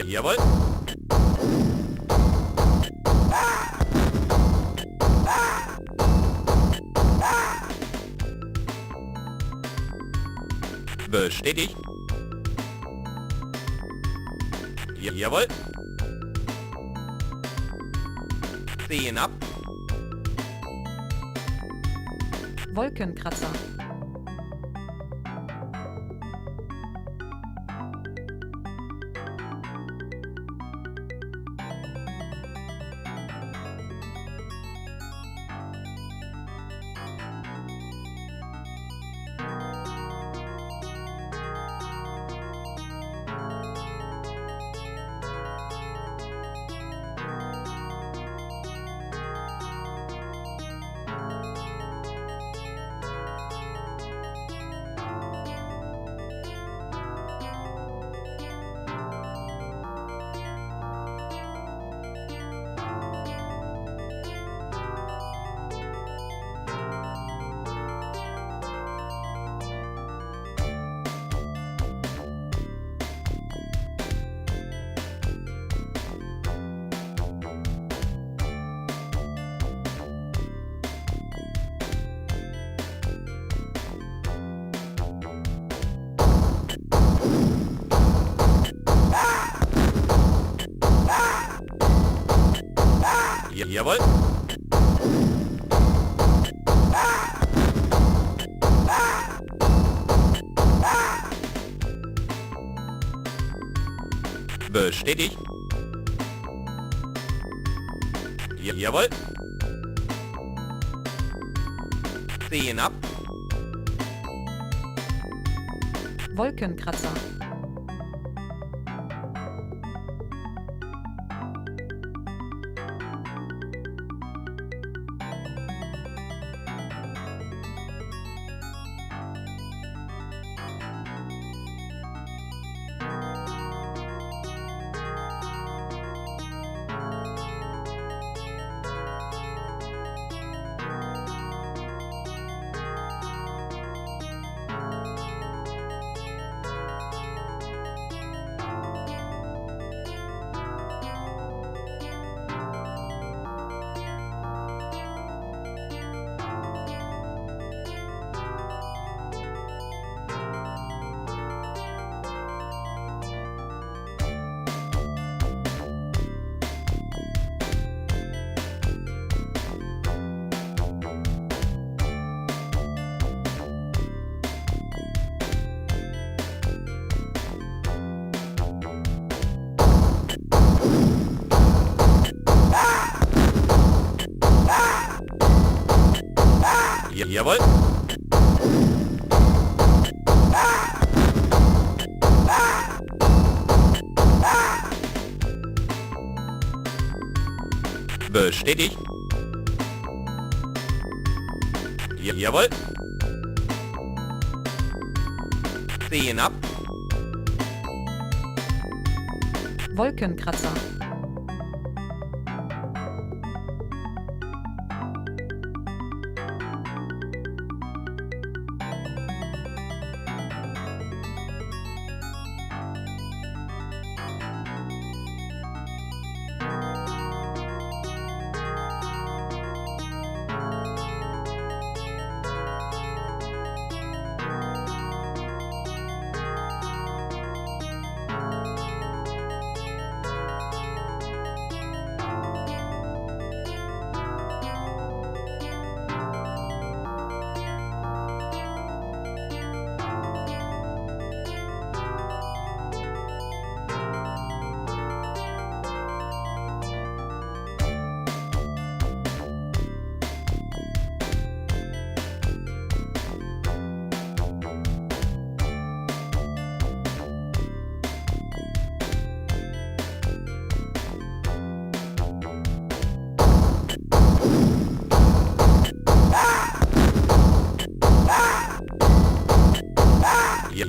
Jawohl. Bestätigt. Jawohl. Sehen ab. Wolkenkratzer. Jawohl. Bestätigt. Jawohl. Sehen ab. Wolkenkratzer. Jawohl. Bestätigt. Jawohl. Sehen ab. Wolkenkratzer.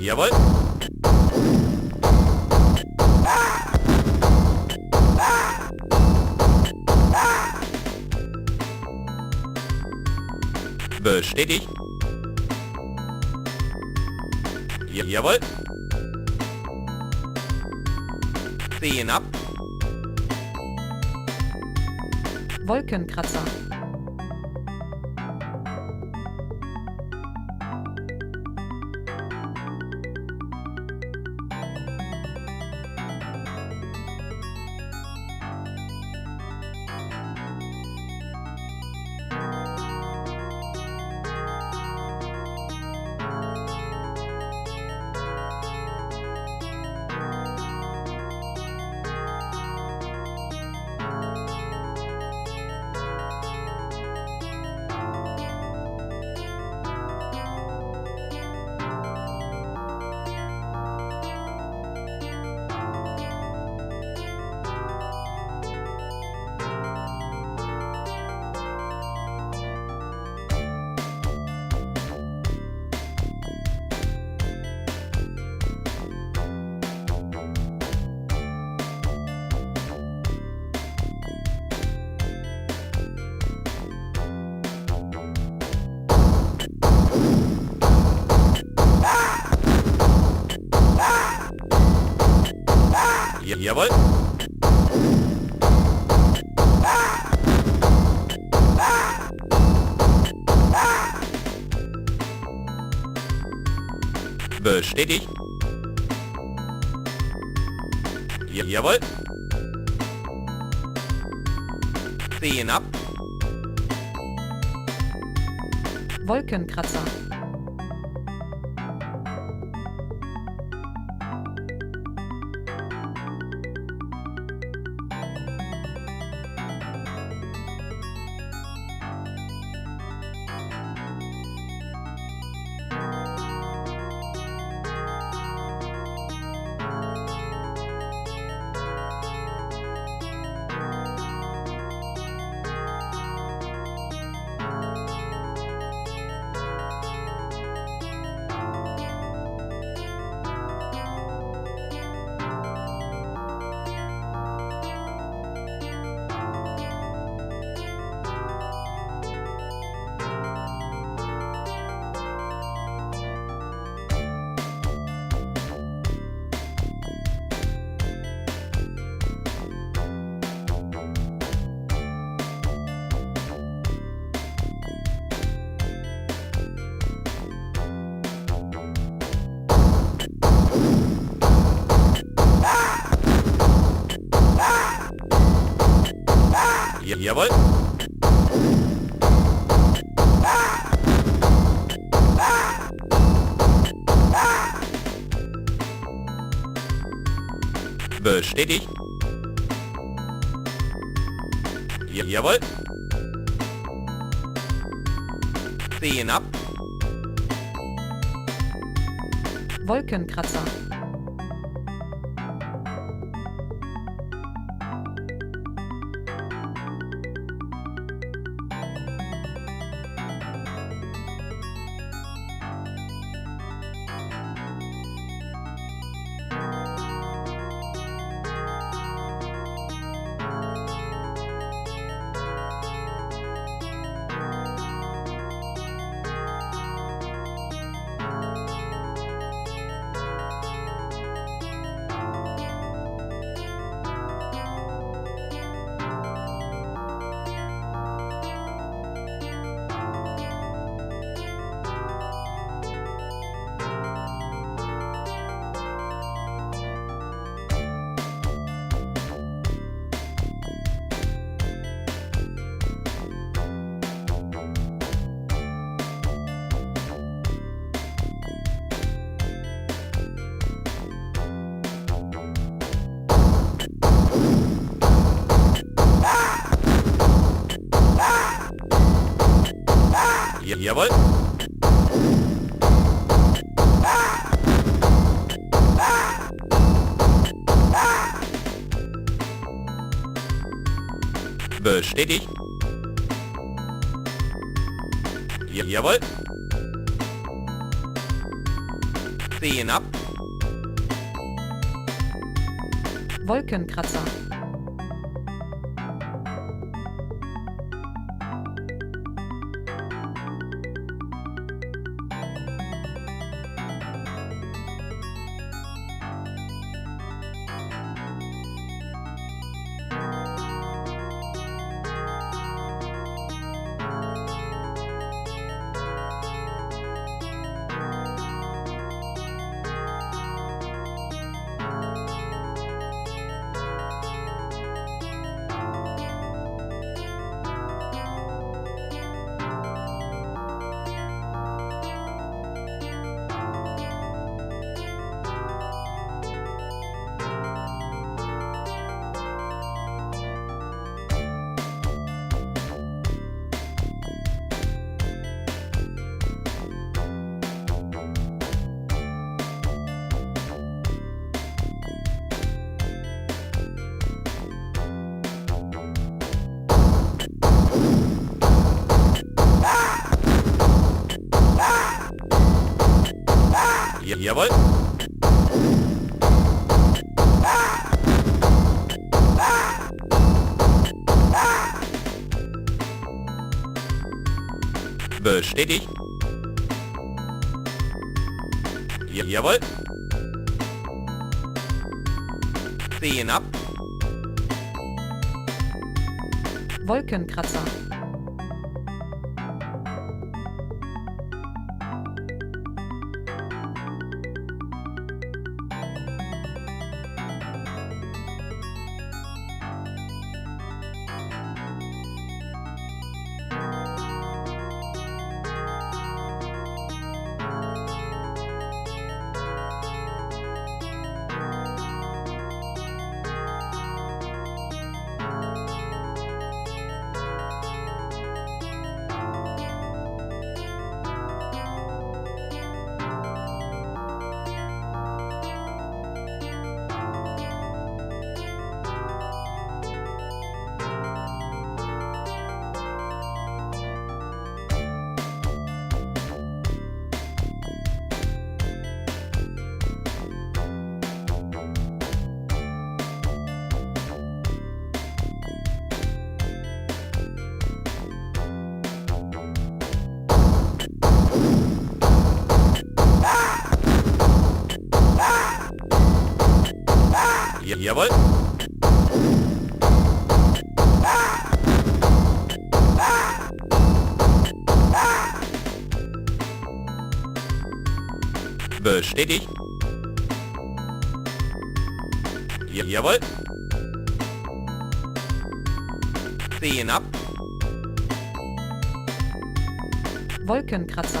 Jawohl. Bestätigt. Jawohl. Sehen ab. Wolkenkratzer. Jawohl. Bestätigt. Jawohl. Sehen ab. Wolkenkratzer. Jawohl. Bestätigt. Jawohl. Sehen ab. Wolkenkratzer. Jawohl. Bestätigt. Jawohl. Sehen ab. Wolkenkratzer. Jawohl. Bestätigt. Jawohl. Sehen ab. Wolkenkratzer. Jawohl. Bestätigt. Jawohl. Sehen ab. Wolkenkratzer.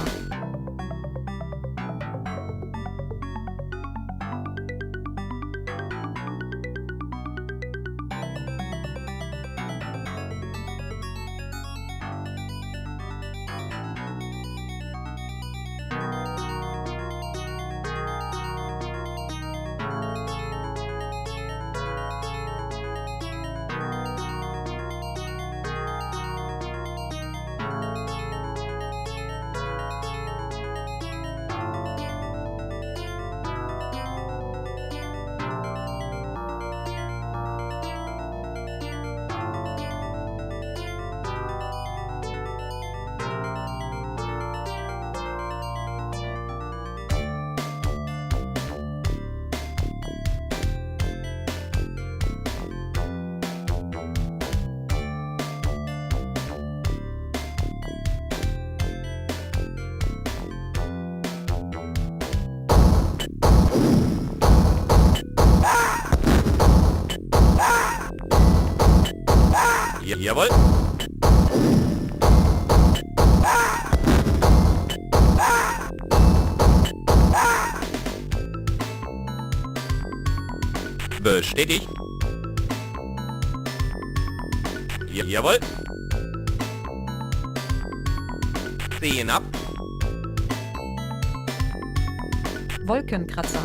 Jawohl. Bestätigt. Jawohl. Sehen ab. Wolkenkratzer.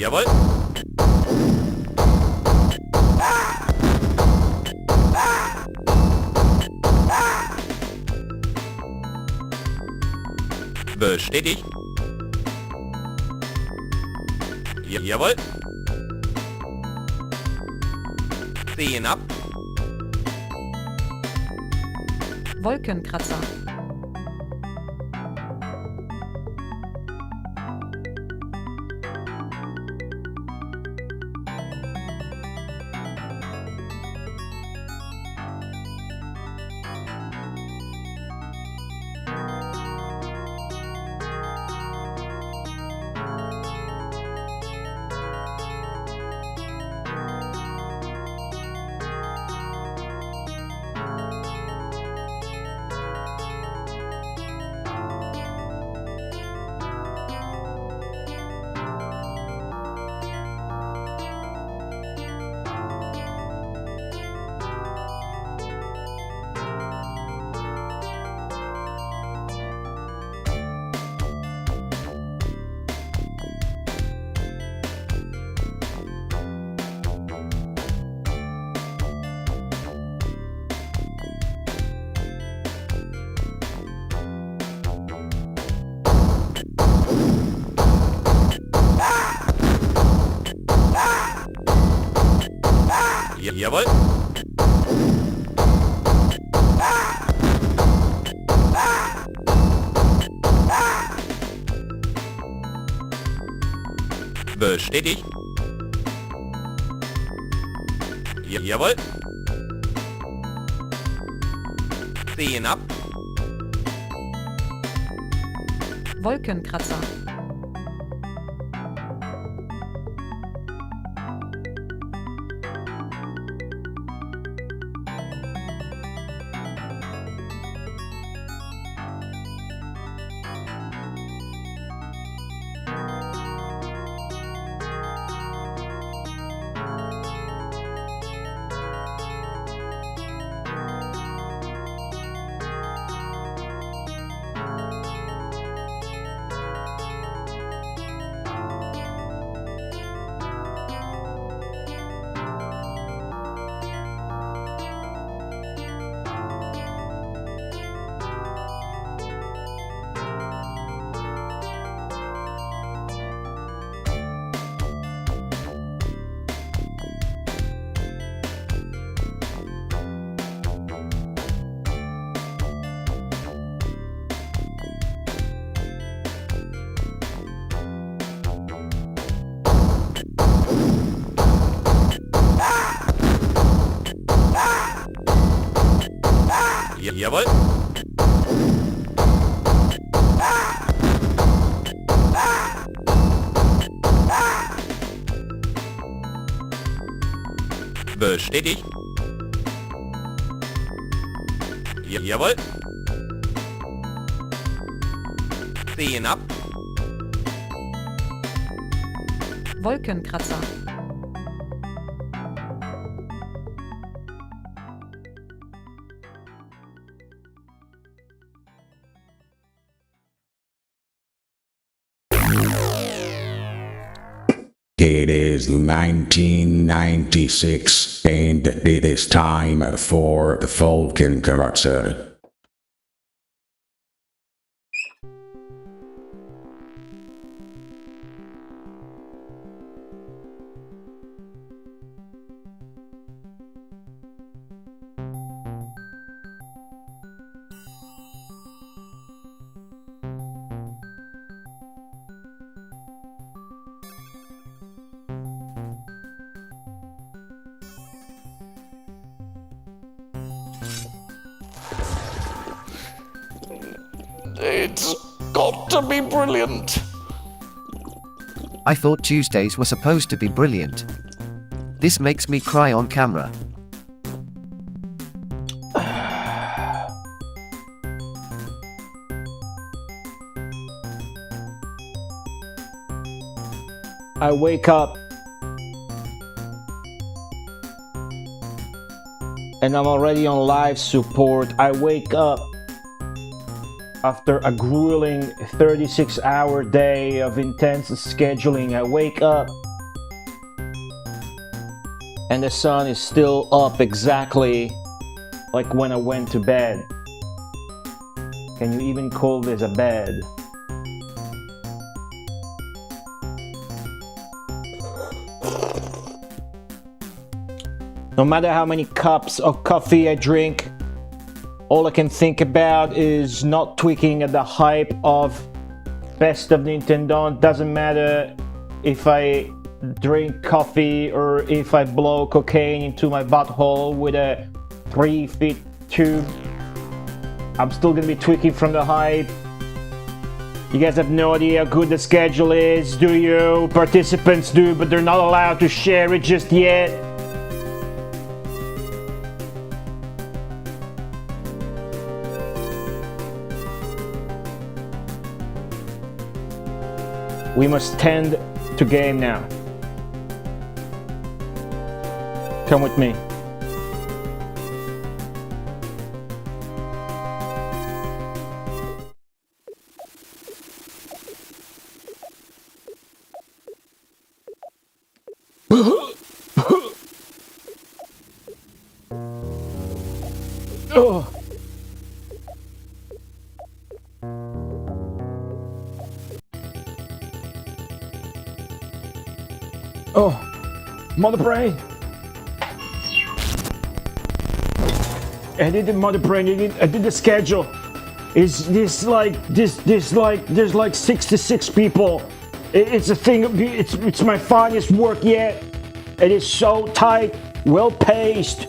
Jawohl. Bestätigt. Jawohl. Sehen ab. Wolkenkratzer. Jawohl. Bestätigt. Jawohl. Sehen ab. Wolkenkratzer. Jawohl. Bestätigt. Jawohl. Sehen ab. Wolkenkratzer. It is 1996 and it is time for the Wolkenkratzer. It's got to be brilliant. I thought Tuesdays were supposed to be brilliant. This makes me cry on camera. I wake up and I'm already on live support. I wake up after a grueling 36-hour day of intense scheduling. I wake up and the sun is still up exactly like when I went to bed. Can you even call this a bed? No matter how many cups of coffee I drink, all I can think about is not tweaking at the hype of Best of Nintendo. Doesn't matter if I drink coffee or if I blow cocaine into my butthole with a 3-feet tube. I'm still gonna be tweaking from the hype. You guys have no idea how good the schedule is, do you? Participants do, but they're not allowed to share it just yet. We must tend to game now. Come with me. Oh. Oh, Mother Brain. I did the Mother Brain. I did the schedule. Is this like there's like 66 people. It's a thing. It's my finest work yet. It is so tight, well paced,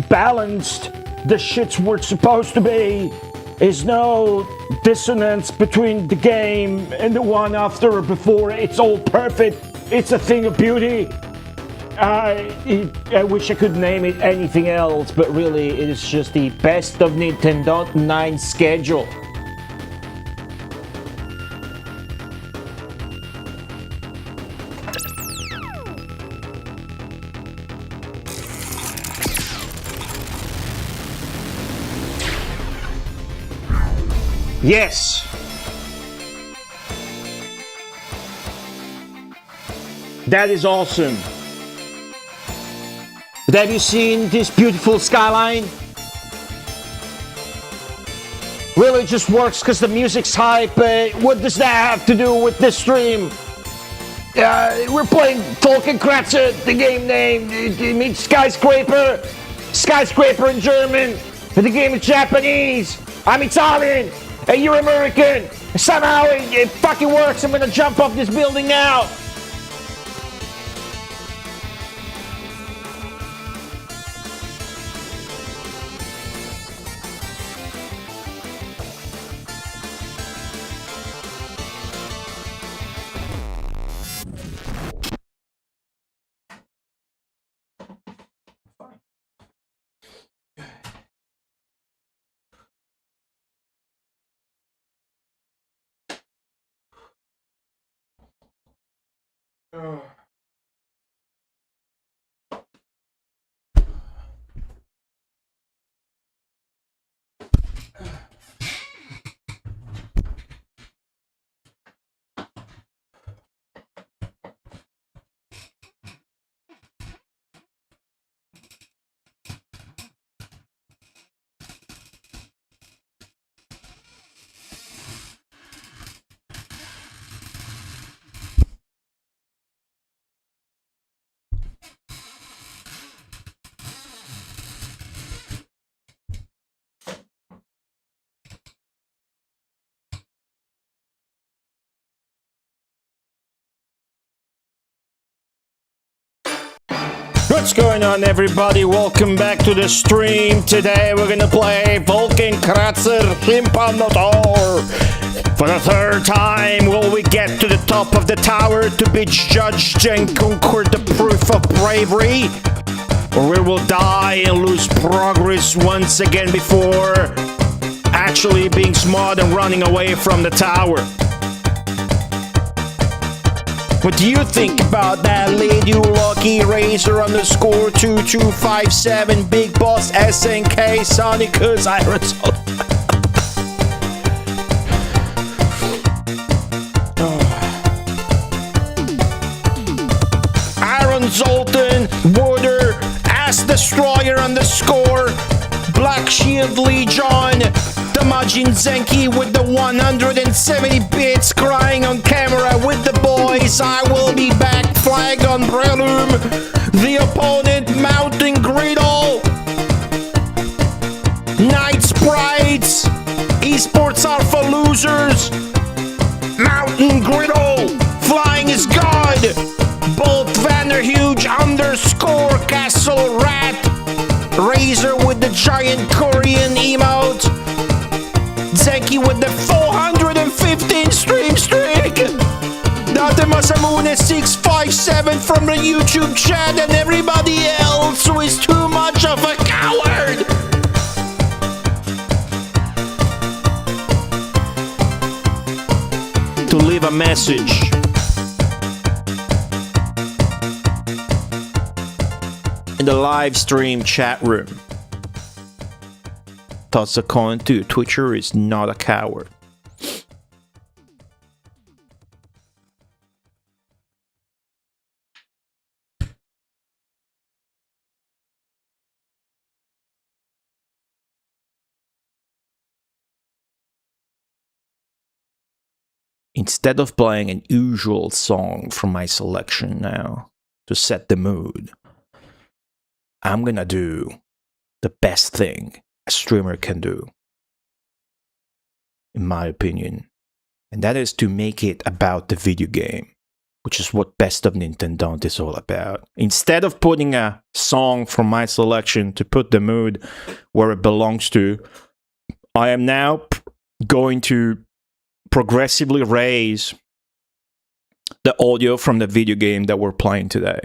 balanced. The shit's where it's supposed to be. There's no dissonance between the game and the one after or before. It's all perfect. It's a thing of beauty. I wish I could name it anything else, but really it is just the Best of Nintendo 9 schedule. Yes! That is awesome. But have you seen this beautiful skyline? Really, it just works because the music's hype. What does that have to do with this stream? We're playing Wolkenkratzer, the game name. It means skyscraper. Skyscraper in German. But the game is Japanese. I'm Italian. And you're American. Somehow it fucking works. I'm gonna jump off this building now. What's going on, everybody? Welcome back to the stream. Today we're gonna play Wolkenkratzer Shinpan. For the third time, will we get to the top of the tower to be judged and conquer the proof of bravery? Or we will die and lose progress once again before actually being smart and running away from the tower? What do you think about that, Lady Lucky Razor underscore 2257 Big Boss SNK Sonicus Aerosol? Aaron Zoltan Border Ass Destroyer underscore Black Shield Legion Damajin Zenki with the 170 bits crying on camera with the boys. I will be back. Flag on Prelum. The opponent Mountain Green mood. Bolt Vanderhuge underscore Castle Rat. Razor with the giant Korean emote. Zenki with the 415 stream streak. Dante Masamune 657 from the YouTube chat, and everybody else who is too much of a coward. To leave a message. In the live stream chat room. Toss a coin to Twitcher is not a coward. Instead of playing an usual song from my selection now to set the mood, I'm gonna do the best thing a streamer can do, in my opinion, and that is to make it about the video game, which is what Best of Nintendo is all about. Instead of putting a song from my selection to put the mood where it belongs to, I am now going to progressively raise the audio from the video game that we're playing today.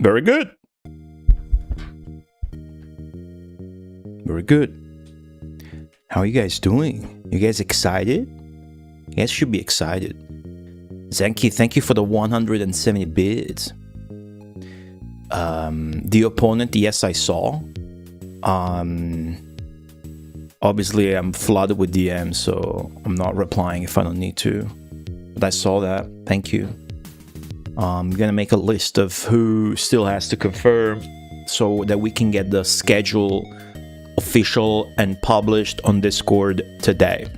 Very good. Very good. How are you guys doing? You guys excited? You guys should be excited. Zenki, thank you for the 170 bits. The opponent, yes, I saw. Obviously, I'm flooded with DMs, so I'm not replying if I don't need to. But I saw that. Thank you. I'm gonna make a list of who still has to confirm so that we can get the schedule official and published on Discord today.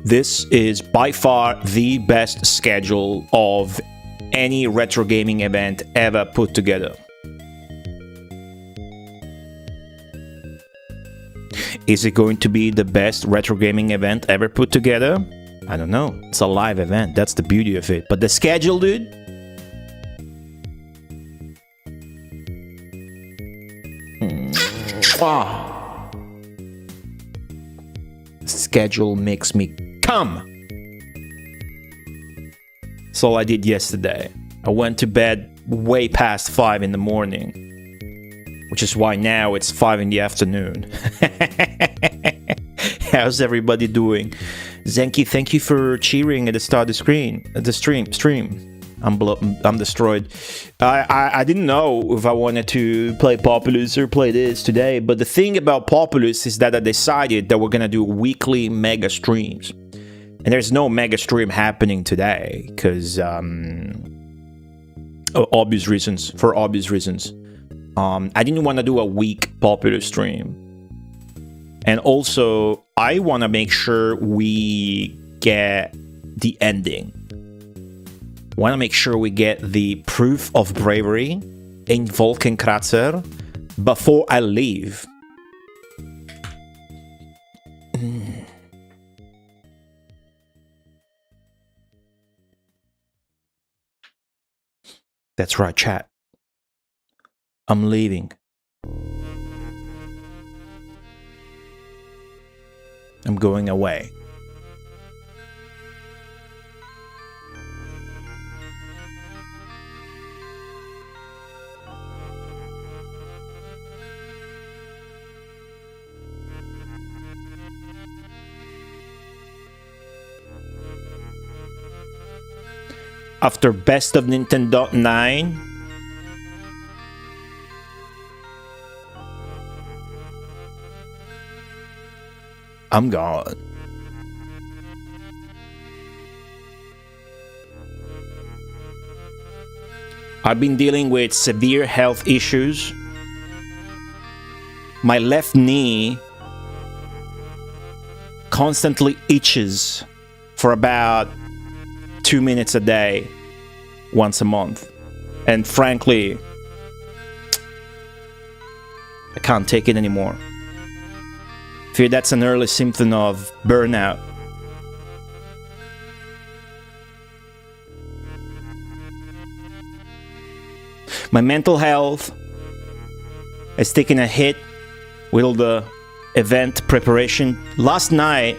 This is by far the best schedule of any retro gaming event ever put together. Is it going to be the best retro gaming event ever put together? I don't know. It's a live event. That's the beauty of it. But the schedule, dude? Wow. Schedule makes me come. That's all I did yesterday. I went to bed way past 5 in the morning. Which is why now it's 5 in the afternoon. How's everybody doing? Zenki, thank you for cheering at the start of the stream. I'm destroyed. I didn't know if I wanted to play Populous or play this today, but the thing about Populous is that I decided that we're gonna do weekly mega streams. And there's no mega stream happening today, because obvious reasons. I didn't want to do a week popular stream. And also, I want to make sure we get the ending. Want to make sure we get the proof of bravery in Wolkenkratzer before I leave. That's right, chat. I'm leaving. I'm going away. After Best of Nintendo 9, I'm gone. I've been dealing with severe health issues. My left knee constantly itches for about 2 minutes a day, once a month. And frankly, I can't take it anymore. Fear that's an early symptom of burnout. My mental health has taken a hit with all the event preparation. Last night,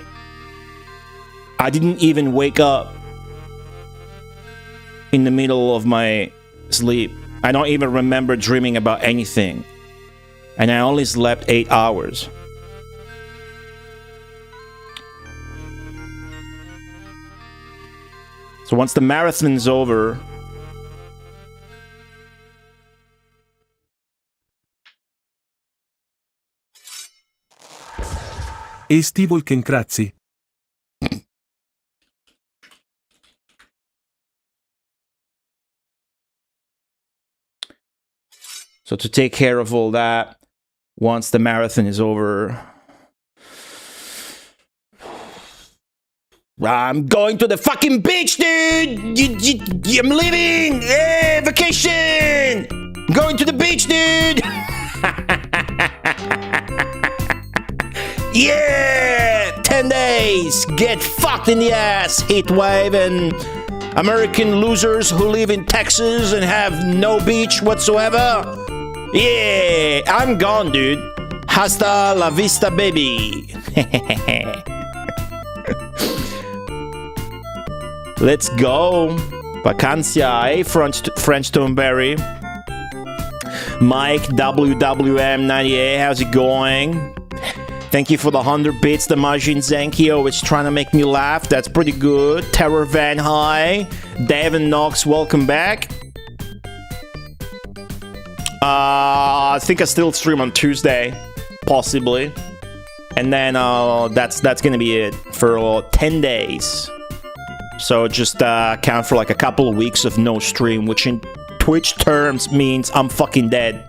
I didn't even wake up in the middle of my sleep. I don't even remember dreaming about anything. And I only slept 8 hours. So once the marathon's over, Esti Wolkenkratzer. so to take care of all that, once the marathon is over, I'm going to the fucking beach, dude! I'm leaving! Hey, vacation! I'm going to the beach, dude! Yeah! 10 days! Get fucked in the ass, heat wave, and American losers who live in Texas and have no beach whatsoever. Yeah! I'm gone, dude. Hasta la vista, baby. Let's go. Vacancia, eh? French Toneberry. Mike WWM98, how's it going? Thank you for the 100 bits. The Majin Zenkio is trying to make me laugh. That's pretty good. Terror Van High. Devin Knox, welcome back. I think I still stream on Tuesday, possibly. And then that's gonna be it for 10 days. So just count for like a couple of weeks of no stream, which in Twitch terms means I'm fucking dead.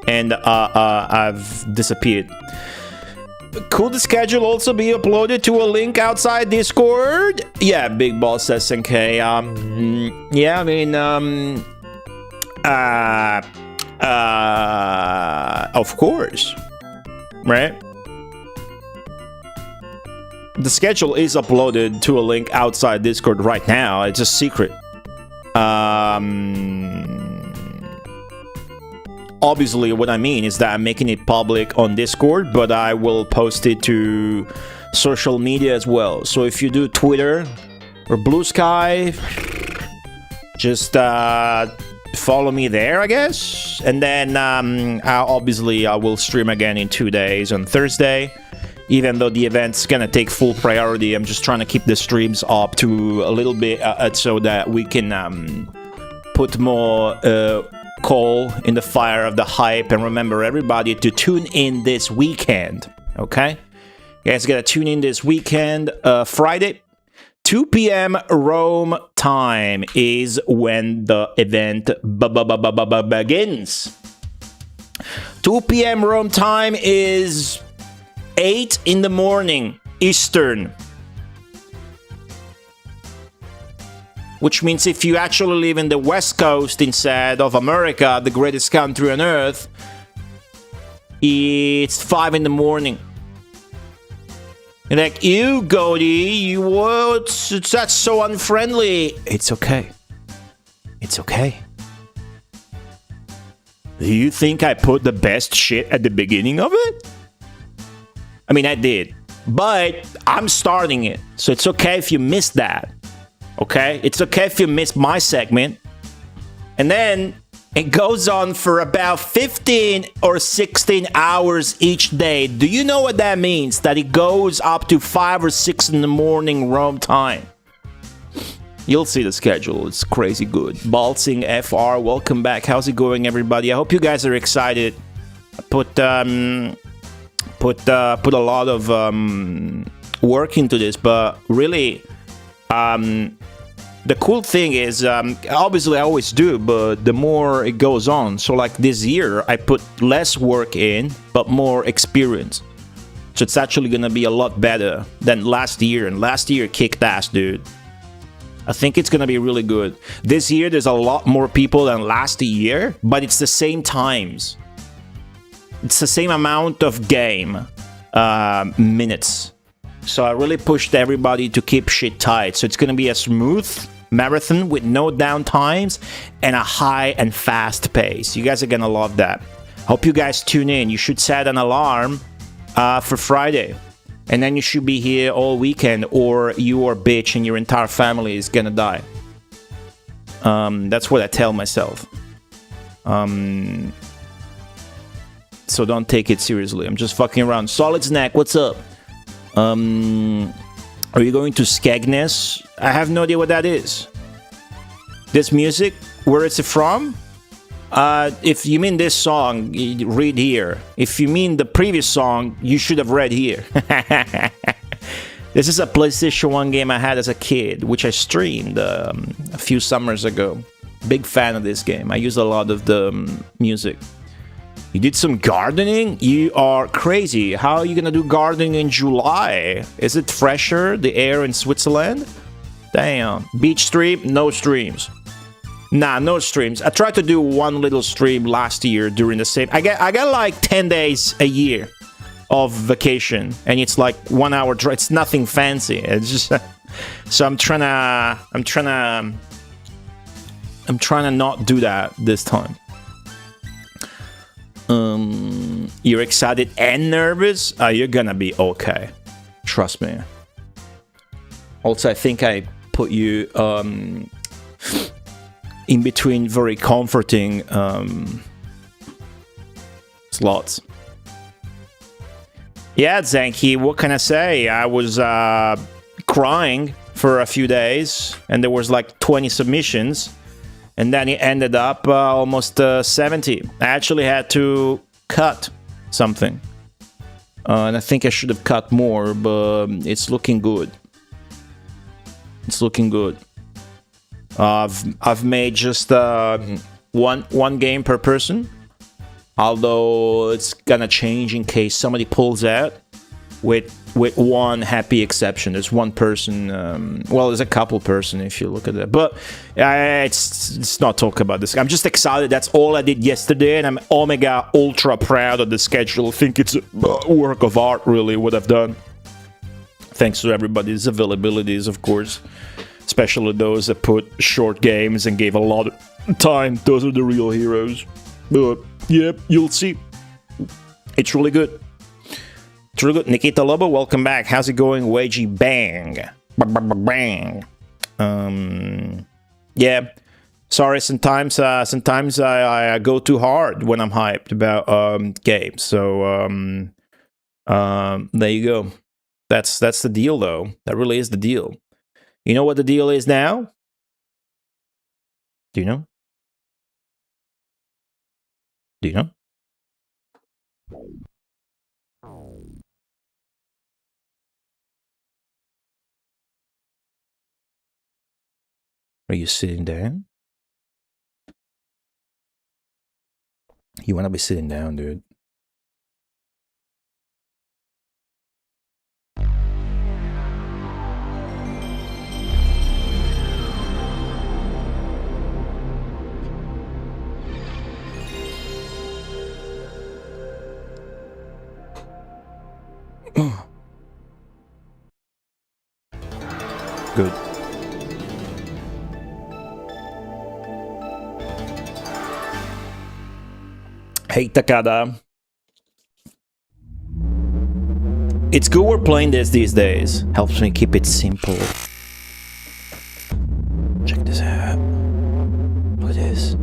And I've disappeared. Could the schedule also be uploaded to a link outside Discord? Yeah, Big Boss SNK. Yeah, I mean, of course, right? The schedule is uploaded to a link outside Discord right now. It's a secret. Obviously, what I mean is that I'm making it public on Discord, but I will post it to social media as well. So if you do Twitter or Blue Sky, just follow me there, I guess. And then I will stream again in 2 days on Thursday. Even though the event's gonna take full priority, I'm just trying to keep the streams up to a little bit so that we can put more coal in the fire of the hype. And remember, everybody, to tune in this weekend, okay? You guys gotta tune in this weekend. Friday, 2 p.m. Rome time is when the event begins. 2 p.m. Rome time is 8 in the morning Eastern. Which means if you actually live in the West Coast instead of America, the greatest country on earth, it's 5 in the morning. You're like, you, Goldie, that's so unfriendly. It's okay. It's okay. Do you think I put the best shit at the beginning of it? I mean, I did. but I'm starting it. So it's okay if you missed that. Okay? It's okay if you missed my segment. And then it goes on for about 15 or 16 hours each day. Do you know what that means? That it goes up to 5 or 6 in the morning Rome time. You'll see the schedule. It's crazy good. Baltzing FR, welcome back. How's it going, everybody? I hope you guys are excited. I put a lot of work into this, but really, the cool thing is, obviously I always do, but the more it goes on. So like this year, I put less work in, but more experience. So it's actually gonna be a lot better than last year. And last year kicked ass, dude. I think it's gonna be really good. This year, there's a lot more people than last year, but it's the same times. It's the same amount of game minutes. So I really pushed everybody to keep shit tight. So it's gonna be a smooth marathon with no downtimes and a high and fast pace. You guys are gonna love that. Hope you guys tune in. You should set an alarm for Friday. And then you should be here all weekend, or your bitch and your entire family is gonna die. That's what I tell myself. So don't take it seriously. I'm just fucking around. Solid Snack, what's up? Are you going to Skegness? I have no idea what that is. This music, where is it from? If you mean this song, read here. If you mean the previous song, you should have read here. This is a PlayStation 1 game I had as a kid, which I streamed a few summers ago. Big fan of this game. I use a lot of the music. You did some gardening? You are crazy. How are you gonna do gardening in July? Is it fresher, the air in Switzerland? Damn. Beach stream? No streams. Nah, no streams. I tried to do one little stream last year during the same... I get like 10 days a year of vacation, and it's like 1 hour drive. It's nothing fancy. It's just... So I'm trying to not do that this time. You're excited and nervous? You're gonna be okay. Trust me. Also, I think I put you in between very comforting slots. Yeah, Zanky, what can I say? I was crying for a few days, and there was like 20 submissions, and then it ended up almost 70. I actually had to cut something, and I think I should have cut more, but it's looking good. It's looking good. I've made just one game per person, although it's gonna change in case somebody pulls out, with one happy exception. There's one person, well, there's a couple person if you look at that, but it's not talk about this. I'm just excited. That's all I did yesterday, and I'm omega ultra proud of the schedule. I think it's a work of art, really, what I've done. Thanks to everybody's availabilities, of course. Especially those that put short games and gave a lot of time. Those are the real heroes. But, yeah, you'll see. It's really good. It's really good. Nikita Lobo, welcome back. How's it going? Wagey Bang. Bang. Yeah. Sorry, sometimes I go too hard when I'm hyped about games. So, there you go. That's the deal, though. That really is the deal. You know what the deal is now? Do you know? Do you know? Are you sitting down? You want to be sitting down, dude. Good. Hey, Takada. It's good we're playing this these days. Helps me keep it simple. Check this out. Look at this.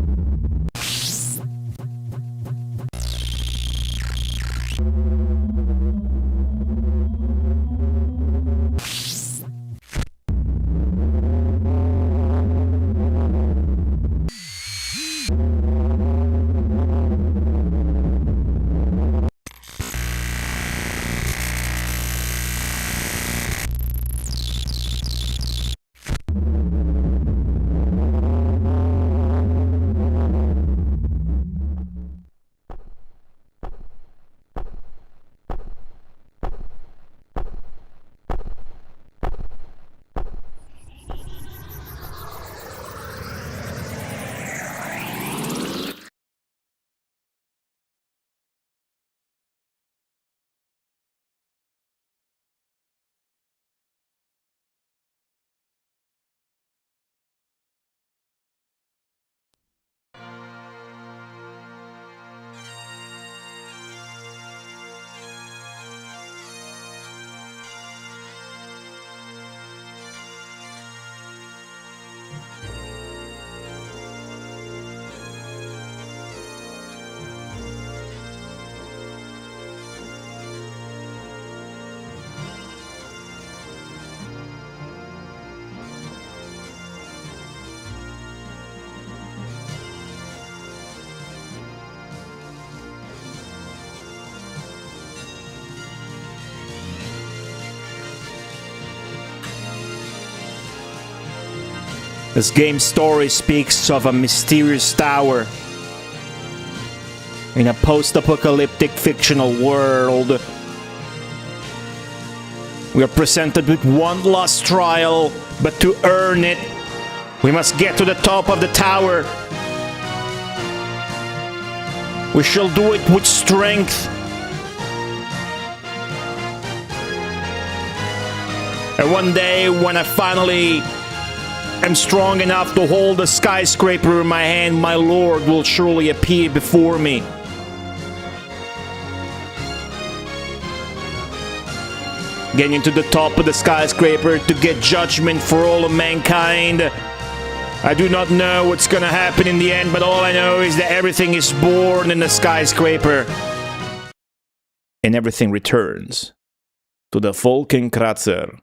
This game's story speaks of a mysterious tower in a post-apocalyptic fictional world. We are presented with one last trial, but to earn it, we must get to the top of the tower. We shall do it with strength. And one day, when I finally am strong enough to hold a skyscraper in my hand, my lord will surely appear before me. Getting to the top of the skyscraper to get judgment for all of mankind. I do not know what's gonna happen in the end, but all I know is that everything is born in the skyscraper. And everything returns to the Wolkenkratzer.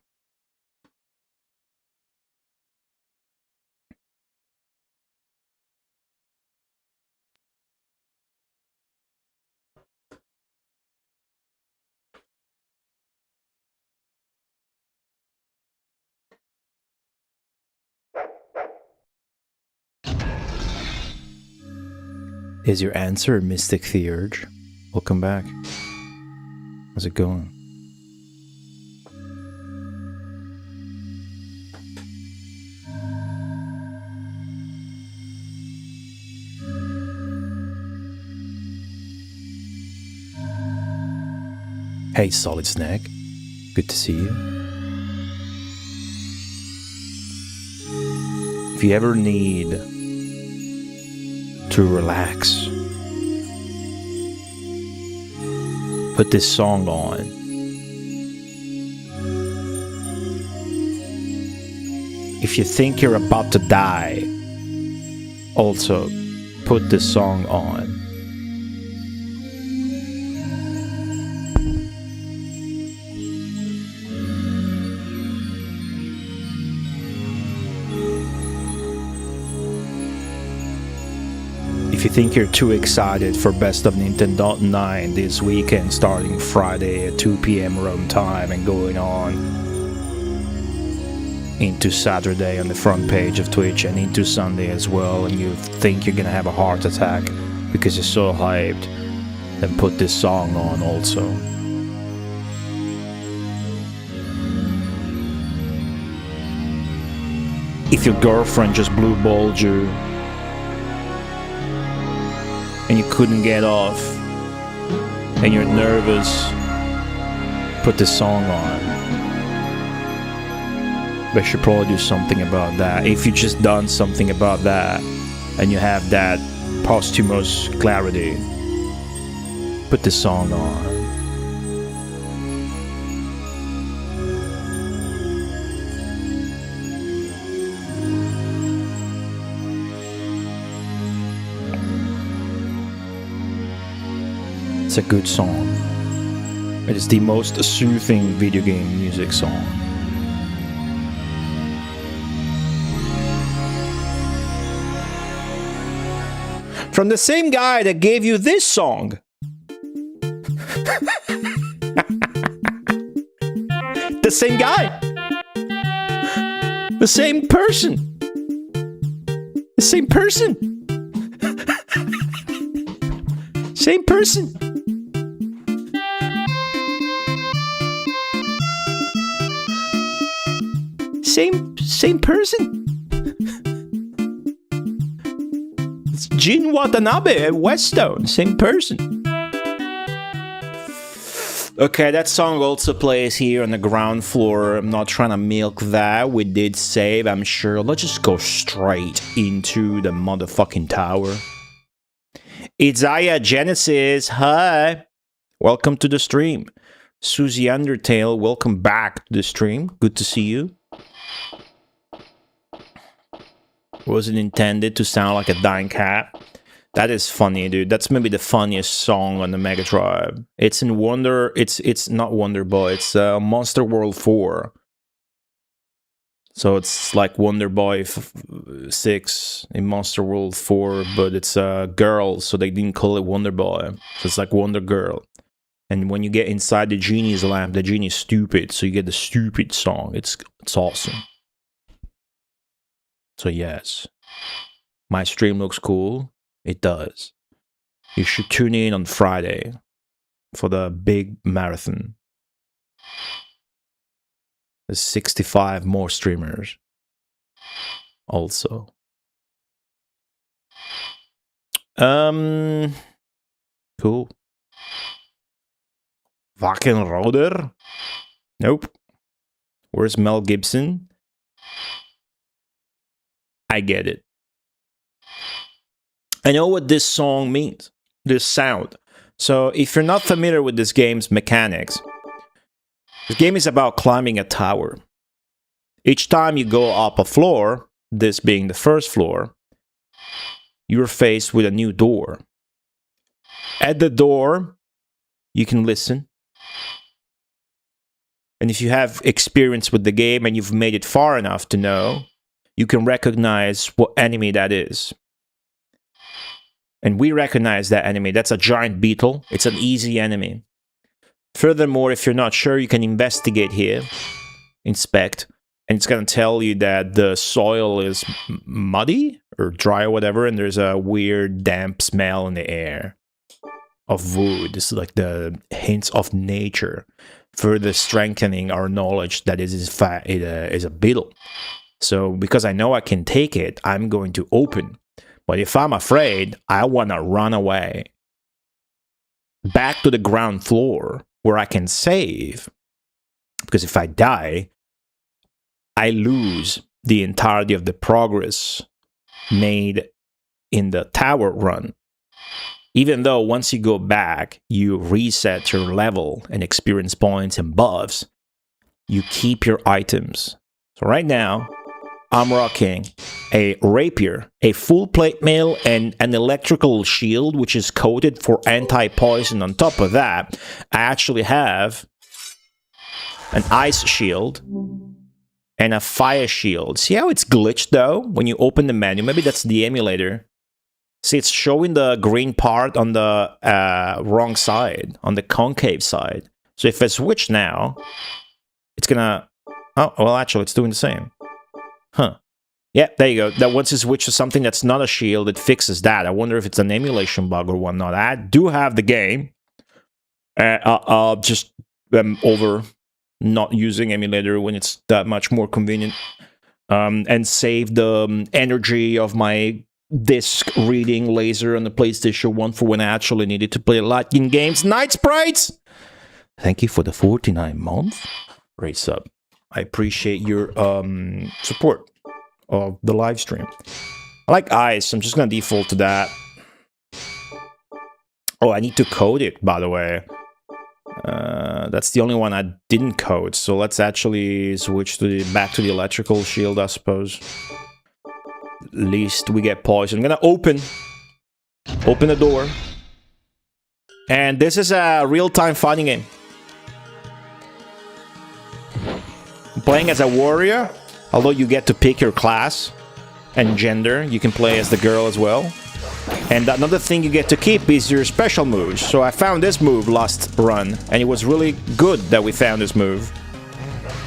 Is your answer, Mystic Theurge? Welcome back. How's it going? Hey, Solid Snack. Good to see you. If you ever need to relax, put this song on. If you think you're about to die, also put this song on. If you think you're too excited for Best of Nintendo 9 this weekend, starting Friday at 2 p.m. Rome time and going on into Saturday on the front page of Twitch and into Sunday as well, and you think you're gonna have a heart attack because you're so hyped, then put this song on also. If your girlfriend just blue-balled you and you couldn't get off, and you're nervous, put this song on. But you should probably do something about that. If you just done something about that, and you have that posthumous clarity, put this song on. It's a good song. It is the most soothing video game music song. From the same guy that gave you this song. The same guy. The same person. The same person. Same person. Same person. It's Jin Watanabe at Westone. Same person. Okay, that song also plays here on the ground floor. I'm not trying to milk that. We did save, I'm sure. Let's just go straight into the motherfucking tower. It's Aya Genesis. Hi. Welcome to the stream. Susie Undertale, welcome back to the stream. Good to see you. Wasn't intended to sound like a dying cat. That is funny, dude. That's maybe the funniest song on the Mega Drive. It's in Wonder. It's not Wonder Boy. It's Monster World 4. So it's like Wonder Boy 6 in Monster World 4, but it's a girl, so they didn't call it Wonder Boy. So it's like Wonder Girl. And when you get inside the genie's lamp, the genie's stupid, so you get the stupid song. It's awesome. So yes, my stream looks cool. It does. You should tune in on Friday for the big marathon. There's 65 more streamers. Also. Cool. Wackenroder? Nope. Where's Mel Gibson? I get it. I know what this song means, this sound. So if you're not familiar with this game's mechanics, this game is about climbing a tower. Each time you go up a floor, this being the first floor, you're faced with a new door. At the door, you can listen. And if you have experience with the game and you've made it far enough to know, you can recognize what enemy that is. And we recognize that enemy. That's a giant beetle. It's an easy enemy. Furthermore, if you're not sure, you can investigate here. Inspect. And it's going to tell you that the soil is muddy or dry or whatever. And there's a weird damp smell in the air of wood. This is like the hints of nature. Further strengthening our knowledge that it is a beetle. So because I know I can take it, I'm going to open. But if I'm afraid, I want to run away. Back to the ground floor where I can save. Because if I die, I lose the entirety of the progress made in the tower run. Even though once you go back, you reset your level and experience points and buffs, you keep your items. So right now, I'm rocking a rapier, a full plate mail, and an electrical shield, which is coated for anti-poison. On top of that, I actually have an ice shield and a fire shield. See how it's glitched, though, when you open the menu? Maybe that's the emulator. See, it's showing the green part on the wrong side, on the concave side. So if I switch now, it's gonna... Oh, well, actually, it's doing the same. Huh. Yeah, there you go. That once you switch to something that's not a shield, it fixes that. I wonder if it's an emulation bug or whatnot. I do have the game. Just over not using emulator when it's that much more convenient. And save the energy of my disc reading laser on the PlayStation 1 for when I actually needed to play Latin games. Night Sprites! Thank you for the 49-month race up. I appreciate your support of the live stream. I like ice. I'm just going to default to that. Oh, I need to code it, by the way. That's the only one I didn't code. So let's actually switch to back to the electrical shield, I suppose. At least we get poison. I'm going to open the door. And this is a real-time fighting game. Playing as a warrior, although you get to pick your class and gender, you can play as the girl as well. And another thing you get to keep is your special moves. So I found this move last run, and it was really good that we found this move.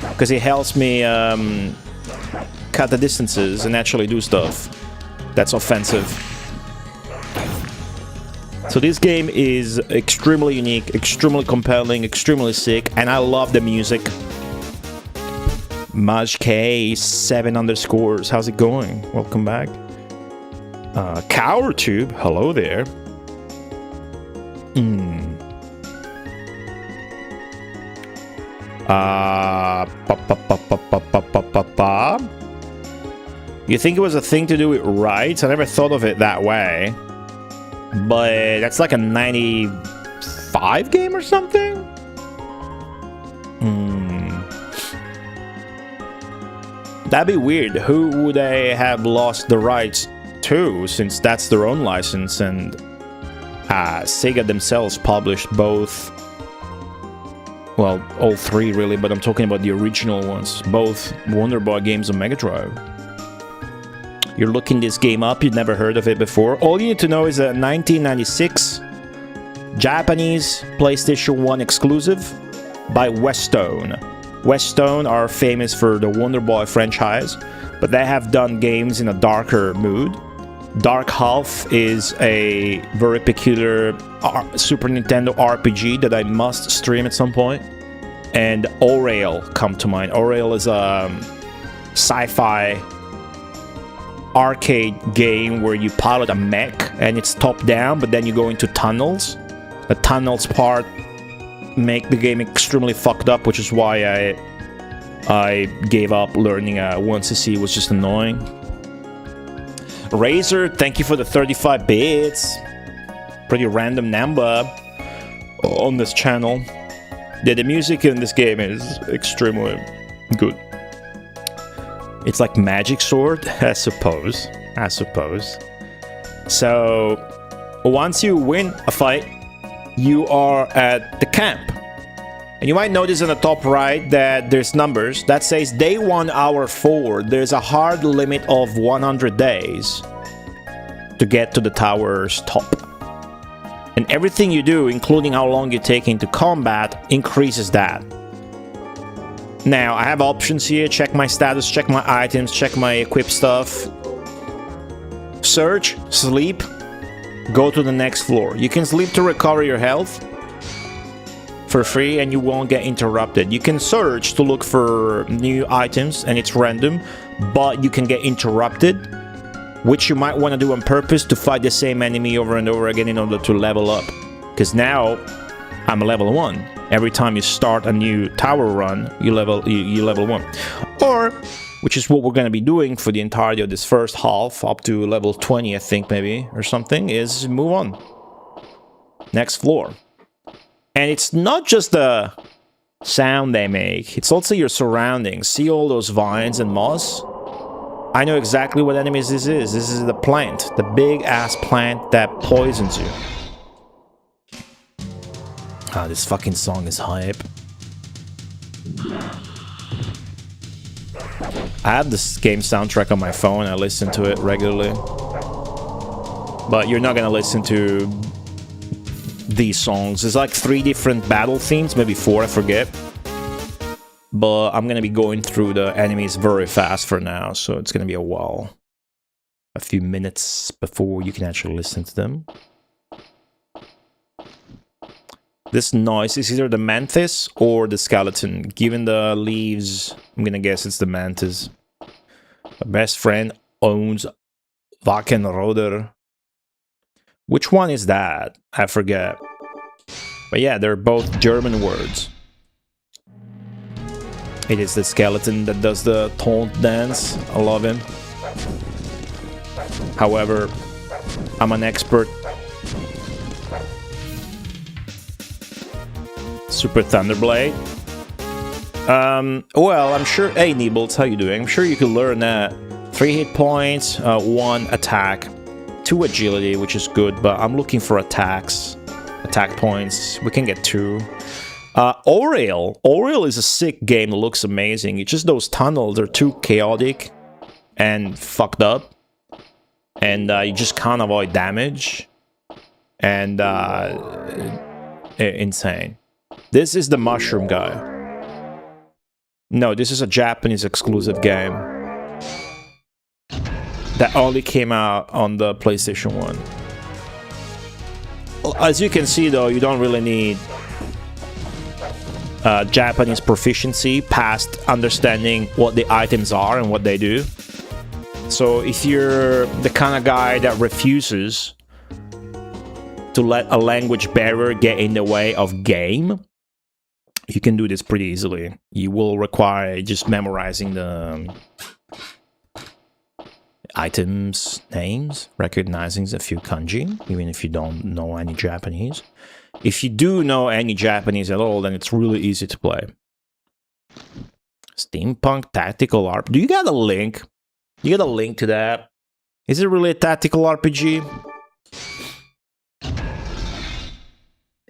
Because it helps me cut the distances and actually do stuff that's offensive. So this game is extremely unique, extremely compelling, extremely sick, and I love the music. Maj7_, how's it going? Welcome back. Cowertube, hello there. You think it was a thing to do with rights? I never thought of it that way. But that's like a 95 game or something? That'd be weird. Who would they have lost the rights to, since that's their own license, and Sega themselves published both, well, all three really, but I'm talking about the original ones, both Wonder Boy games on Mega Drive. You're looking this game up, you've never heard of it before. All you need to know is a 1996 Japanese PlayStation 1 exclusive by Westone. Westone are famous for the Wonder Boy franchise, but they have done games in a darker mood. Dark Half is a very peculiar Super Nintendo RPG that I must stream at some point. And Orail come to mind. Orail is a sci-fi arcade game where you pilot a mech and it's top down, but then you go into tunnels. The tunnels part make the game extremely fucked up, which is why I gave up learning 1cc. It was just annoying. Razor, thank you for the 35 bits. Pretty random number on this channel. Yeah, the music in this game is extremely good. It's like Magic Sword, I suppose. So, once you win a fight, you are at the camp. And you might notice in the top right that there's numbers that says day 1, hour 4. There's a hard limit of 100 days to get to the tower's top. And everything you do, including how long you take into combat, increases that. Now, I have options here. Check my status, check my items, check my equip stuff. Search, sleep, go to the next floor. You can sleep to recover your health for free and you won't get interrupted. You can search to look for new items and it's random, but you can get interrupted, which you might want to do on purpose to fight the same enemy over and over again in order to level up. Because now I'm a level 1. Every time you start a new tower run, you level 1. Or, which is what we're going to be doing for the entirety of this first half, up to level 20, I think, maybe, or something, is move on. Next floor. And it's not just the sound they make, it's also your surroundings. See all those vines and moss? I know exactly what enemies this is. This is the plant, the big-ass plant that poisons you. Ah, this fucking song is hype. I have this game soundtrack on my phone. I listen to it regularly. But you're not gonna listen to these songs. There's like 3 different battle themes, maybe 4, I forget. But I'm gonna be going through the enemies very fast for now, so it's gonna be a while. A few minutes before you can actually listen to them. This noise is either the mantis or the skeleton. Given the leaves, I'm gonna guess it's the mantis. My best friend owns Wolkenkratzer. Which one is that? I forget. But yeah, they're both German words. It is the skeleton that does the taunt dance. I love him. However, I'm an expert. Super Thunderblade. Well, I'm sure... Hey, Neebles, how you doing? I'm sure you could learn that. 3 hit points, 1 attack, 2 agility, which is good, but I'm looking for attacks attack points. We can get 2. Oriel is a sick game that looks amazing. It's just those tunnels are too chaotic and fucked up. And you just can't avoid damage. And insane. This is the mushroom guy. No, this is a Japanese exclusive game that only came out on the PlayStation 1. As you can see, though, you don't really need Japanese proficiency past understanding what the items are and what they do. So if you're the kind of guy that refuses to let a language barrier get in the way of game, you can do this pretty easily. You will require just memorizing the items, names, recognizing a few kanji, even if you don't know any Japanese. If you do know any Japanese at all, then it's really easy to play. Steampunk Tactical RPG. Do you got a link? You got a link to that? Is it really a tactical RPG?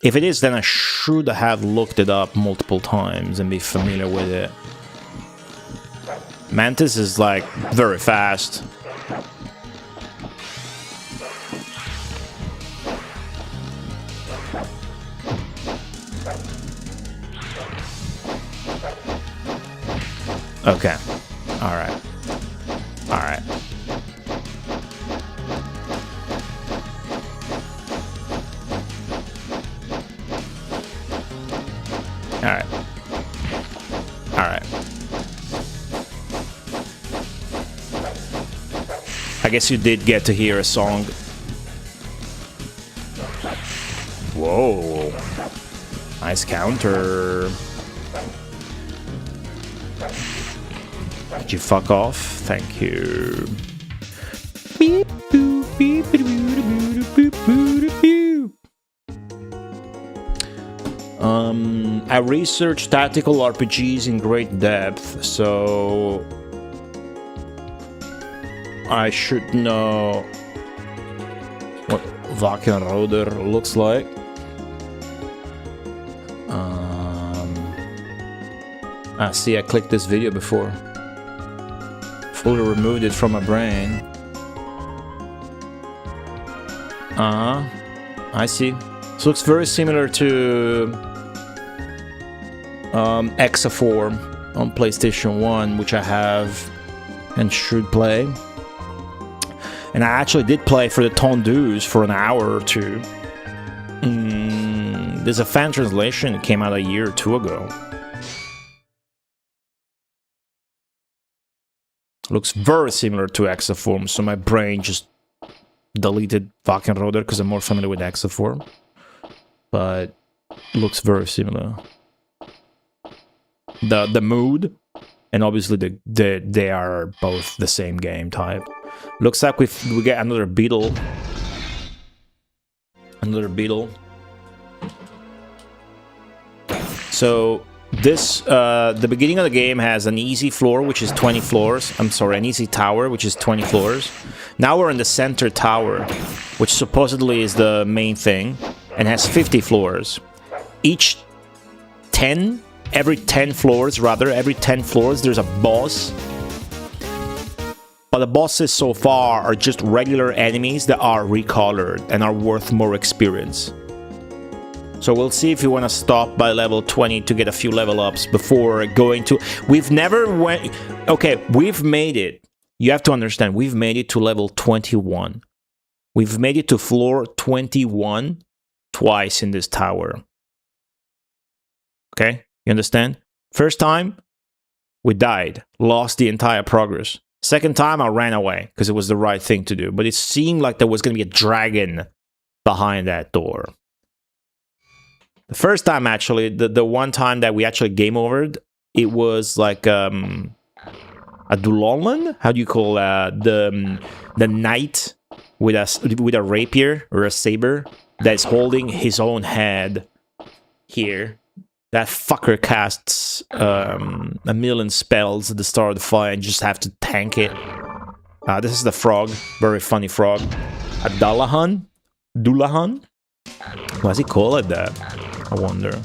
If it is, then I should have looked it up multiple times and be familiar with it. Mantis is like very fast. Okay. Alright. Alright. Alright. Alright. I guess you did get to hear a song. Whoa. Nice counter. Did you fuck off? Thank you. Beep, boop, beep, boop, boop, boop, boop, boop. I researched tactical RPGs in great depth, so I should know what Wolkenkratzer looks like. See, I clicked this video before. Fully removed it from my brain. I see. This looks very similar to Exaform on PlayStation 1, which I have and should play. And I actually did play for the Tondus for an hour or two. There's a fan translation that came out a year or two ago. Looks very similar to Exaform, so my brain just deleted Wolkenkratzer because I'm more familiar with Exaform. But looks very similar. The mood, and obviously they are both the same game type. Looks like we get another beetle. Another beetle. So this the beginning of the game has an easy floor, which is 20 floors. I'm sorry, an easy tower, which is 20 floors. Now we're in the center tower, which supposedly is the main thing, and has 50 floors. Every 10 floors, there's a boss. But the bosses so far are just regular enemies that are recolored and are worth more experience. So we'll see if you want to stop by level 20 to get a few level ups before going to... We've never went... Okay, we've made it. You have to understand, we've made it to level 21. We've made it to floor 21 twice in this tower. Okay? You understand? First time, we died. Lost the entire progress. Second time, I ran away because it was the right thing to do. But it seemed like there was going to be a dragon behind that door. The first time, actually, the one time that we actually game overed, it was like a Dulolan? How do you call the knight with a rapier or a saber that's holding his own head here. That fucker casts a million spells at the start of the fight and just have to tank it. This is the frog. Very funny frog. A Dullahan. Why does he call it that? I wonder.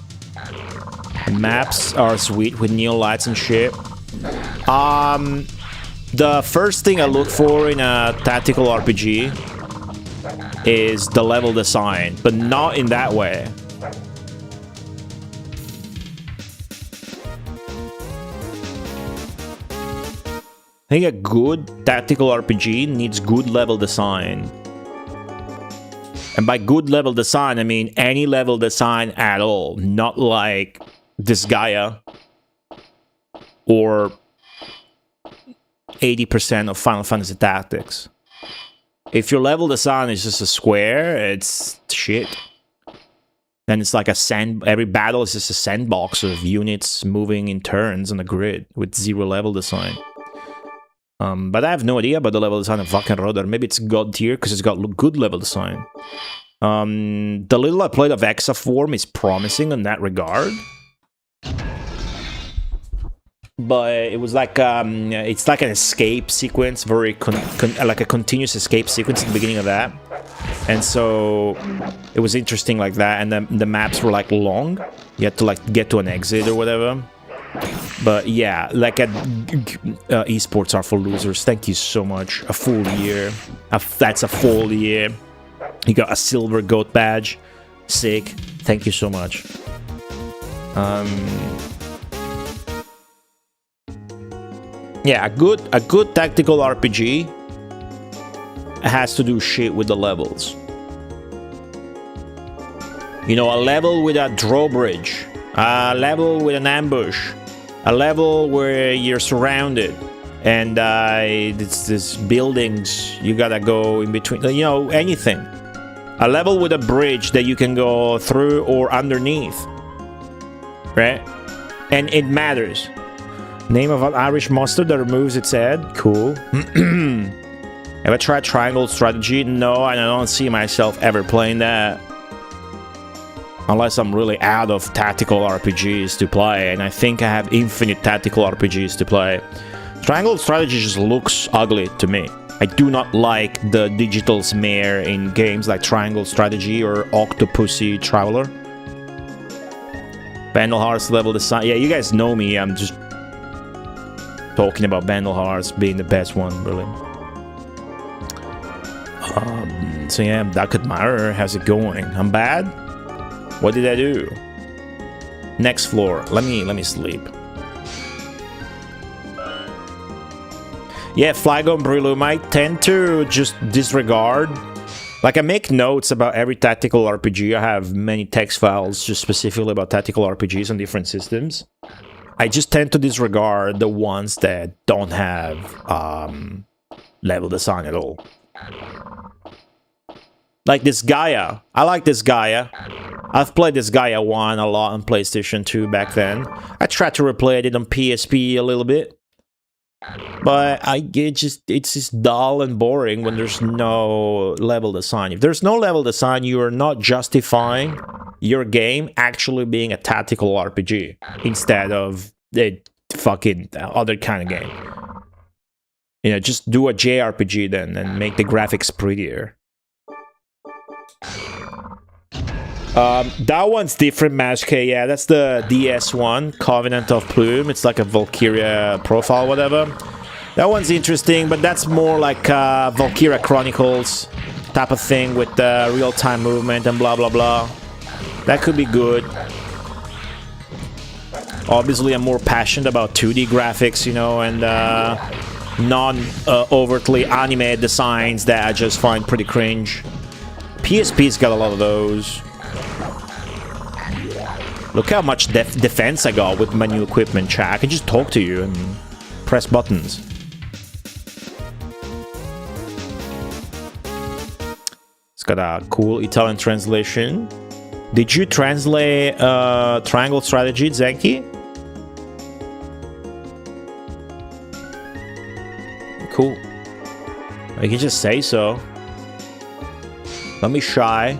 The maps are sweet with neon lights and shit. The first thing I look for in a tactical RPG is the level design, but not in that way. I think a good tactical RPG needs good level design. And by good level design, I mean any level design at all. Not like this Gaia or 80% of Final Fantasy Tactics. If your level design is just a square, it's shit. Then it's like a every battle is just a sandbox of units moving in turns on a grid with zero level design. But I have no idea about the level design of Wolkenkratzer. Maybe it's god tier because it's got good level design. The little I played of Exaform is promising in that regard. But it was like, it's like an escape sequence, very like a continuous escape sequence at the beginning of that. And so it was interesting like that, and the maps were like long. You had to like get to an exit or whatever. But yeah, like esports are for losers. Thank you so much. A full year. That's a full year. You got a silver goat badge. Sick. Thank you so much. Yeah, a good tactical RPG has to do shit with the levels. You know, a level with a drawbridge, a level with an ambush, a level where you're surrounded, and it's this buildings you gotta go in between. You know, anything. A level with a bridge that you can go through or underneath, right? And it matters. Name of an Irish mustard that removes its head. Cool. Ever tried triangle strategy? No, and I don't see myself ever playing that. Unless I'm really out of tactical RPGs to play, and I think I have infinite tactical RPGs to play. Triangle strategy just looks ugly to me. I do not like the digital smear in games like Triangle Strategy or Octopussy Traveler. Vandal Hearts level design. Yeah, you guys know me. I'm just talking about Vandal Hearts being the best one, really. So yeah, that could matter. How's it going? I'm bad? What did I do? Next floor. Let me sleep. Yeah, Flygon Brillo might tend to just disregard. Like, I make notes about every tactical RPG. I have many text files just specifically about tactical RPGs on different systems. I just tend to disregard the ones that don't have level design at all. Like this Gaia. I like this Gaia. I've played this Gaia 1 a lot on PlayStation 2 back then. I tried to replay it on PSP a little bit. But it's just dull and boring when there's no level design. If there's no level design, you are not justifying your game actually being a tactical RPG instead of a fucking other kind of game. You know, just do a JRPG then and make the graphics prettier. That one's different, Mashk. Yeah, that's the DS one, Covenant of Plume. It's like a Valkyria profile, whatever. That one's interesting, but that's more like Valkyria Chronicles type of thing with real-time movement and blah blah blah. That could be good. Obviously, I'm more passionate about 2D graphics, you know, and non-overtly anime designs that I just find pretty cringe. PSP's got a lot of those. Look how much defense I got with my new equipment, chat. I can just talk to you and press buttons. It's got a cool Italian translation. Did you translate Triangle Strategy, Zenki? Cool. I can just say so. Let me shy.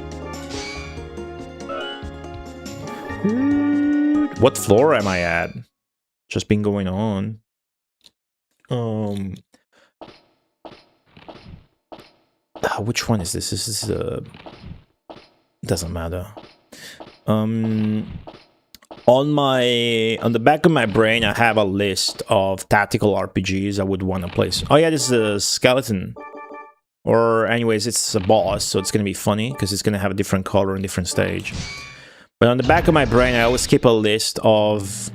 What floor am I at? Just been going on. Which one is this? This is Doesn't matter. On the back of my brain, I have a list of tactical RPGs I would want to play. Oh yeah, this is a skeleton. Or anyways, it's a boss, so it's gonna be funny because it's gonna have a different color and different stage. But on the back of my brain, I always keep a list of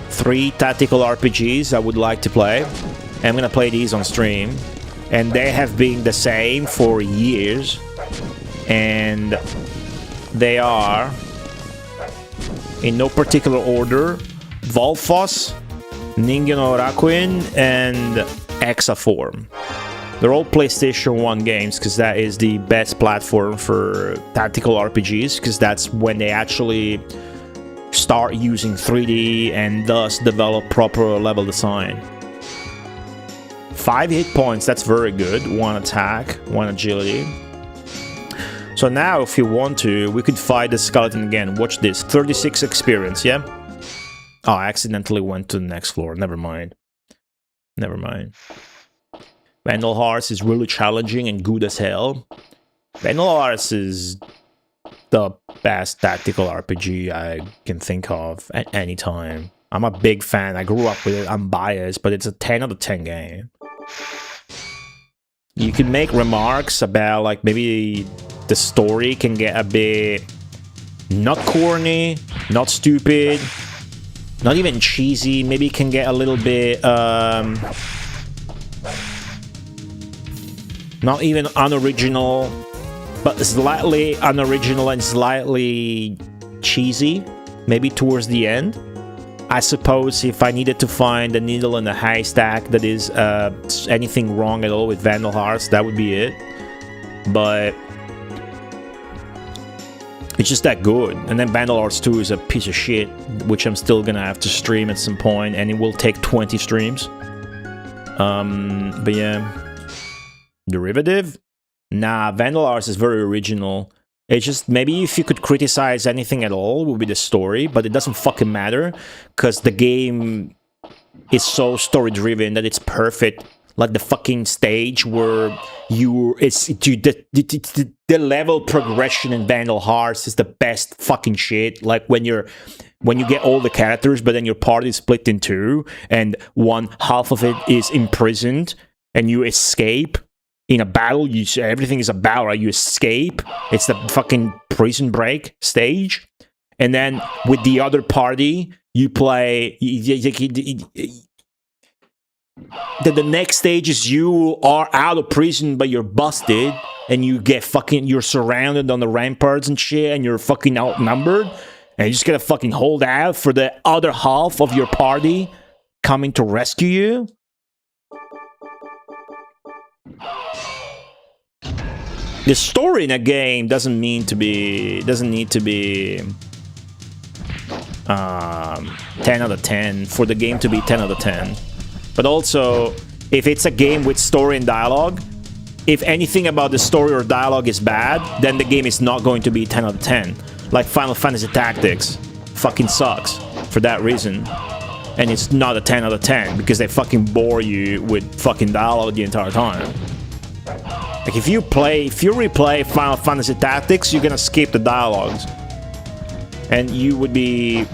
3 tactical RPGs I would like to play. And I'm gonna play these on stream, and they have been the same for years. And they are, in no particular order, Volfos, Ningen no Rakuin, and Exaform. They're all PlayStation 1 games because that is the best platform for tactical RPGs, because that's when they actually start using 3D and thus develop proper level design. 5 hit points, that's very good. 1 attack, 1 agility. So now, if you want to, we could fight the skeleton again. Watch this. 36 experience, yeah? Oh, I accidentally went to the next floor. Never mind. Never mind. Vandal Hearts is really challenging and good as hell. Vandal Hearts is the best tactical RPG I can think of at any time. I'm a big fan. I grew up with it. I'm biased, but it's a 10 out of 10 game. You can make remarks about, like, maybe the story can get a bit not corny, not stupid, not even cheesy. Maybe it can get a little bit not even unoriginal, but slightly unoriginal and slightly cheesy, maybe towards the end. I suppose if I needed to find a needle in a haystack that is anything wrong at all with Vandal Hearts, that would be it. But it's just that good. And then Vandal Hearts 2 is a piece of shit, which I'm still gonna have to stream at some point, and it will take 20 streams. But yeah. Derivative? Nah, Vandal Hearts is very original. It's just, maybe if you could criticize anything at all, would be the story, but it doesn't fucking matter, because the game is so story-driven that it's perfect. Like the fucking stage where the level progression in Vandal Hearts is the best fucking shit. Like when you get all the characters, but then your party is split in 2, and one half of it is imprisoned, and you escape. In a battle, everything is a battle, right? You escape. It's the fucking prison break stage. And then with the other party, you play... The next stage is you are out of prison, but you're busted. And you get fucking... You're surrounded on the ramparts and shit, and you're fucking outnumbered. And you just gotta fucking hold out for the other half of your party coming to rescue you. The story in a game doesn't need to be 10 out of 10 for the game to be 10 out of 10. But also, if it's a game with story and dialogue, if anything about the story or dialogue is bad, then the game is not going to be 10 out of 10. Like Final Fantasy Tactics fucking sucks for that reason. And it's not a 10 out of 10 because they fucking bore you with fucking dialogue the entire time. Like if you replay Final Fantasy Tactics, you're gonna skip the dialogues. And you would be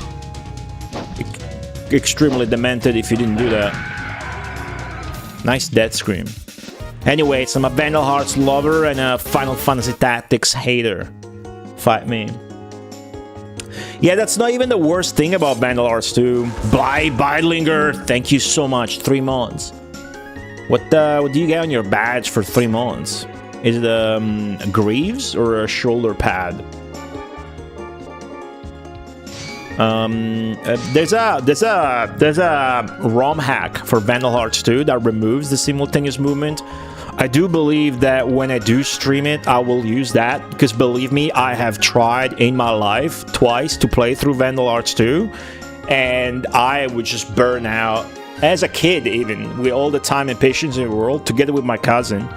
extremely demented if you didn't do that. Nice death scream. Anyways, I'm a Vandal Hearts lover and a Final Fantasy Tactics hater. Fight me. Yeah, that's not even the worst thing about Vandal Hearts 2. Bye, Bidlinger. Thank you so much. 3 months. What do you get on your badge for 3 months? Is it a greaves or a shoulder pad? There's a ROM hack for Vandal Hearts 2 that removes the simultaneous movement. I do believe that when I do stream it, I will use that, because believe me, I have tried in my life twice to play through Vandal Hearts 2, and I would just burn out. As a kid, even, with all the time and patience in the world, together with my cousin.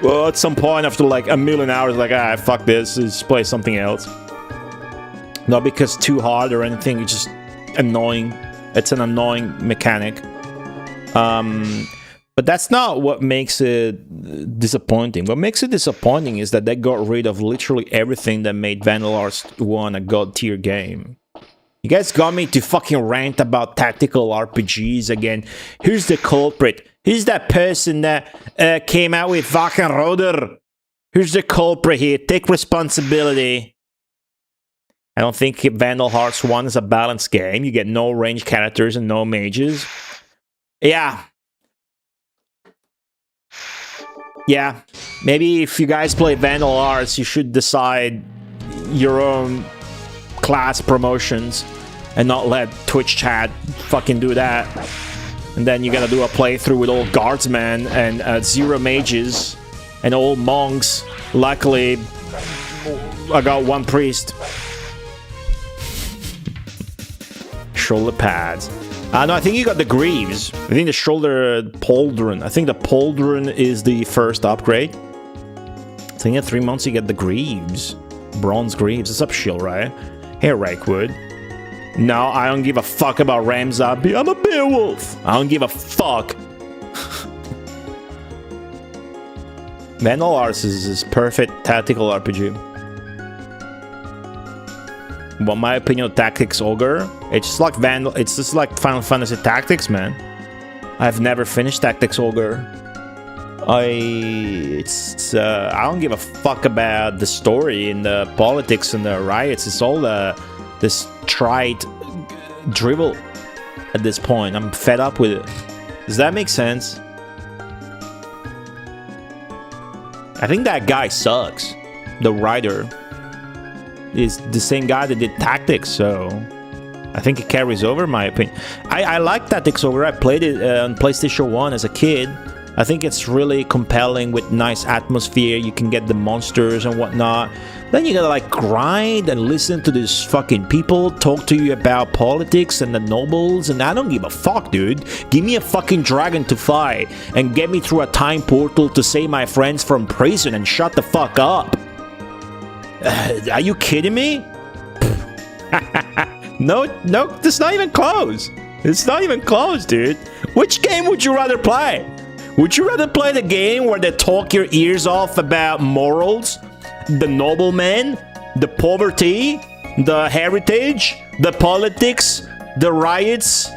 Well, at some point, after like a million hours, like, fuck this, let's play something else. Not because too hard or anything, it's just annoying. It's an annoying mechanic. But that's not what makes it disappointing. What makes it disappointing is that they got rid of literally everything that made Vandal Hearts 1 a god tier game. You guys got me to fucking rant about tactical RPGs again. Here's the culprit. Here's that person that came out with Wagenroder. Here's the culprit here. Take responsibility. I don't think Vandal Hearts 1 is a balanced game. You get no ranged characters and no mages. Yeah. Yeah, maybe if you guys play Vandal Hearts, you should decide your own class promotions and not let Twitch chat fucking do that. And then you gotta do a playthrough with all guardsmen and 0 mages and all monks. Luckily, I got 1 priest. Shoulder pads. No, I think you got the greaves. I think the shoulder pauldron. I think the pauldron is the first upgrade. I think in 3 months you get the greaves. Bronze greaves. It's up shield, right? Hey, Rakewood. No, I don't give a fuck about Ramzabi. I'm a Beowulf. I don't give a fuck. Vandal Hearts is perfect tactical RPG. Well, my opinion of Tactics Ogre, it's just like it's just like Final Fantasy Tactics, man. I've never finished Tactics Ogre. I don't give a fuck about the story and the politics and the riots. It's all this trite drivel at this point. I'm fed up with it. Does that make sense? I think that guy sucks. The writer is the same guy that did Tactics, so I think it carries over, my opinion. I like Tactics Ogre. I played it on PlayStation 1 as a kid. I think it's really compelling with nice atmosphere. You can get the monsters and whatnot. Then you gotta like grind and listen to these fucking people talk to you about politics and the nobles, and I don't give a fuck, dude. Give me a fucking dragon to fight and get me through a time portal to save my friends from prison and shut the fuck up. Are you kidding me? No, it's not even close. It's not even close, dude. Which game would you rather play? Would you rather play the game where they talk your ears off about morals, the noblemen, the poverty, the heritage, the politics, the riots?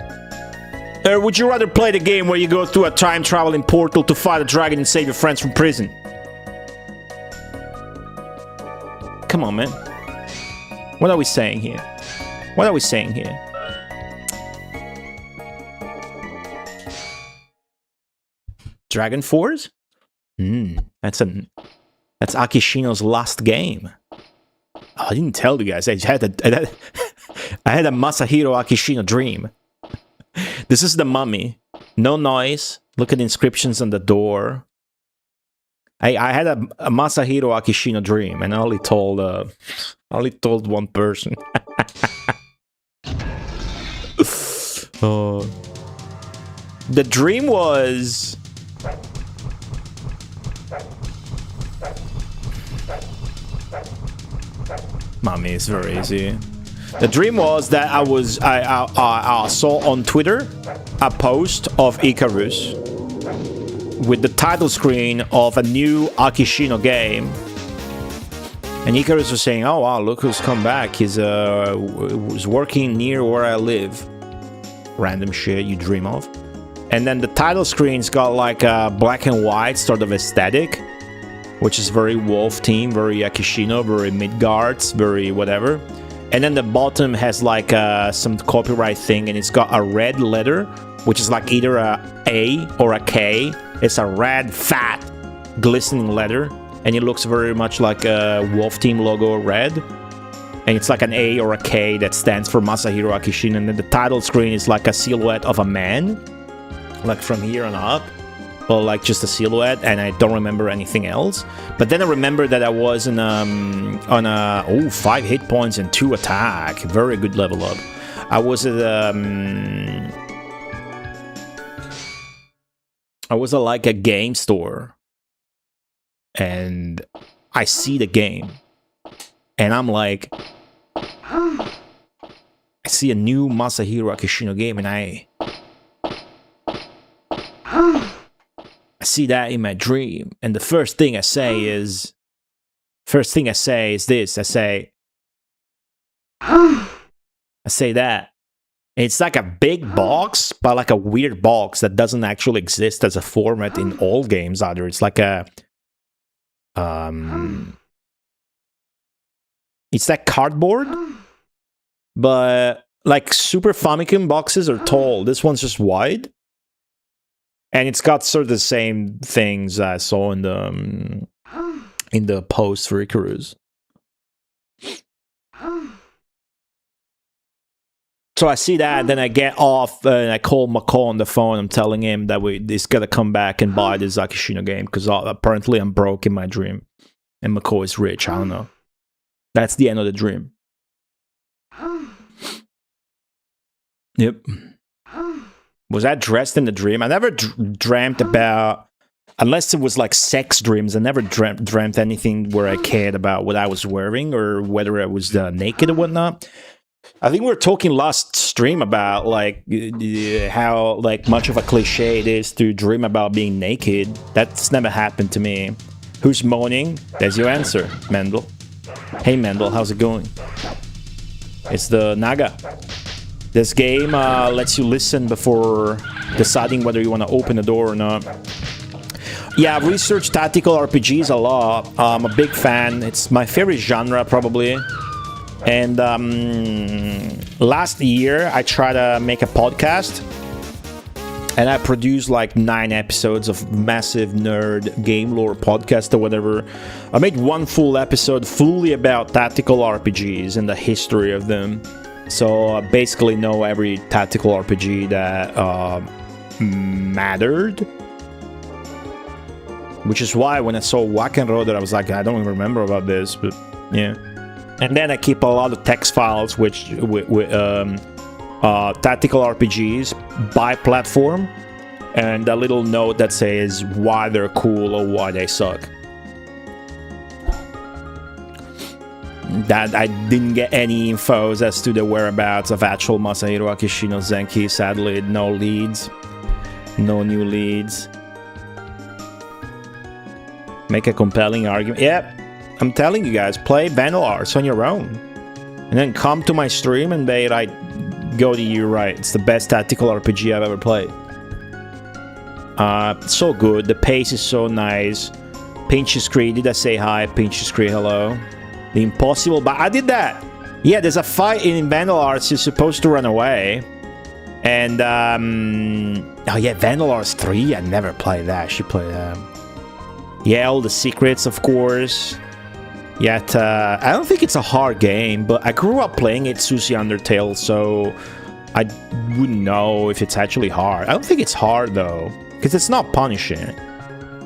Or would you rather play the game where you go through a time traveling portal to fight a dragon and save your friends from prison? Come on, man. What are we saying here? What are we saying here? Dragon Force? That's Akishino's last game. Oh, I didn't tell you guys. I had a Masahiro Akishino dream. This is the mummy. No noise. Look at the inscriptions on the door. I had a Masahiro Akishino dream, and I only told one person. The dream was Mommy, it's very easy. The dream was that I saw on Twitter a post of Icarus with the title screen of a new Akishino game. And Icarus was saying, oh wow, look who's come back. He's was working near where I live. Random shit you dream of. And then the title screen's got like a black and white sort of aesthetic, which is very Wolf Team, very Akishino, very Midgards, very whatever. And then the bottom has like some copyright thing, and it's got a red letter, which is like either a A or a K. It's a red, fat, glistening letter, and it looks very much like a Wolf Team logo red. And it's like an A or a K that stands for Masahiro Akishino. And then the title screen is like a silhouette of a man, like from here on up. Well, like just a silhouette, and I don't remember anything else. But then I remember that I was on a 5 hit points and 2 attack, very good level up. I was at like a game store, and I see the game, and I'm like, I see a new Masahiro Akishino game, and see that in my dream, and the first thing I say is this. I say that. It's like a big box, but like a weird box that doesn't actually exist as a format in all games either. It's like a it's like cardboard, but like Super Famicom boxes are tall. This one's just wide. And it's got sort of the same things I saw in the post for Icarus. So I see that, then I get off and I call McCall on the phone. I'm telling him that he's got to come back and buy this Akishino game because apparently I'm broke in my dream. And McCall is rich. I don't know. That's the end of the dream. Yep. Was I dressed in the dream? I never dreamt about, unless it was like sex dreams, I never dreamt anything where I cared about what I was wearing or whether I was naked or whatnot. I think we were talking last stream about like how like much of a cliche it is to dream about being naked. That's never happened to me. Who's moaning? There's your answer, Mendel. Hey Mendel, how's it going? It's the Naga. This game lets you listen before deciding whether you want to open the door or not. Yeah, I've researched tactical RPGs a lot. I'm a big fan. It's my favorite genre, probably. And last year, I tried to make a podcast. And I produced like 9 episodes of massive nerd game lore podcast or whatever. I made one full episode fully about tactical RPGs and the history of them. So I basically know every tactical RPG that mattered. Which is why when I saw Wolkenkratzer, I was like, I don't remember about this, but yeah. And then I keep a lot of text files with tactical RPGs by platform, and a little note that says why they're cool or why they suck. That I didn't get any infos as to the whereabouts of actual Masahiro Akishino Zenki. Sadly, no leads, no new leads. Make a compelling argument. Yep, I'm telling you guys, play Vandal Arts on your own, and then come to my stream and be like, go to you, right? It's the best tactical RPG I've ever played. So good. The pace is so nice. Pinchy Scree, did I say hi? Pinchy Scree, hello. The impossible, but I did that. Yeah, there's a fight in Vandal Arts. You're supposed to run away. And, oh yeah, Vandal Arts 3. I never played that. I should play that. Yeah, all the secrets, of course. Yet, I don't think it's a hard game, but I grew up playing it, Sushi Undertale, so I wouldn't know if it's actually hard. I don't think it's hard, though, because it's not punishing.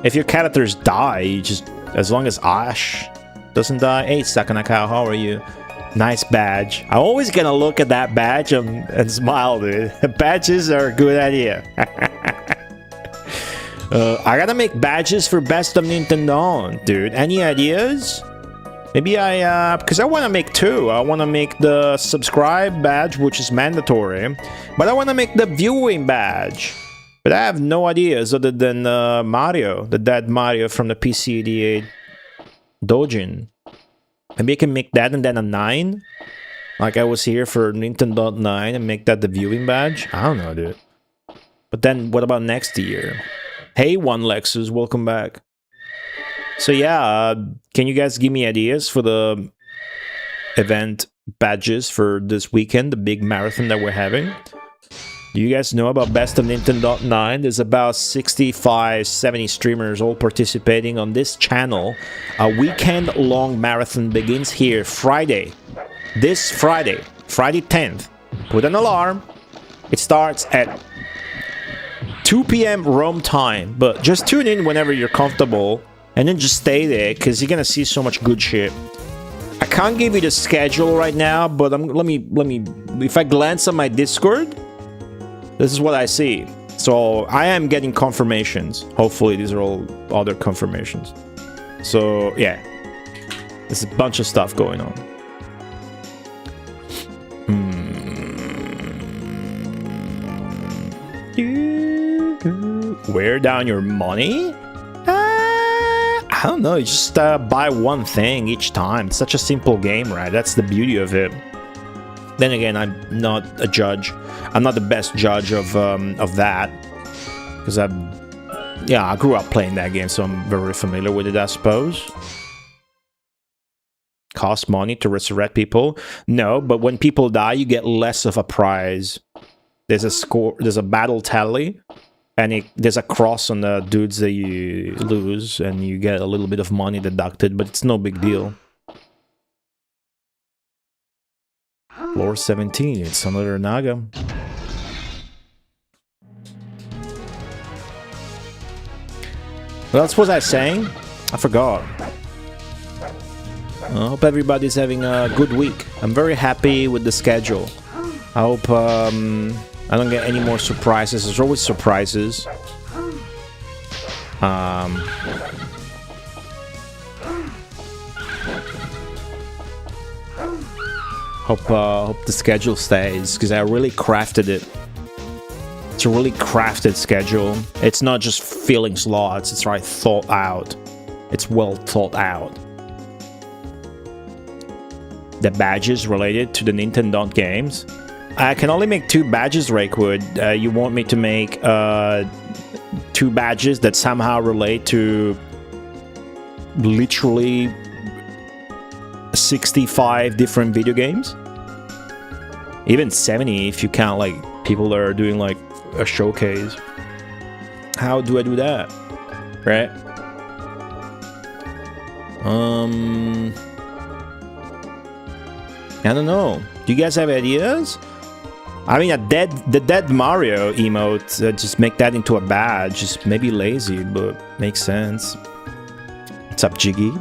If your characters die, you just, as long as Ash doesn't die. Hey, Sakanaka, how are you? Nice badge. I'm always gonna look at that badge and smile, dude. Badges are a good idea. I gotta make badges for Best of Nintendo, dude. Any ideas? Maybe because I want to make 2. I want to make the subscribe badge, which is mandatory, but I want to make the viewing badge. But I have no ideas other than Mario, the dead Mario from the PC88 Dojin. Maybe I can make that and then a 9, like I was here for Nintendo 9, and make that the viewing badge. I don't know, dude. But then what about next year? Hey, One Lexus, welcome back. So yeah, can you guys give me ideas for the event badges for this weekend, the big marathon that we're having? Do you guys know about Best of Nintendo 9? There's about 65, 70 streamers all participating on this channel. A weekend-long marathon begins here Friday. This Friday, Friday 10th. Put an alarm. It starts at 2 p.m. Rome time, but just tune in whenever you're comfortable. And then just stay there, because you're gonna see so much good shit. I can't give you the schedule right now, but let me. If I glance on my Discord, this is what I see. So I am getting confirmations. Hopefully, these are all other confirmations. So yeah, there's a bunch of stuff going on. you wear down your money? I don't know, you just buy one thing each time. It's such a simple game, right? That's the beauty of it. Then again, I'm not a judge. I'm not the best judge of that. Because I grew up playing that game, so I'm very familiar with it, I suppose. Cost money to resurrect people? No, but when people die, you get less of a prize. There's a score, there's a battle tally. And there's a cross on the dudes that you lose, and you get a little bit of money deducted, but it's no big deal. Floor 17, it's another Naga. What else was I saying? I forgot. I hope everybody's having a good week. I'm very happy with the schedule. I hope I don't get any more surprises. There's always surprises. Hope the schedule stays, because I really crafted it. It's a really crafted schedule. It's not just filling slots. It's right thought out. It's well thought out. The badges related to the Nintendo games. I can only make 2 badges, Rakewood. You want me to make 2 badges that somehow relate to literally 65 different video games? Even 70 if you count like people that are doing like a showcase. How do I do that? Right? I don't know. Do you guys have ideas? I mean, the dead Mario emote, just make that into a badge. Just maybe lazy, but makes sense. What's up, Jiggy?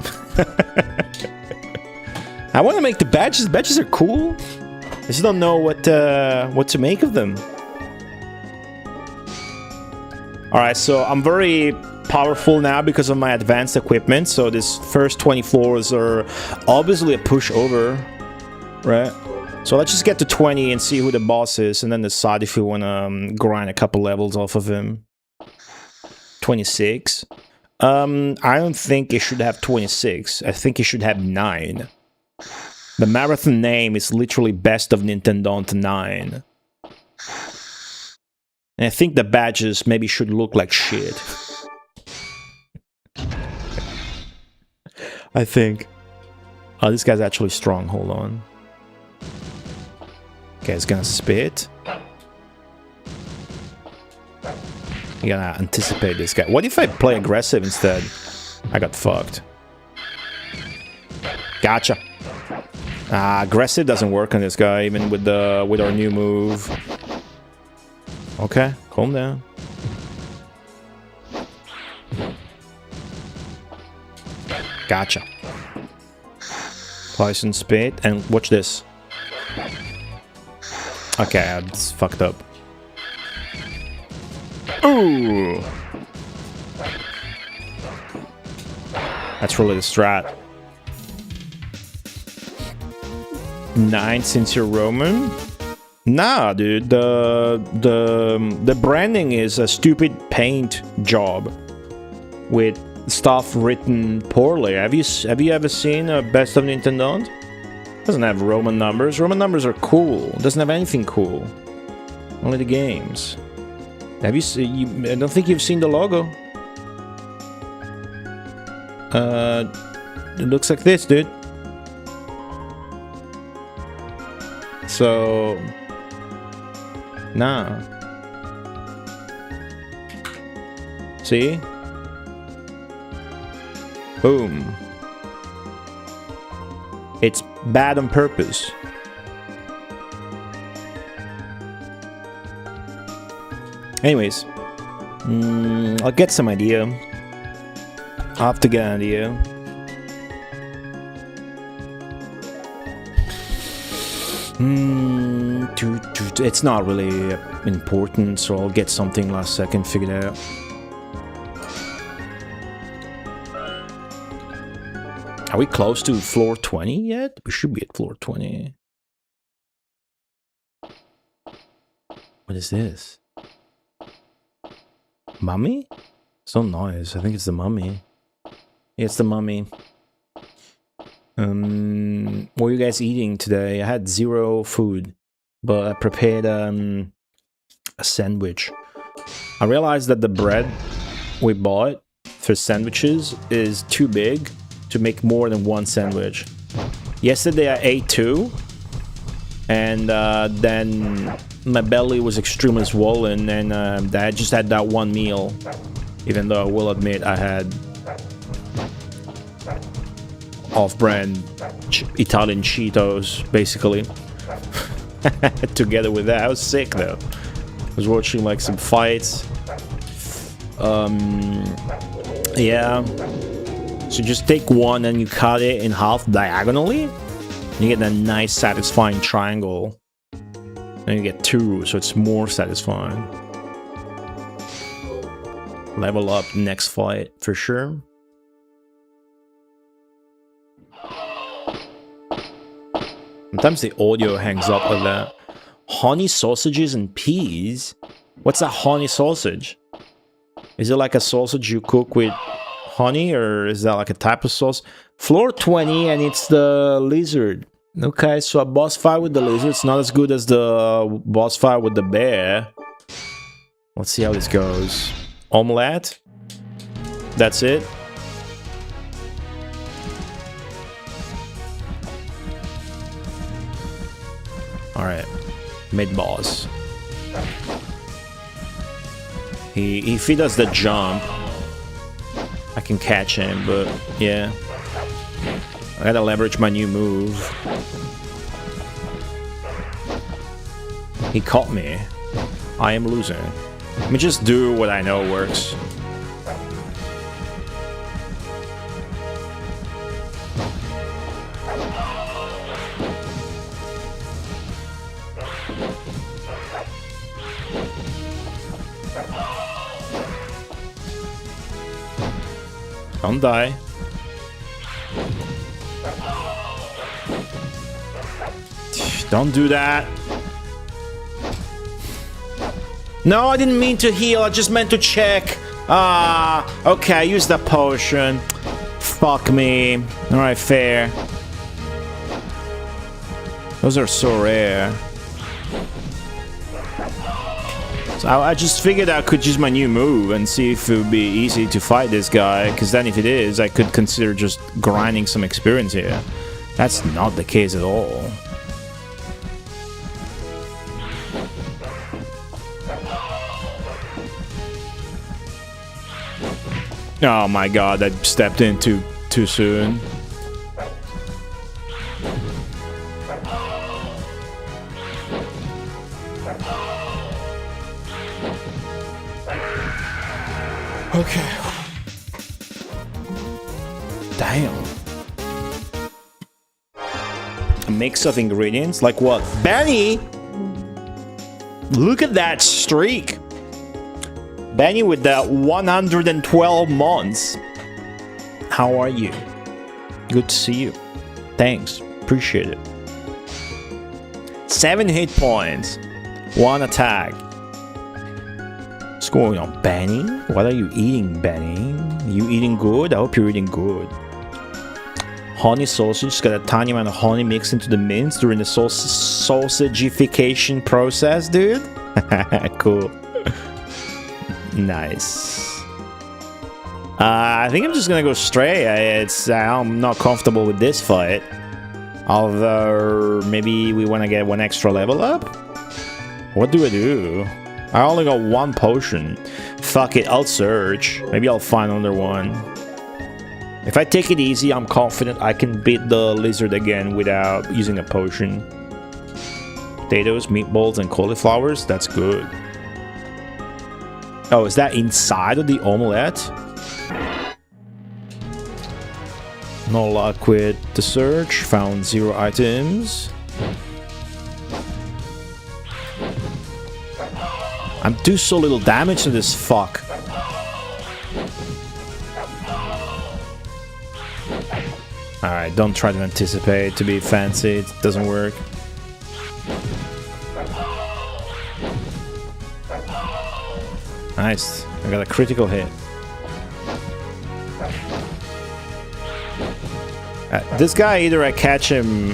I want to make the badges. Badges are cool. I just don't know what to make of them. Alright, so I'm very powerful now because of my advanced equipment. So this first 20 floors are obviously a pushover, right? So let's just get to 20 and see who the boss is, and then decide if we want to grind a couple levels off of him. 26. I don't think it should have 26. I think it should have 9. The marathon name is literally Best of Nintendo to 9. And I think the badges maybe should look like shit. I think. Oh, this guy's actually strong. Hold on. Okay, it's gonna spit. You gotta anticipate this guy. What if I play aggressive instead? I got fucked. Gotcha. Aggressive doesn't work on this guy, even with our new move. Okay, calm down. Gotcha. Poison spit, and watch this. Okay, it's fucked up. Ooh! That's really the strat. 9 since you're Roman? Nah, dude. The branding is a stupid paint job with stuff written poorly. Have you ever seen a Best of Nintendo? Doesn't have Roman numbers. Roman numbers are cool. Doesn't have anything cool. Only the games. Have you seen? I don't think you've seen the logo. It looks like this, dude. So, nah. See? Boom. It's bad on purpose. Anyways, I'll get some idea. I'll have to get an idea. It's not really important, so I'll get something last second figured out. Are we close to floor 20 yet? We should be at floor 20. What is this? Mummy? So nice. I think it's the mummy. Yeah, it's the mummy. What are you guys eating today? I had 0 food, but I prepared a sandwich. I realized that the bread we bought for sandwiches is too big to make more than 1 sandwich. Yesterday I ate 2, and then my belly was extremely swollen, and I just had that 1 meal, even though I will admit I had off-brand Italian Cheetos, basically. Together with that, I was sick though. I was watching like some fights. Yeah. So just take 1 and you cut it in half diagonally. And you get that nice satisfying triangle. And you get 2, so it's more satisfying. Level up next fight for sure. Sometimes the audio hangs up like that. Honey sausages and peas? What's a honey sausage? Is it like a sausage you cook with honey, or is that like a type of sauce? Floor 20, and it's the lizard. Okay, so a boss fight with the lizard. It's not as good as the boss fight with the bear. Let's see how this goes. Omelette. That's it. Alright. Mid-boss. If he does the jump, I can catch him, but yeah. I gotta leverage my new move. He caught me. I am losing. Let me just do what I know works. Don't die. Don't do that. No, I didn't mean to heal. I just meant to check. Ah, okay. Use the potion. Fuck me. Alright, fair. Those are so rare. So I just figured I could use my new move and see if it would be easy to fight this guy, because then if it is, I could consider just grinding some experience here. That's not the case at all. Oh my god, I stepped in too soon. Okay. Damn. A mix of ingredients? Like what? Benny! Look at that streak! Benny with that 112 months. How are you? Good to see you. Thanks. Appreciate it. 7 hit points. 1 attack. What's going on, Benny? What are you eating, Benny? You eating good? I hope you're eating good. Honey sausage. Got a tiny amount of honey mixed into the mince during the sausagification process, dude. Cool. Nice. I think I'm just gonna go straight. I'm not comfortable with this fight. Although, maybe we want to get 1 extra level up? What do I do? I only got 1 potion. Fuck it, I'll search. Maybe I'll find another one. If I take it easy, I'm confident I can beat the lizard again without using a potion. Potatoes, meatballs, and cauliflowers? That's good. Oh, is that inside of the omelette? No luck with the search. Found 0 items. I'm doing so little damage to this fuck. Alright, don't try to anticipate to be fancy. It doesn't work. Nice. I got a critical hit. This guy, either I catch him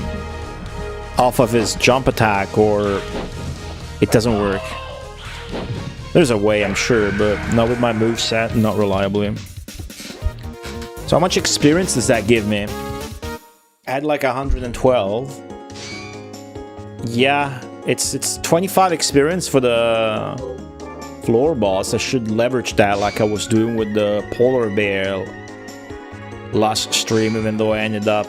off of his jump attack or it doesn't work. There's a way, I'm sure, but not with my moveset, not reliably. So how much experience does that give me? I had like 112. Yeah, it's 25 experience for the floor boss. I should leverage that like I was doing with the polar bear last stream, even though I ended up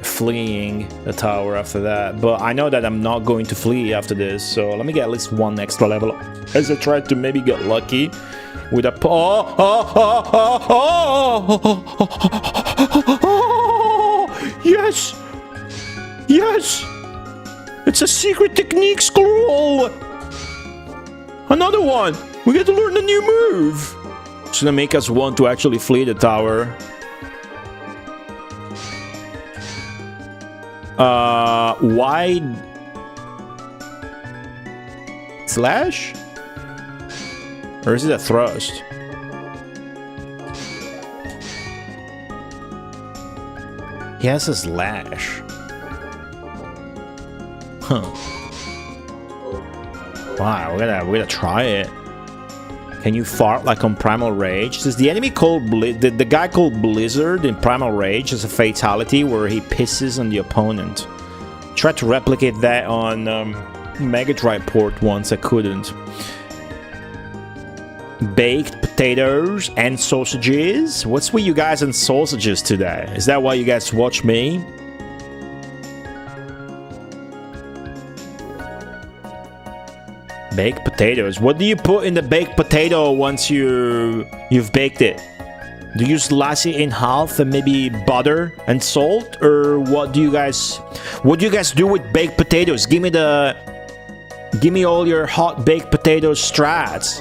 fleeing the tower after that. But I know that I'm not going to flee after this, so let me get at least one extra level as I try to maybe get lucky with a yes! Yes! It's a secret technique scroll! Another one! We get to learn a new move! It's gonna make us want to actually flee the tower. Wide slash? Or is it a thrust? He has a slash. Huh. Wow, we're gonna try it. Can you fart like on Primal Rage? Does the enemy called the guy called Blizzard in Primal Rage has a fatality where he pisses on the opponent? Tried to replicate that on Mega Drive port once, I couldn't. Baked potatoes and sausages? What's with you guys and sausages today? Is that why you guys watch me? Baked potatoes. What do you put in the baked potato once you've baked it? Do you slice it in half and maybe butter and salt, or what do you guys do with baked potatoes? Give me all your hot baked potato strats.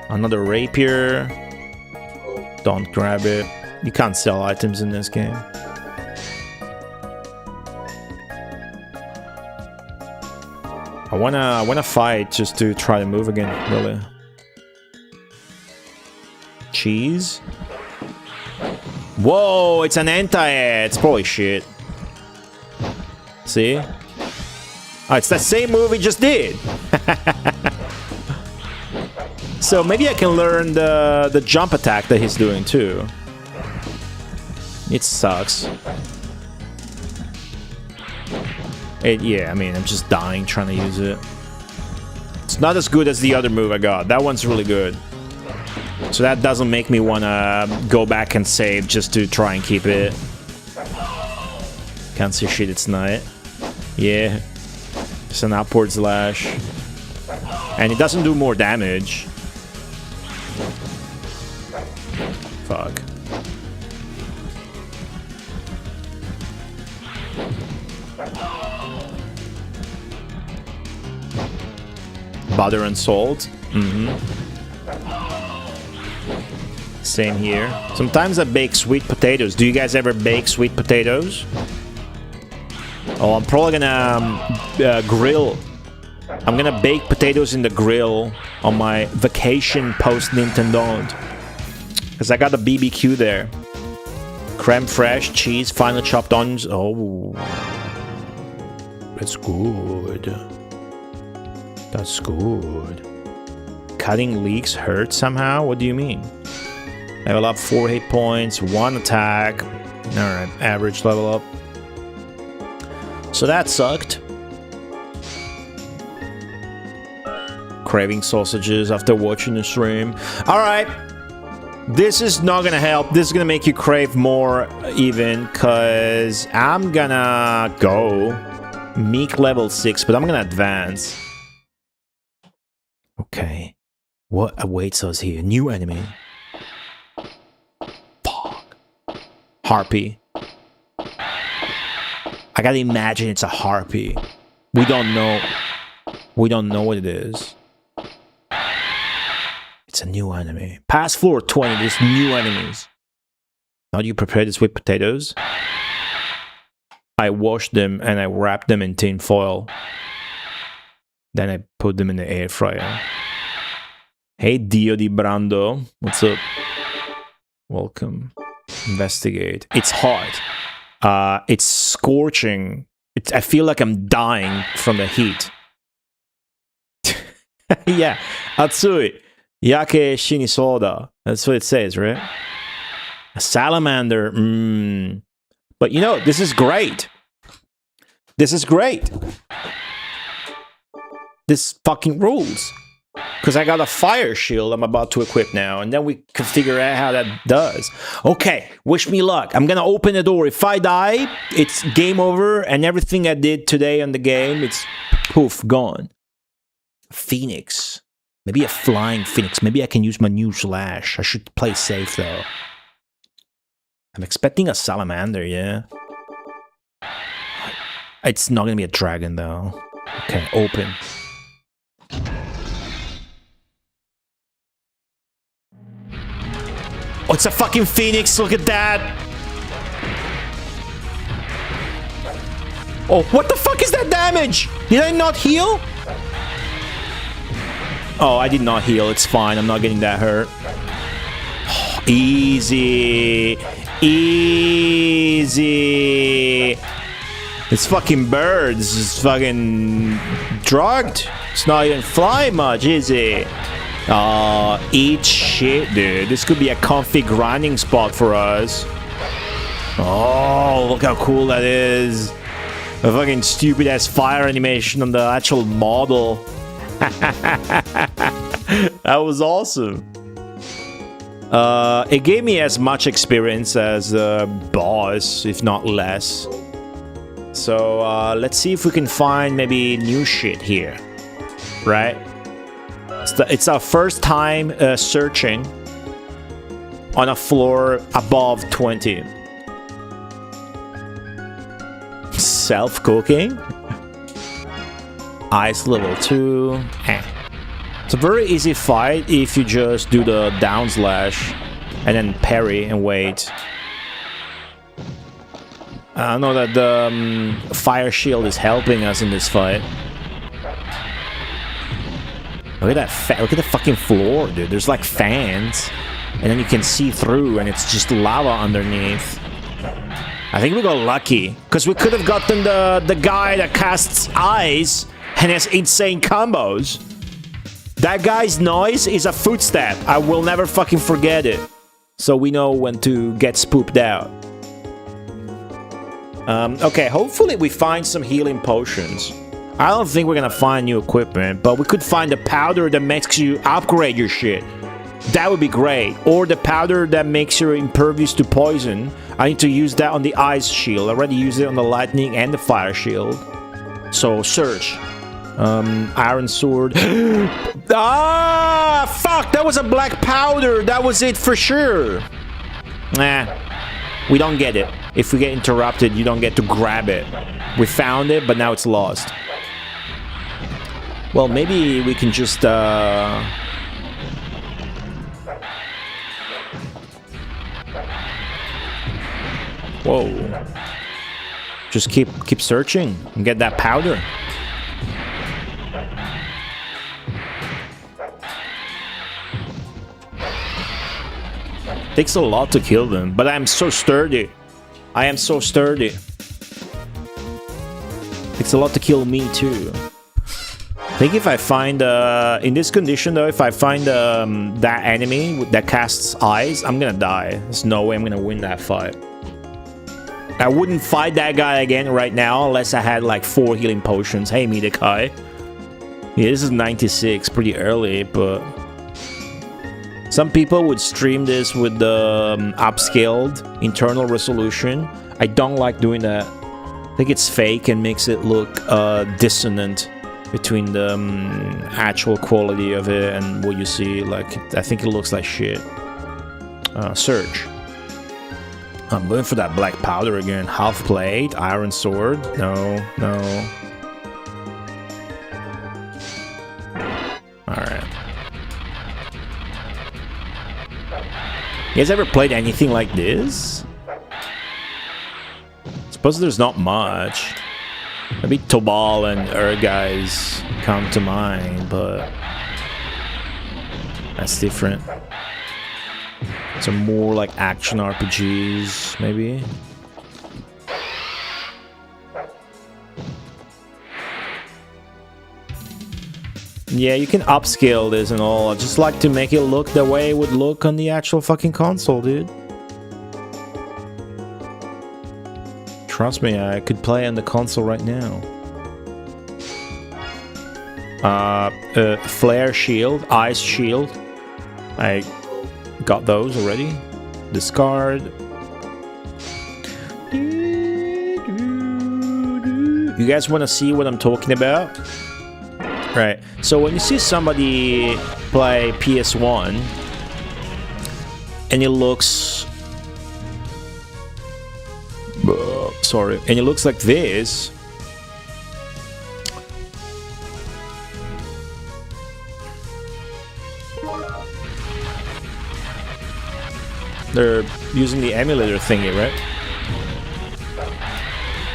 Another rapier. Don't grab it. You can't sell items in this game. I wanna fight just to try to move again, really. Cheese? Whoa, it's an anti-air. It's probably shit. See? Oh, it's the same move we just did. So maybe I can learn the jump attack that he's doing too. It sucks. Yeah, I mean, I'm just dying trying to use it. It's not as good as the other move I got. That one's really good. So that doesn't make me want to go back and save just to try and keep it. Can't see shit, it's night. Yeah. It's an upward slash. And it doesn't do more damage. Fuck. Butter and salt. Same here. Sometimes I bake sweet potatoes. Do you guys ever bake sweet potatoes? Oh, I'm probably gonna grill. I'm gonna bake potatoes in the grill on my vacation post Nintendo. Because I got a BBQ there. Creme fraiche, cheese, finely chopped onions. Oh, that's good. That's good. Cutting leaks hurt somehow? What do you mean? Level up 4 hit points, 1 attack. Alright, average level up. So that sucked. Craving sausages after watching the stream. Alright. This is not gonna help. This is gonna make you crave more even, because I'm gonna go Meek level 6, but I'm gonna advance. Okay. What awaits us here? New enemy. Fuck. Harpy. I gotta imagine it's a harpy. We don't know. We don't know what it is. It's a new enemy. Past floor 20, there's new enemies. How do you prepare the sweet potatoes? I washed them and I wrapped them in tin foil. Then I put them in the air fryer. Hey, Dio di Brando. What's up? Welcome. Investigate. It's hot. It's scorching. I feel like I'm dying from the heat. Yeah. Atsui. Yake shinisoda. That's what it says, right? A salamander. But you know, this is great. This is great. This fucking rules. Because I got a fire shield I'm about to equip now. And then we can figure out how that does. Okay, wish me luck. I'm going to open the door. If I die, it's game over. And everything I did today on the game, it's poof, gone. Phoenix. Maybe a flying phoenix. Maybe I can use my new slash. I should play safe, though. I'm expecting a salamander, yeah. It's not going to be a dragon, though. Okay, open. Oh, it's a fucking phoenix. Look at that. Oh, what the fuck is that damage? Did I not heal? Oh, I did not heal. It's fine. I'm not getting that hurt. Oh, easy. Easy. It's fucking birds. It's fucking drugged. It's not even flying much, is it? Eat shit, dude. This could be a comfy grinding spot for us. Oh, look how cool that is. A fucking stupid-ass fire animation on the actual model. That was awesome. It gave me as much experience as boss, if not less. So, let's see if we can find maybe new shit here. Right? It's our first time searching on a floor above 20. Self-cooking? Ice level 2. It's a very easy fight if you just do the down slash and then parry and wait. I know that the fire shield is helping us in this fight. Look at that! Look at the fucking floor, dude. There's like fans, and then you can see through, and it's just lava underneath. I think we got lucky because we could have gotten the guy that casts eyes and has insane combos. That guy's noise is a footstep. I will never fucking forget it. So we know when to get spooked out. Okay, hopefully we find some healing potions. I don't think we're gonna find new equipment, but we could find a powder that makes you upgrade your shit. That would be great. Or the powder that makes you impervious to poison. I need to use that on the ice shield. I already used it on the lightning and the fire shield. So, search. Iron sword. Ah, fuck! That was a black powder! That was it for sure! Nah. We don't get it. If we get interrupted, you don't get to grab it. We found it, but now it's lost. Well, maybe we can just, Whoa. Just keep searching and get that powder. Takes a lot to kill them, but I'm so sturdy. I am so sturdy. Takes a lot to kill me too. I think if I find, in this condition though, if I find that enemy that casts eyes, I'm gonna die. There's no way I'm gonna win that fight. I wouldn't fight that guy again right now unless I had like 4 healing potions. Hey, Midekai. Yeah, this is 96, pretty early, but... Some people would stream this with the upscaled internal resolution. I don't like doing that. I think it's fake and makes it look dissonant between the actual quality of it and what you see. Like, I think it looks like shit. Search. I'm going for that black powder again. Half plate, iron sword. No, no. Alright. You guys ever played anything like this? Suppose there's not much. Maybe Tobal and Urgai's come to mind, but that's different. So more like action RPGs, maybe. Yeah, you can upscale this and all. I just like to make it look the way it would look on the actual fucking console, dude. Trust me, I could play on the console right now. Flare shield, ice shield. I got those already. Discard. You guys want to see what I'm talking about? Right. So when you see somebody play PS1 and it looks... sorry. And it looks like this... They're using the emulator thingy, right?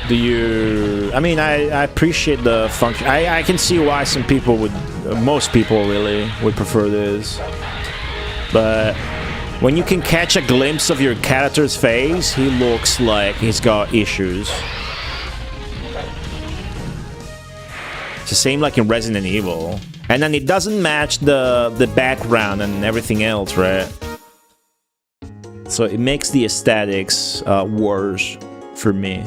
Do you... I mean, I appreciate the function. I can see why some people would... most people really would prefer this. But when you can catch a glimpse of your character's face, he looks like he's got issues. It's the same like in Resident Evil. And then it doesn't match the background and everything else, right? So it makes the aesthetics worse for me.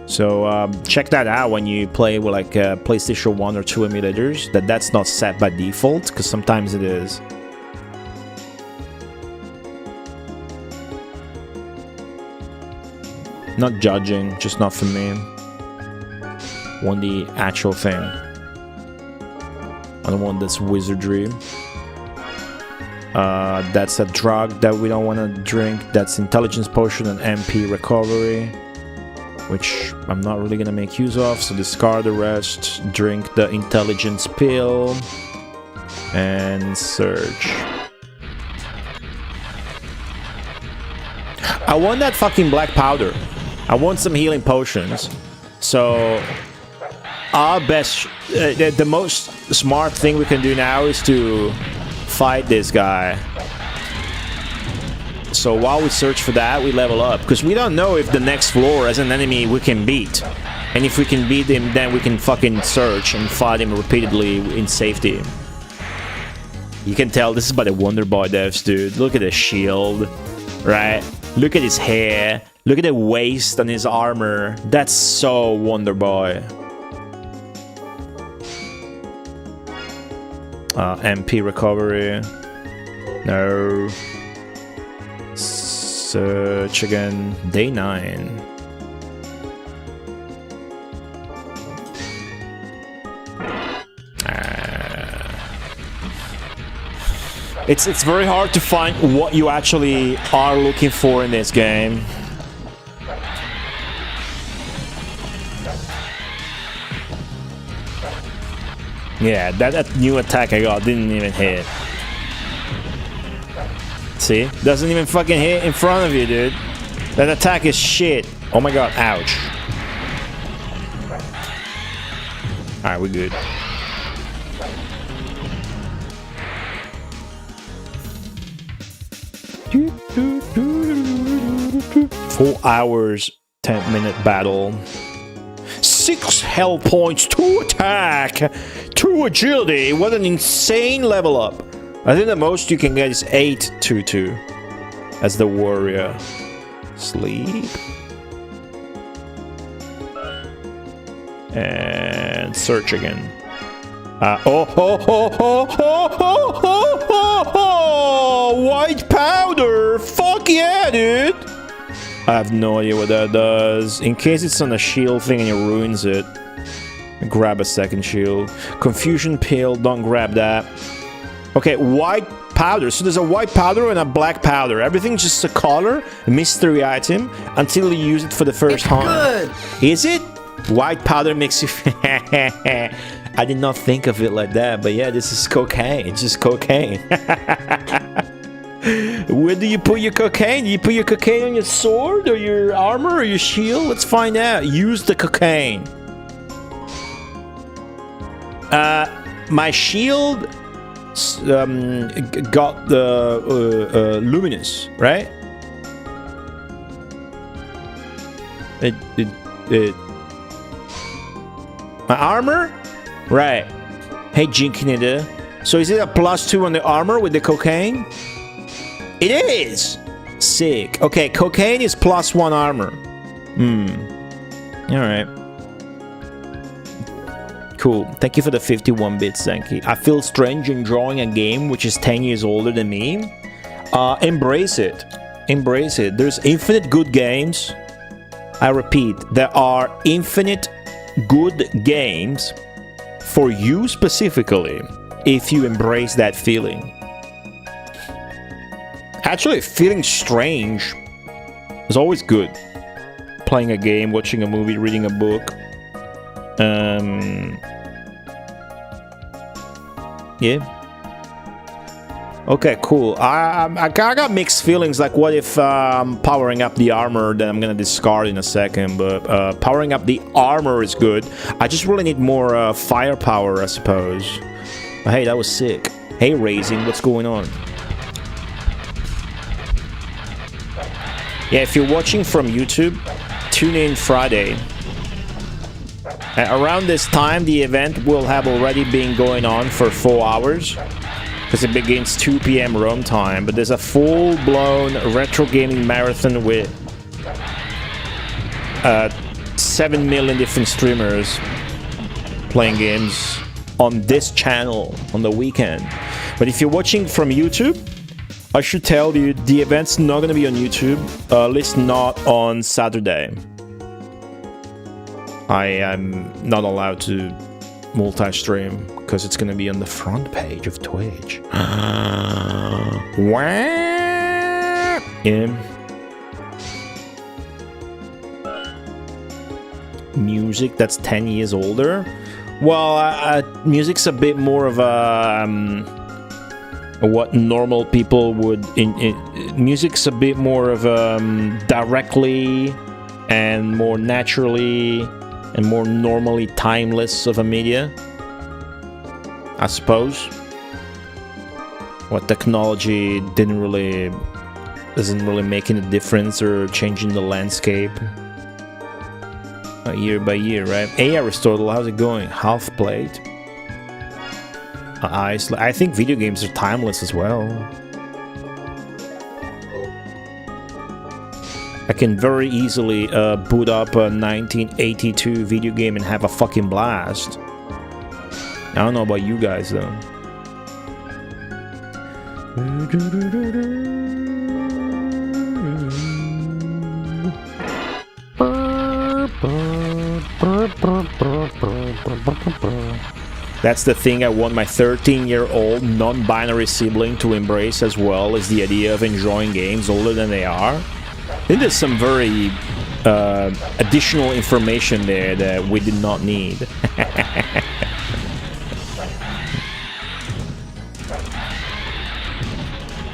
So check that out when you play with like PlayStation 1 or 2 emulators. That's not set by default, because sometimes it is. Not judging, just not for me. Want the actual thing. I don't want this wizardry. That's a drug that we don't want to drink. That's intelligence potion and MP recovery, which I'm not really gonna make use of, so discard the rest. Drink the intelligence pill and search. I want that fucking black powder. I want some healing potions. So our best, the most smart thing we can do now is to fight this guy. So while we search for that, we level up, because we don't know if the next floor has an enemy we can beat. And if we can beat him, then we can fucking search and fight him repeatedly in safety. You can tell this is by the Wonder Boy devs, dude. Look at the shield, right? Look at his hair. Look at the waist on his armor. That's so Wonder Boy. MP recovery. No. Search again. Day 9. It's very hard to find what you actually are looking for in this game. Yeah, that new attack I got didn't even hit. See? Doesn't even fucking hit in front of you, dude. That attack is shit. Oh my god, ouch. Alright, we're good. Four hours, 10-minute battle. 6 health points, 2 attack, 2 agility. What an insane level up. I think the most you can get is 8/2/2 as the warrior. Sleep. And search again. White powder! Fuck yeah, dude! I have no idea what that does. In case it's on a shield thing and it ruins it, grab a second shield. Confusion pill, don't grab that. Okay, white powder. So there's a white powder and a black powder. Everything's just a color, a mystery item, until you use it for the first time. Good. Is it? White powder makes you... I did not think of it like that, but yeah, this is cocaine. It's just cocaine. Where do you put your cocaine? Do you put your cocaine on your sword or your armor or your shield? Let's find out. Use the cocaine. My shield got the luminous, right? My armor? Right. Hey, Jinkinida. So is it a +2 on the armor with the cocaine? It is! Sick. Okay, cocaine is +1 armor. Alright. Cool. Thank you for the 51 bits, Zanky. I feel strange enjoying a game which is 10 years older than me. Embrace it. Embrace it. There's infinite good games. I repeat, there are infinite good games for you specifically if you embrace that feeling. Actually, feeling strange is always good. Playing a game, watching a movie, reading a book. Yeah. Okay, cool. I got mixed feelings. Like, what if powering up the armor that I'm gonna discard in a second? But powering up the armor is good. I just really need more firepower, I suppose. But hey, that was sick. Hey, Raising, what's going on? Yeah, if you're watching from YouTube, tune in Friday. Around this time, the event will have already been going on for 4 hours. Because it begins 2 p.m. Rome time, but there's a full-blown retro gaming marathon with 7 million different streamers playing games on this channel on the weekend. But if you're watching from YouTube, I should tell you the event's not going to be on YouTube, at least not on Saturday. I am not allowed to multi-stream because it's gonna be on the front page of Twitch. Yeah. Music that's 10 years older. Well, music's a bit more of a what normal people would. Music's a bit more of directly and more naturally and more normally timeless of a media, I suppose. What technology isn't really making a difference or changing the landscape year by year, right? Hey, Aristotle, how's it going? Half played. I think video games are timeless as well. I can very easily boot up a 1982 video game and have a fucking blast. I don't know about you guys though. That's the thing I want my 13-year-old non-binary sibling to embrace as well, as the idea of enjoying games older than they are. I think there's some very additional information there that we did not need.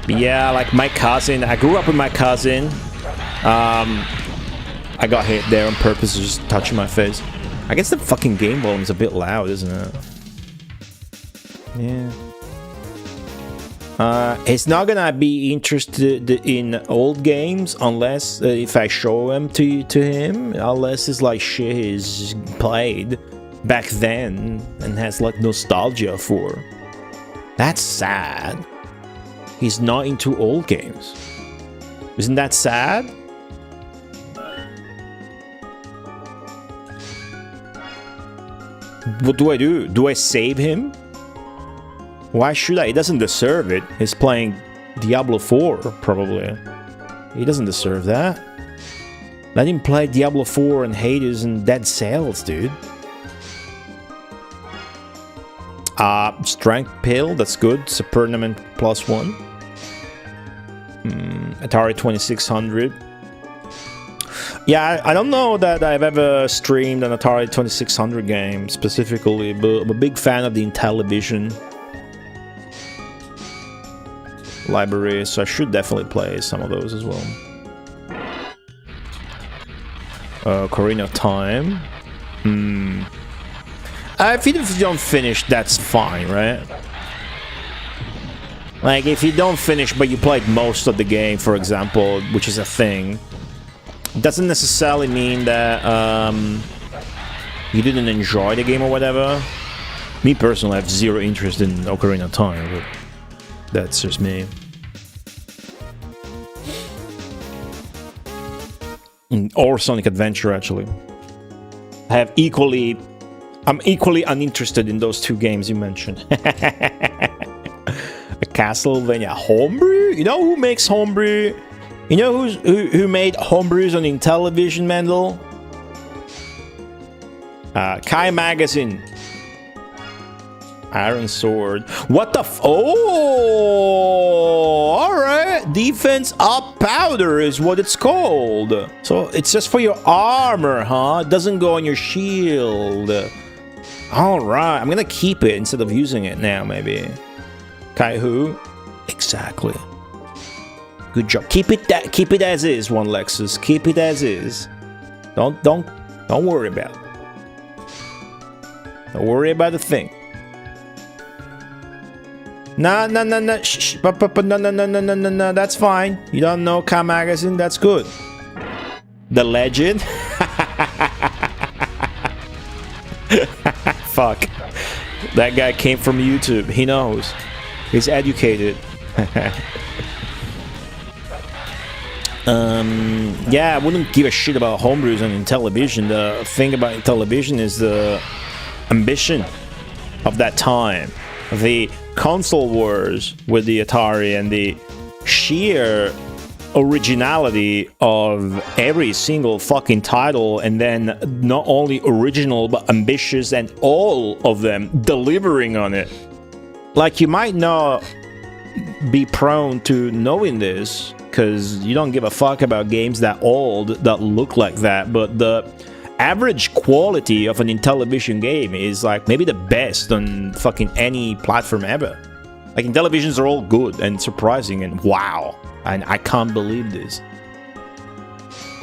But yeah, like my cousin, I grew up with my cousin. I got hit there on purpose, just touching my face. I guess the fucking game volume's a bit loud, isn't it? Yeah. He's not gonna be interested in old games unless if I show them to him, unless it's like shit he's played back then and has like nostalgia for. That's sad. He's not into old games. Isn't that sad? What do I do? Do I save him? Why should I? He doesn't deserve it. He's playing Diablo 4, probably. He doesn't deserve that. Let him play Diablo 4 and Hades and Dead Cells, dude. Strength Pill, that's good. Supernament +1. Atari 2600. Yeah, I don't know that I've ever streamed an Atari 2600 game specifically, but I'm a big fan of the Intellivision library, so I should definitely play some of those as well. Ocarina of Time. Even if you don't finish, that's fine, right? Like, if you don't finish, but you played most of the game, for example, which is a thing, doesn't necessarily mean that you didn't enjoy the game or whatever. Me personally, I have zero interest in Ocarina of Time, but that's just me. Or Sonic Adventure, actually. I'm equally uninterested in those two games you mentioned. A Castlevania homebrew? You know who makes homebrew? You know who made homebrews on Intellivision, Mendel? Kai Magazine. Iron Sword. What the oh! Alright! Defense up powder is what it's called. So it's just for your armor, huh? It doesn't go on your shield. Alright, I'm gonna keep it instead of using it now, maybe. Kai who? Exactly. Good job. Keep it as is, One Lexus. Keep it as is. Don't worry about it. Don't worry about a thing. No. Shh. No. That's fine. You don't know Kai Magazine? That's good. The legend? Fuck. That guy came from YouTube. He knows. He's educated. Yeah, I wouldn't give a shit about homebrews on Intellivision. The thing about Intellivision is the ambition of that time. The console wars with the Atari and the sheer originality of every single fucking title, and then not only original but ambitious, and all of them delivering on it. Like, you might not be prone to knowing this because you don't give a fuck about games that old that look like that, but the average quality of an Intellivision game is like maybe the best on fucking any platform ever. Like, Intellivisions are all good and surprising and wow, and I can't believe this.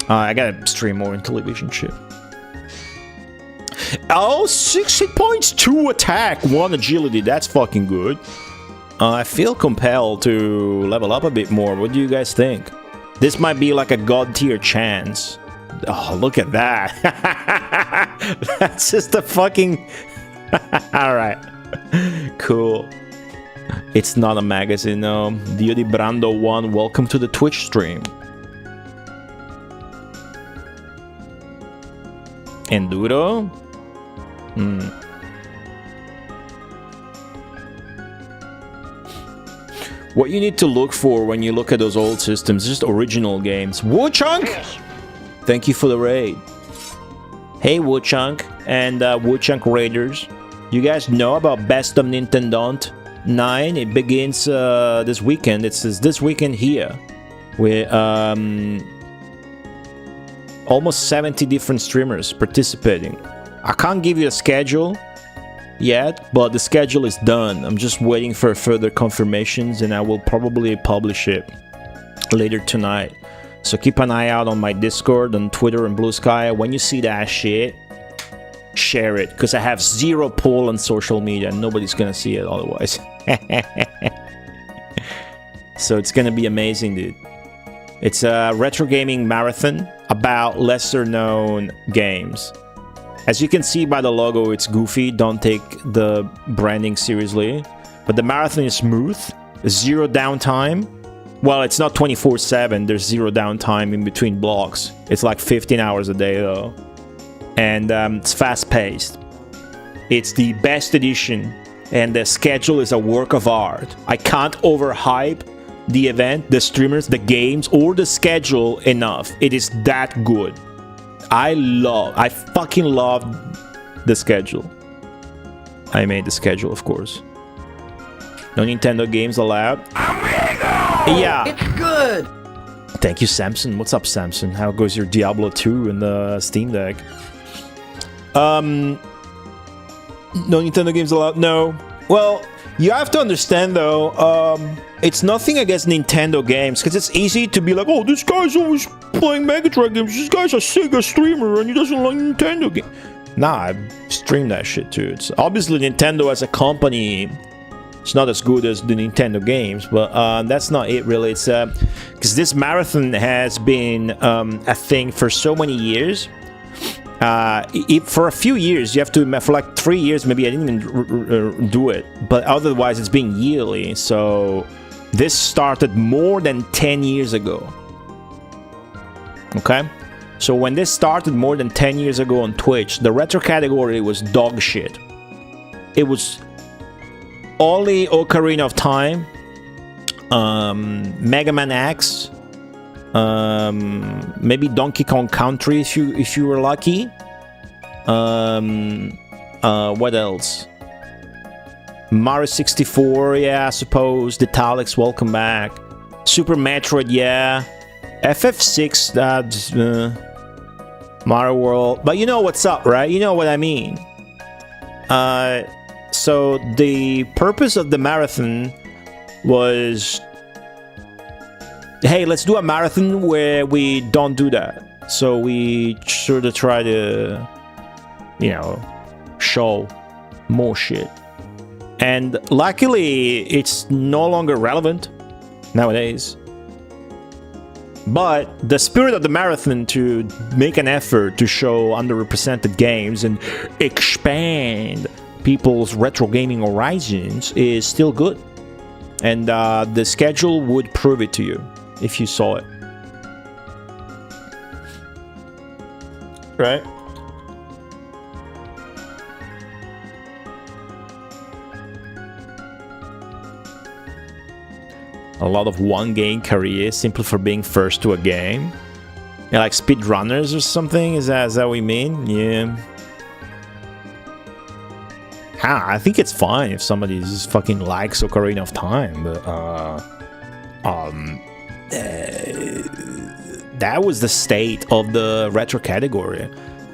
I gotta stream more Intellivision shit. Oh, 6 hit points, 2 attack, 1 agility. That's fucking good. I feel compelled to level up a bit more. What do you guys think? This might be like a god tier chance. Oh, look at that. That's just a fucking... Alright. Cool. It's not a magazine, no. Dio di Brando 1, welcome to the Twitch stream. Enduro? What you need to look for when you look at those old systems, just original games. Woodchunk! Thank you for the raid. Hey Woodchunk and Woodchunk Raiders. You guys know about Best of Nintendo 9? It begins this weekend. It says this weekend here. With almost 70 different streamers participating. I can't give you a schedule yet, but the schedule is done. I'm just waiting for further confirmations, and I will probably publish it later tonight. So keep an eye out on my Discord, on Twitter and Blue Sky. When you see that shit, share it, because I have 0 pull on social media and nobody's gonna see it otherwise. So it's gonna be amazing, dude. It's a retro gaming marathon about lesser known games. As you can see by the logo, it's goofy. Don't take the branding seriously. But the marathon is smooth. 0 downtime. Well, it's not 24/7. There's 0 downtime in between blocks. It's like 15 hours a day, though. And it's fast-paced. It's the best edition. And the schedule is a work of art. I can't overhype the event, the streamers, the games, or the schedule enough. It is that good. I fucking love the schedule. I made the schedule, of course. No Nintendo games allowed. Yeah. It's good. Thank you, Samson. What's up, Samson? How goes your Diablo 2 in the Steam Deck? No Nintendo games allowed? No. Well, you have to understand, though, it's nothing against Nintendo games, because it's easy to be like, oh, this guy's always playing Mega Drive games. This guy's a Sega streamer, and he doesn't like Nintendo games. Nah, I stream that shit too. It's obviously Nintendo as a company, it's not as good as the Nintendo games, but that's not it really. It's because this marathon has been a thing for so many years. For a few years, you have to, for like 3 years, maybe I didn't even do it, but otherwise it's been yearly. So this started more than 10 years ago. Okay? So when this started more than 10 years ago on Twitch, the retro category was dog shit. It was only Ocarina of Time, Mega Man X, maybe Donkey Kong Country if you were lucky. What else? Mario 64, yeah, I suppose. Detalex, welcome back. Super Metroid, yeah. FF6, that's Mario World. But you know what's up, right? You know what I mean. So the purpose of the marathon was, hey, let's do a marathon where we don't do that. So we sort of try to, you know, show more shit. And luckily, it's no longer relevant nowadays. But the spirit of the marathon to make an effort to show underrepresented games and expand people's retro gaming horizons is still good. And the schedule would prove it to you if you saw it. Right? A lot of one-game careers simply for being first to a game. Yeah, like speedrunners or something? Is that what we mean? Yeah. I think it's fine if somebody just fucking likes Ocarina of Time, but that was the state of the retro category.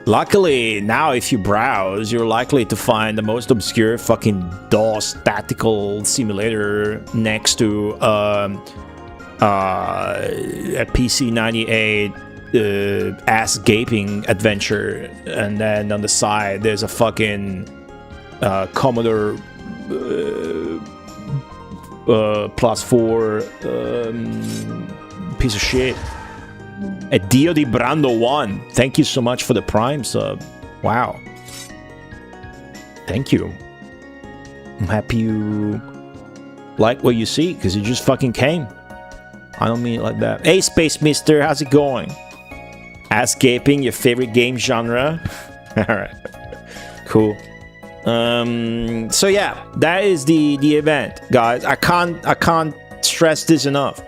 Luckily, now if you browse, you're likely to find the most obscure fucking DOS tactical simulator next to a PC 98 ass-gaping adventure, and then on the side there's a fucking Commodore +4 piece of shit. A Dio di Brando 1. Thank you so much for the Prime sub. Wow. Thank you. I'm happy you like what you see, because you just fucking came. I don't mean it like that. Hey, Space Mister, how's it going? Ass gaping, your favorite game genre? Alright. Cool. So yeah, that is the event, guys. I can't stress this enough.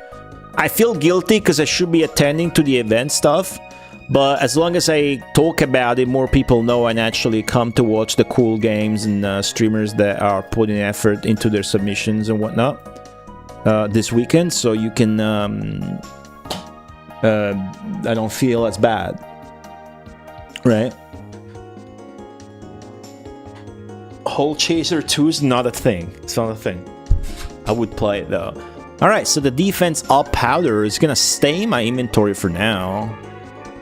I feel guilty because I should be attending to the event stuff, but as long as I talk about it, more people know and actually come to watch the cool games and streamers that are putting effort into their submissions and whatnot this weekend, so you can I don't feel as bad, right? Hole Chaser 2 is not a thing. It's not a thing. I would play it though. Alright, so the defense up powder is gonna stay in my inventory for now,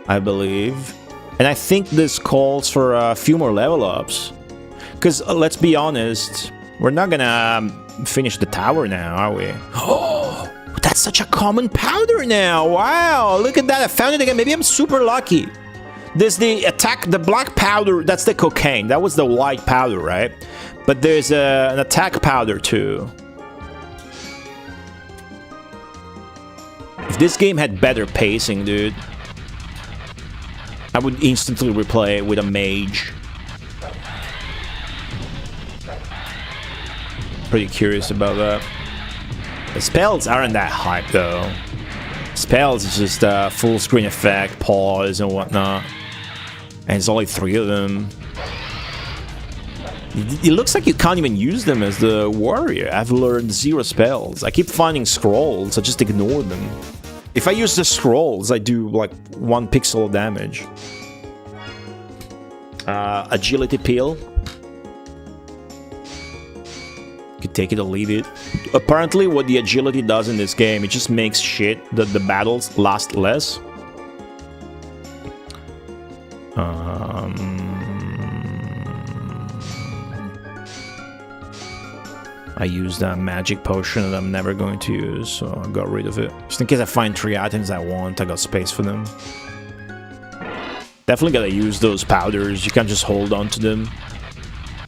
I believe. And I think this calls for a few more level ups. Because let's be honest, we're not gonna finish the tower now, are we? Oh, that's such a common powder now. Wow, look at that. I found it again. Maybe I'm super lucky. There's the black powder. That's the cocaine. That was the white powder, right? But there's an attack powder too. If this game had better pacing, dude, I would instantly replay it with a mage. Pretty curious about that. The spells aren't that hype though. Spells is just a full screen effect, pause and whatnot. And it's only 3 of them. It looks like you can't even use them as the warrior. I've learned 0 spells. I keep finding scrolls, I just ignore them. If I use the scrolls, I do like 1 pixel of damage. Agility peel. You could take it or leave it. Apparently what the agility does in this game, it just makes shit that the battles last less. I used a magic potion that I'm never going to use, so I got rid of it. Just in case I find 3 items I want, I got space for them. Definitely gotta use those powders. You can't just hold on to them.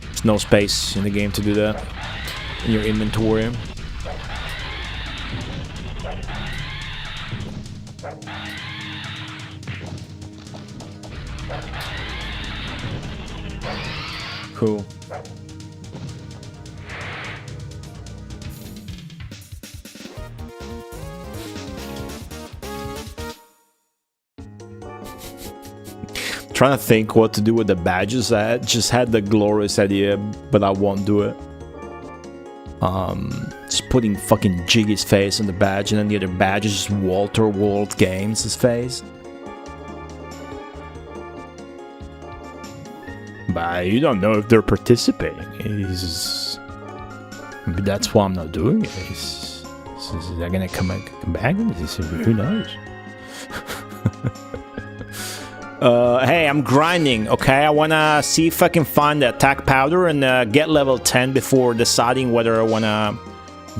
There's no space in the game to do that in your inventory. Cool. Trying to think what to do with the badges. I just had the glorious idea, but I won't do it. Just putting fucking Jiggy's face on the badge, and then the other badge is just Walter World Games' face. But you don't know if they're participating. Maybe that's why I'm not doing it. They're gonna come back and who knows? Hey, I'm grinding, okay? I wanna see if I can find the attack powder and get level 10 before deciding whether I wanna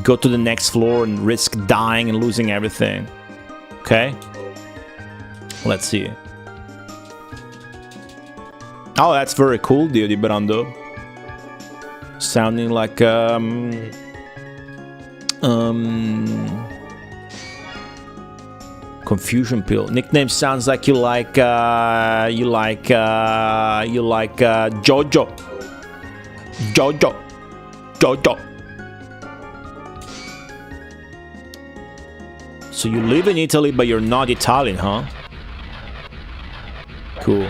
go to the next floor and risk dying and losing everything. Okay? Let's see. Oh, that's very cool, Dio Di Brando. Sounding like confusion pill. Nickname sounds like you like Jojo. Jojo. So you live in Italy, but you're not Italian, huh? Cool.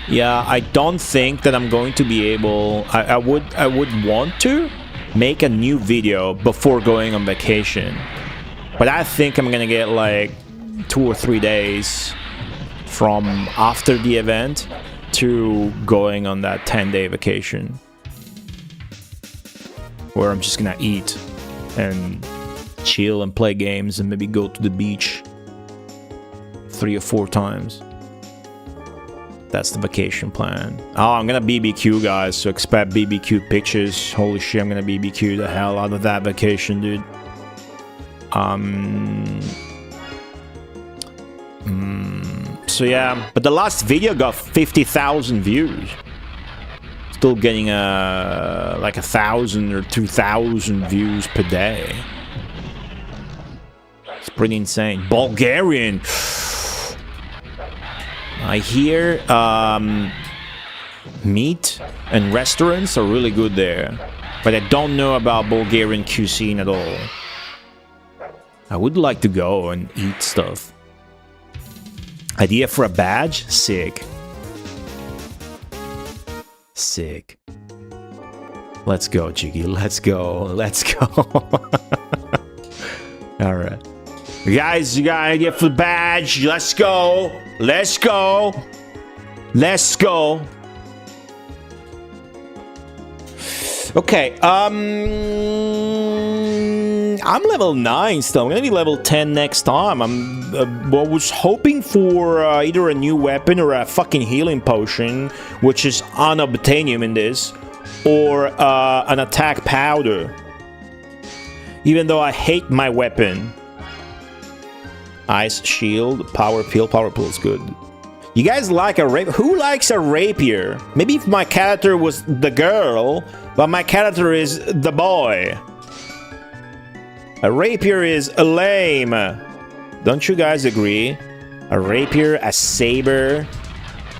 Yeah, I don't think that I'm going to be able... I would want to make a new video before going on vacation. But I think I'm gonna get like 2 or 3 days from after the event to going on that 10-day vacation. Where I'm just gonna eat and chill and play games and maybe go to the beach 3 or 4 times. That's the vacation plan. Oh, I'm gonna BBQ, guys, so expect BBQ pictures. Holy shit, I'm gonna BBQ the hell out of that vacation, dude. So yeah, but the last video got 50,000 views. Still getting like 1,000 or 2,000 views per day. It's pretty insane. Bulgarian. I hear meat and restaurants are really good there, but I don't know about Bulgarian cuisine at all. I would like to go and eat stuff. Idea for a badge? Sick. Sick. Let's go, Jiggy. Let's go. Let's go. Alright. Guys, you got an idea for the badge? Let's go. Let's go. Let's go. Okay, I'm level 9 still. I'm gonna be level 10 next time. I was hoping for either a new weapon or a fucking healing potion, which is unobtainium in this, or an attack powder. Even though I hate my weapon. Ice shield, power pill is good. You guys like a rapier? Who likes a rapier? Maybe if my character was the girl, but my character is the boy. A rapier is lame. Don't you guys agree? A rapier, a saber.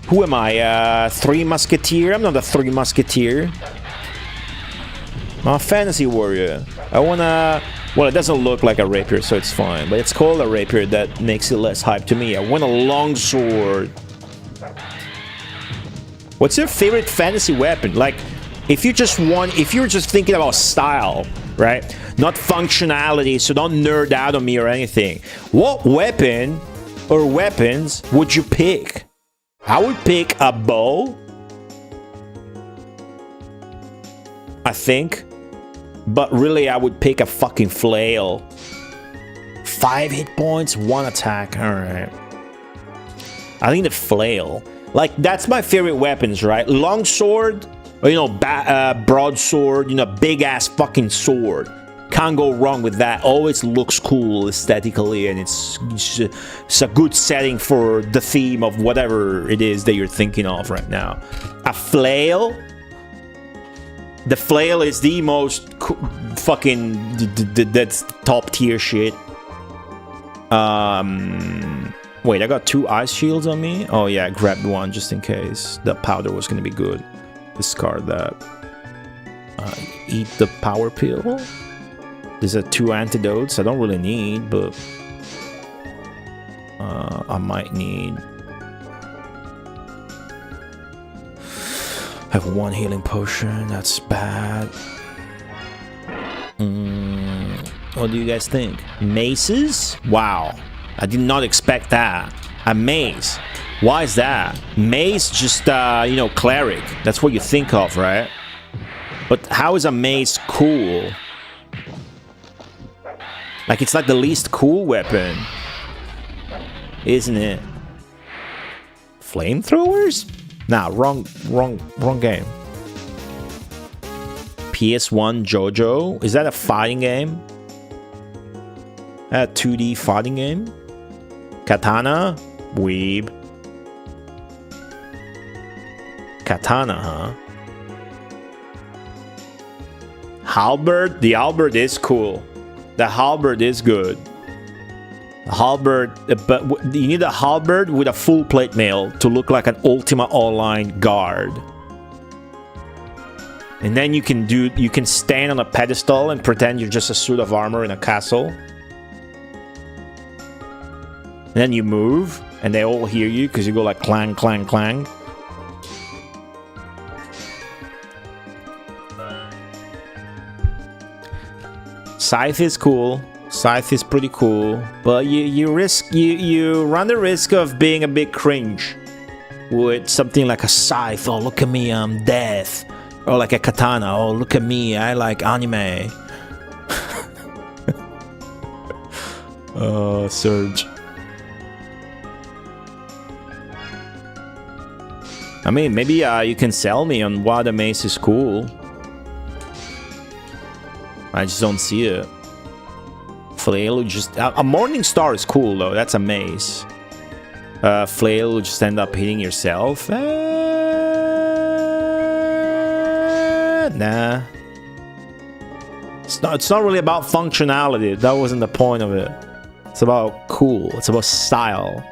Who am I? 3 musketeer? I'm not a 3 musketeer. I'm a fantasy warrior. I wanna... Well, it doesn't look like a rapier, so it's fine. But it's called a rapier. That makes it less hype to me. I want a longsword. What's your favorite fantasy weapon? Like, if you just want... If you're just thinking about style, right? Not functionality, so don't nerd out on me or anything. What weapon or weapons would you pick? I would pick a bow. I think. But really, I would pick a fucking flail. 5 hit points, 1 attack. Alright. I think the flail. Like, that's my favorite weapons, right? Longsword, Or, you know, broadsword, you know, big ass fucking sword. Can't go wrong with that. Always looks cool aesthetically, and it's a good setting for the theme of whatever it is that you're thinking of right now. A flail. The flail is the most fucking that's top tier shit. Wait, I got 2 ice shields on me. Oh yeah, I grabbed one just in case. The powder was gonna be good. Discard that. Eat the power pill. These are 2 antidotes I don't really need, but I might need. I have 1 healing potion. That's bad. What do you guys think? Maces? Wow. I did not expect that. A mace. Why is that? Mace, just, you know, cleric. That's what you think of, right? But how is a mace cool? Like, it's like the least cool weapon. Isn't it? Flamethrowers? Nah, wrong game. PS1 JoJo? Is that a fighting game? A 2D fighting game? Katana? Weeb. Katana, huh? Halberd? The halberd is cool. The halberd is good. The halberd, but you need a halberd with a full plate mail to look like an Ultima Online guard. And then you can stand on a pedestal and pretend you're just a suit of armor in a castle. And then you move, and they all hear you because you go like clang, clang, clang. Scythe is cool. Scythe is pretty cool, but you run the risk of being a bit cringe with something like a scythe. Oh, look at me, I'm death. Or like a katana. Oh, look at me, I like anime. Surge. I mean, maybe you can sell me on why the mace is cool. I just don't see it. Flail, just a morning star is cool though. That's a mace. Flail, just end up hitting yourself. Nah. It's not really about functionality. That wasn't the point of it. It's about cool. It's about style.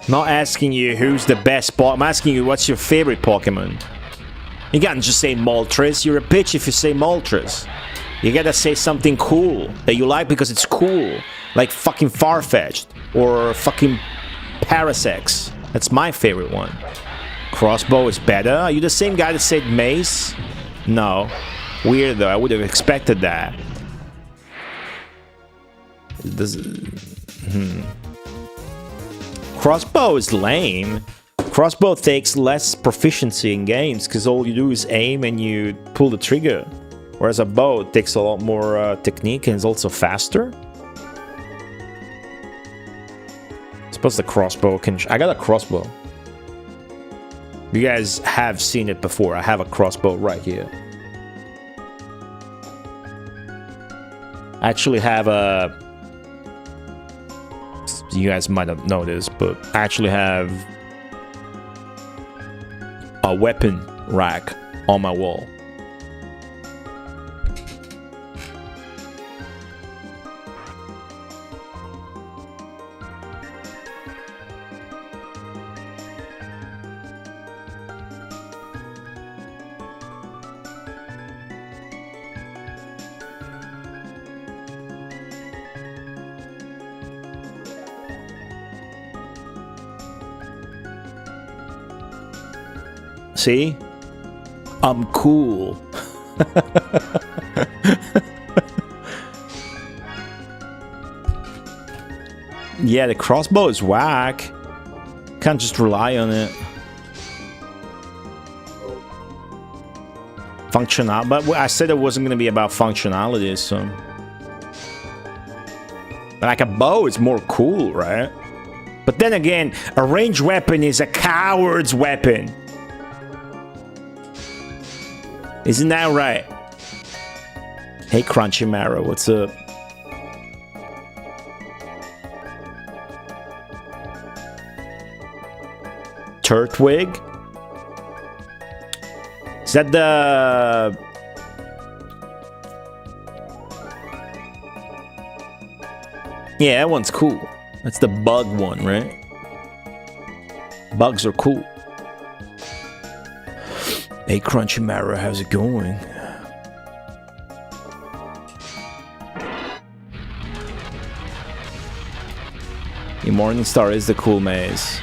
Not asking you who's the best Pokemon. I'm asking you what's your favorite Pokemon. You can't just say Moltres. You're a bitch if you say Moltres. You gotta say something cool that you like because it's cool. Like fucking Farfetch'd or fucking Parasex. That's my favorite one. Crossbow is better. Are you the same guy that said mace? No. Weird though. I would have expected that. Crossbow is lame. Crossbow takes less proficiency in games because all you do is aim and you pull the trigger. Whereas a bow takes a lot more technique and is also faster. I suppose the crossbow can... I got a crossbow. You guys have seen it before. I have a crossbow right here. I actually have a... You guys might have noticed, but I actually have a weapon rack on my wall. See? I'm cool. Yeah, the crossbow is whack. Can't just rely on it. Functional, but I said it wasn't going to be about functionality, so... Like a bow is more cool, right? But then again, a ranged weapon is a coward's weapon. Isn't that right? Hey, Crunchy Marrow, what's up? Turtwig? Is that the... Yeah, that one's cool. That's the bug one, right? Bugs are cool. Hey, Crunchy Marrow, how's it going? The Morningstar is the cool maze.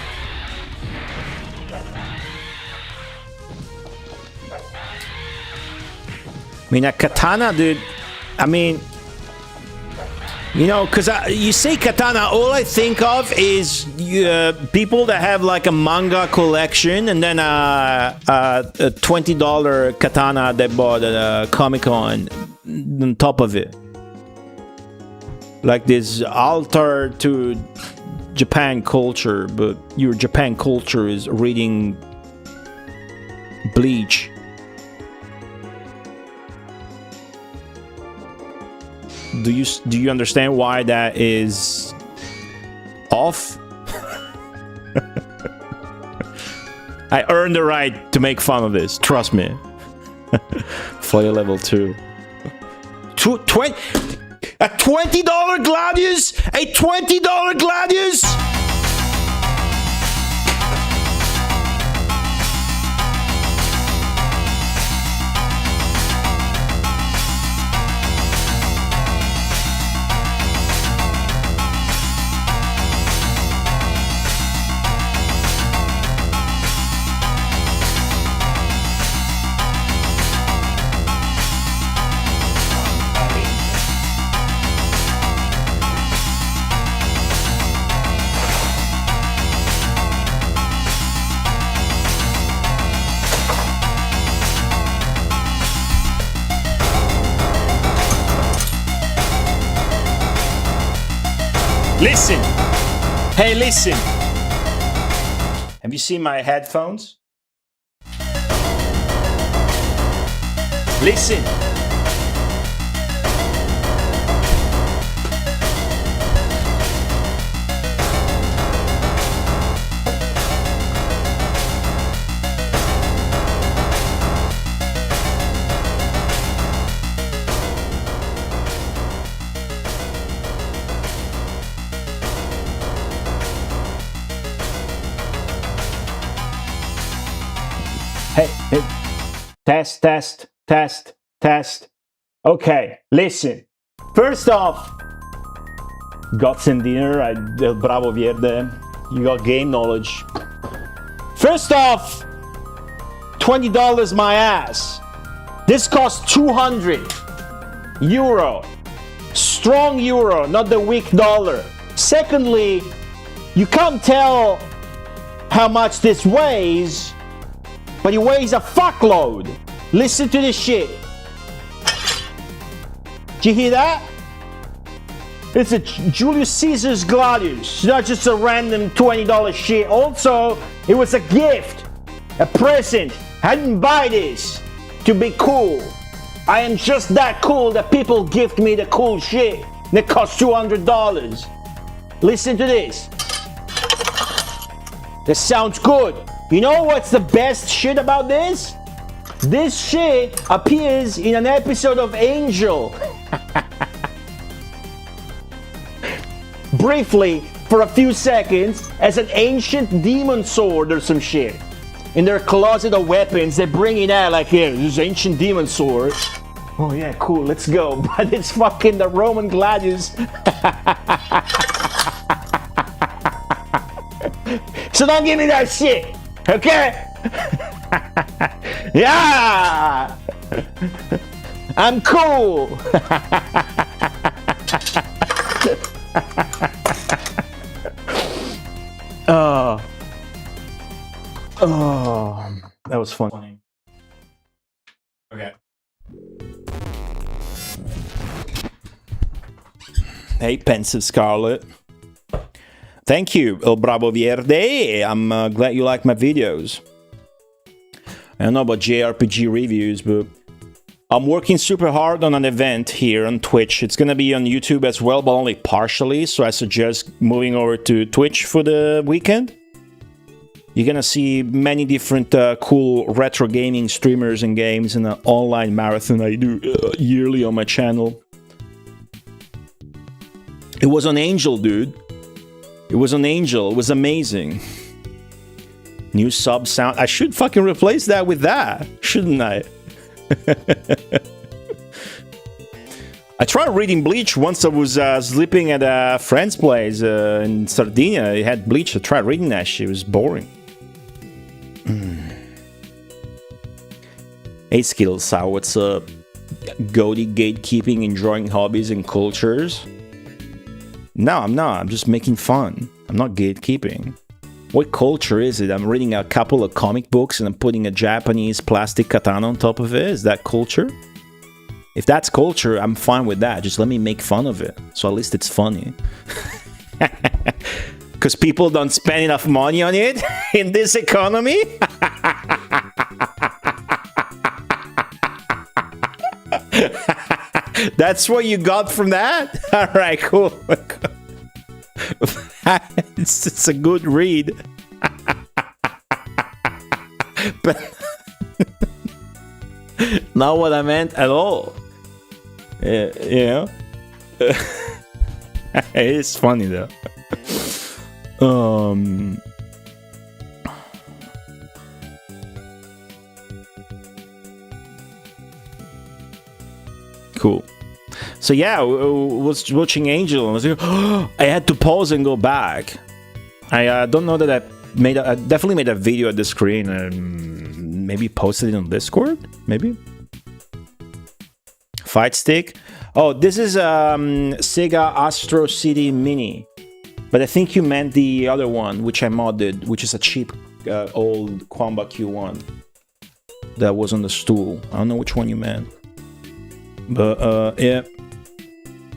I mean, a katana, dude. I mean, you know, because you say katana, all I think of is people that have like a manga collection and then a $20 katana they bought at a Comic-Con on top of it. Like this altar to Japan culture, but your Japan culture is reading Bleach. Do you understand why that is off? I earned the right to make fun of this. Trust me. Fire level 2. A $20 Gladius? A $20 Gladius? Listen! Hey, listen! Have you seen my headphones? Listen! Hey, test. Okay, listen. First off, got some dinner at El Bravo Verde. You got game knowledge. First off, $20 my ass. This costs 200 euro. Strong euro, not the weak dollar. Secondly, you can't tell how much this weighs, but it weighs a fuckload. Listen to this shit. Did you hear that? It's a Julius Caesar's Gladius. It's not just a random $20 shit. Also, it was a gift, a present. I didn't buy this to be cool. I am just that cool that people gift me the cool shit that costs $200. Listen to this. This sounds good. You know what's the best shit about this? This shit appears in an episode of Angel. Briefly, for a few seconds, as an ancient demon sword or some shit. In their closet of weapons, they bring it out like, here, this ancient demon sword. Oh yeah, cool, let's go. But it's fucking the Roman gladius. So don't give me that shit, okay? Yeah! I'm cool! Oh, that was funny. Okay. Hey, Pensive Scarlet. Thank you, El Bravo Verde. I'm glad you like my videos. I don't know about JRPG reviews, but I'm working super hard on an event here on Twitch. It's gonna be on YouTube as well, but only partially, so I suggest moving over to Twitch for the weekend. You're gonna see many different cool retro gaming streamers and games in an online marathon I do yearly on my channel. It was on Angel, dude. It was on Angel. It was amazing. New sub sound. I should fucking replace that with that, shouldn't I? I tried reading Bleach once. I was sleeping at a friend's place in Sardinia. It had Bleach. I tried reading that shit. It was boring. Hey Skills, how what's up? Goaty gatekeeping, enjoying hobbies and cultures. No, I'm not. I'm just making fun. I'm not gatekeeping. What culture is it? I'm reading a couple of comic books and I'm putting a Japanese plastic katana on top of it. Is that culture? If that's culture, I'm fine with that. Just let me make fun of it. So at least it's funny. Because people don't spend enough money on it in this economy? That's what you got from that? Alright, cool. It's a good read. But not what I meant at all. You know? It's funny though. Cool. So yeah, I was watching Angel and I was like, oh, I had to pause and go back. I don't know that I definitely made a video at the screen and maybe posted it on Discord, maybe. Fight stick. Oh, this is Sega Astro City Mini, but I think you meant the other one, which I modded, which is a cheap old Quamba Q1 that was on the stool. I don't know which one you meant, but yeah.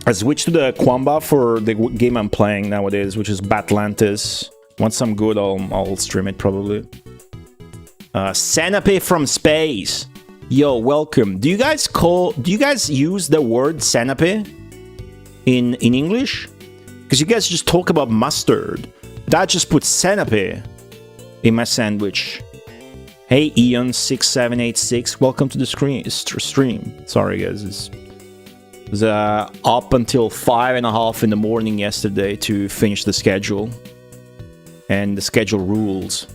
I switched to the Quamba for the game I'm playing nowadays, which is Batlantis. Once I'm good, I'll stream it probably. Centipede from space. Yo, welcome. Do you guys use the word centipede in English? Because you guys just talk about mustard. That just puts centipede in my sandwich. Hey, Eon6786, welcome to the stream. Sorry, guys. It was up until 5:30 in the morning yesterday to finish the schedule. And the schedule rules.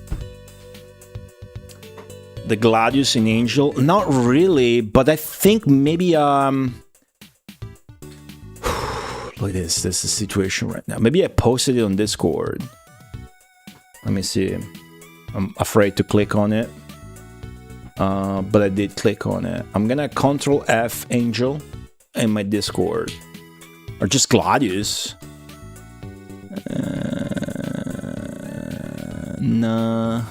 The Gladius in Angel? Not really, but I think maybe look at this. This is the situation right now. Maybe I posted it on Discord. Let me see. I'm afraid to click on it. But I did click on it. I'm gonna Control F Angel in my Discord. Or just Gladius. Nah.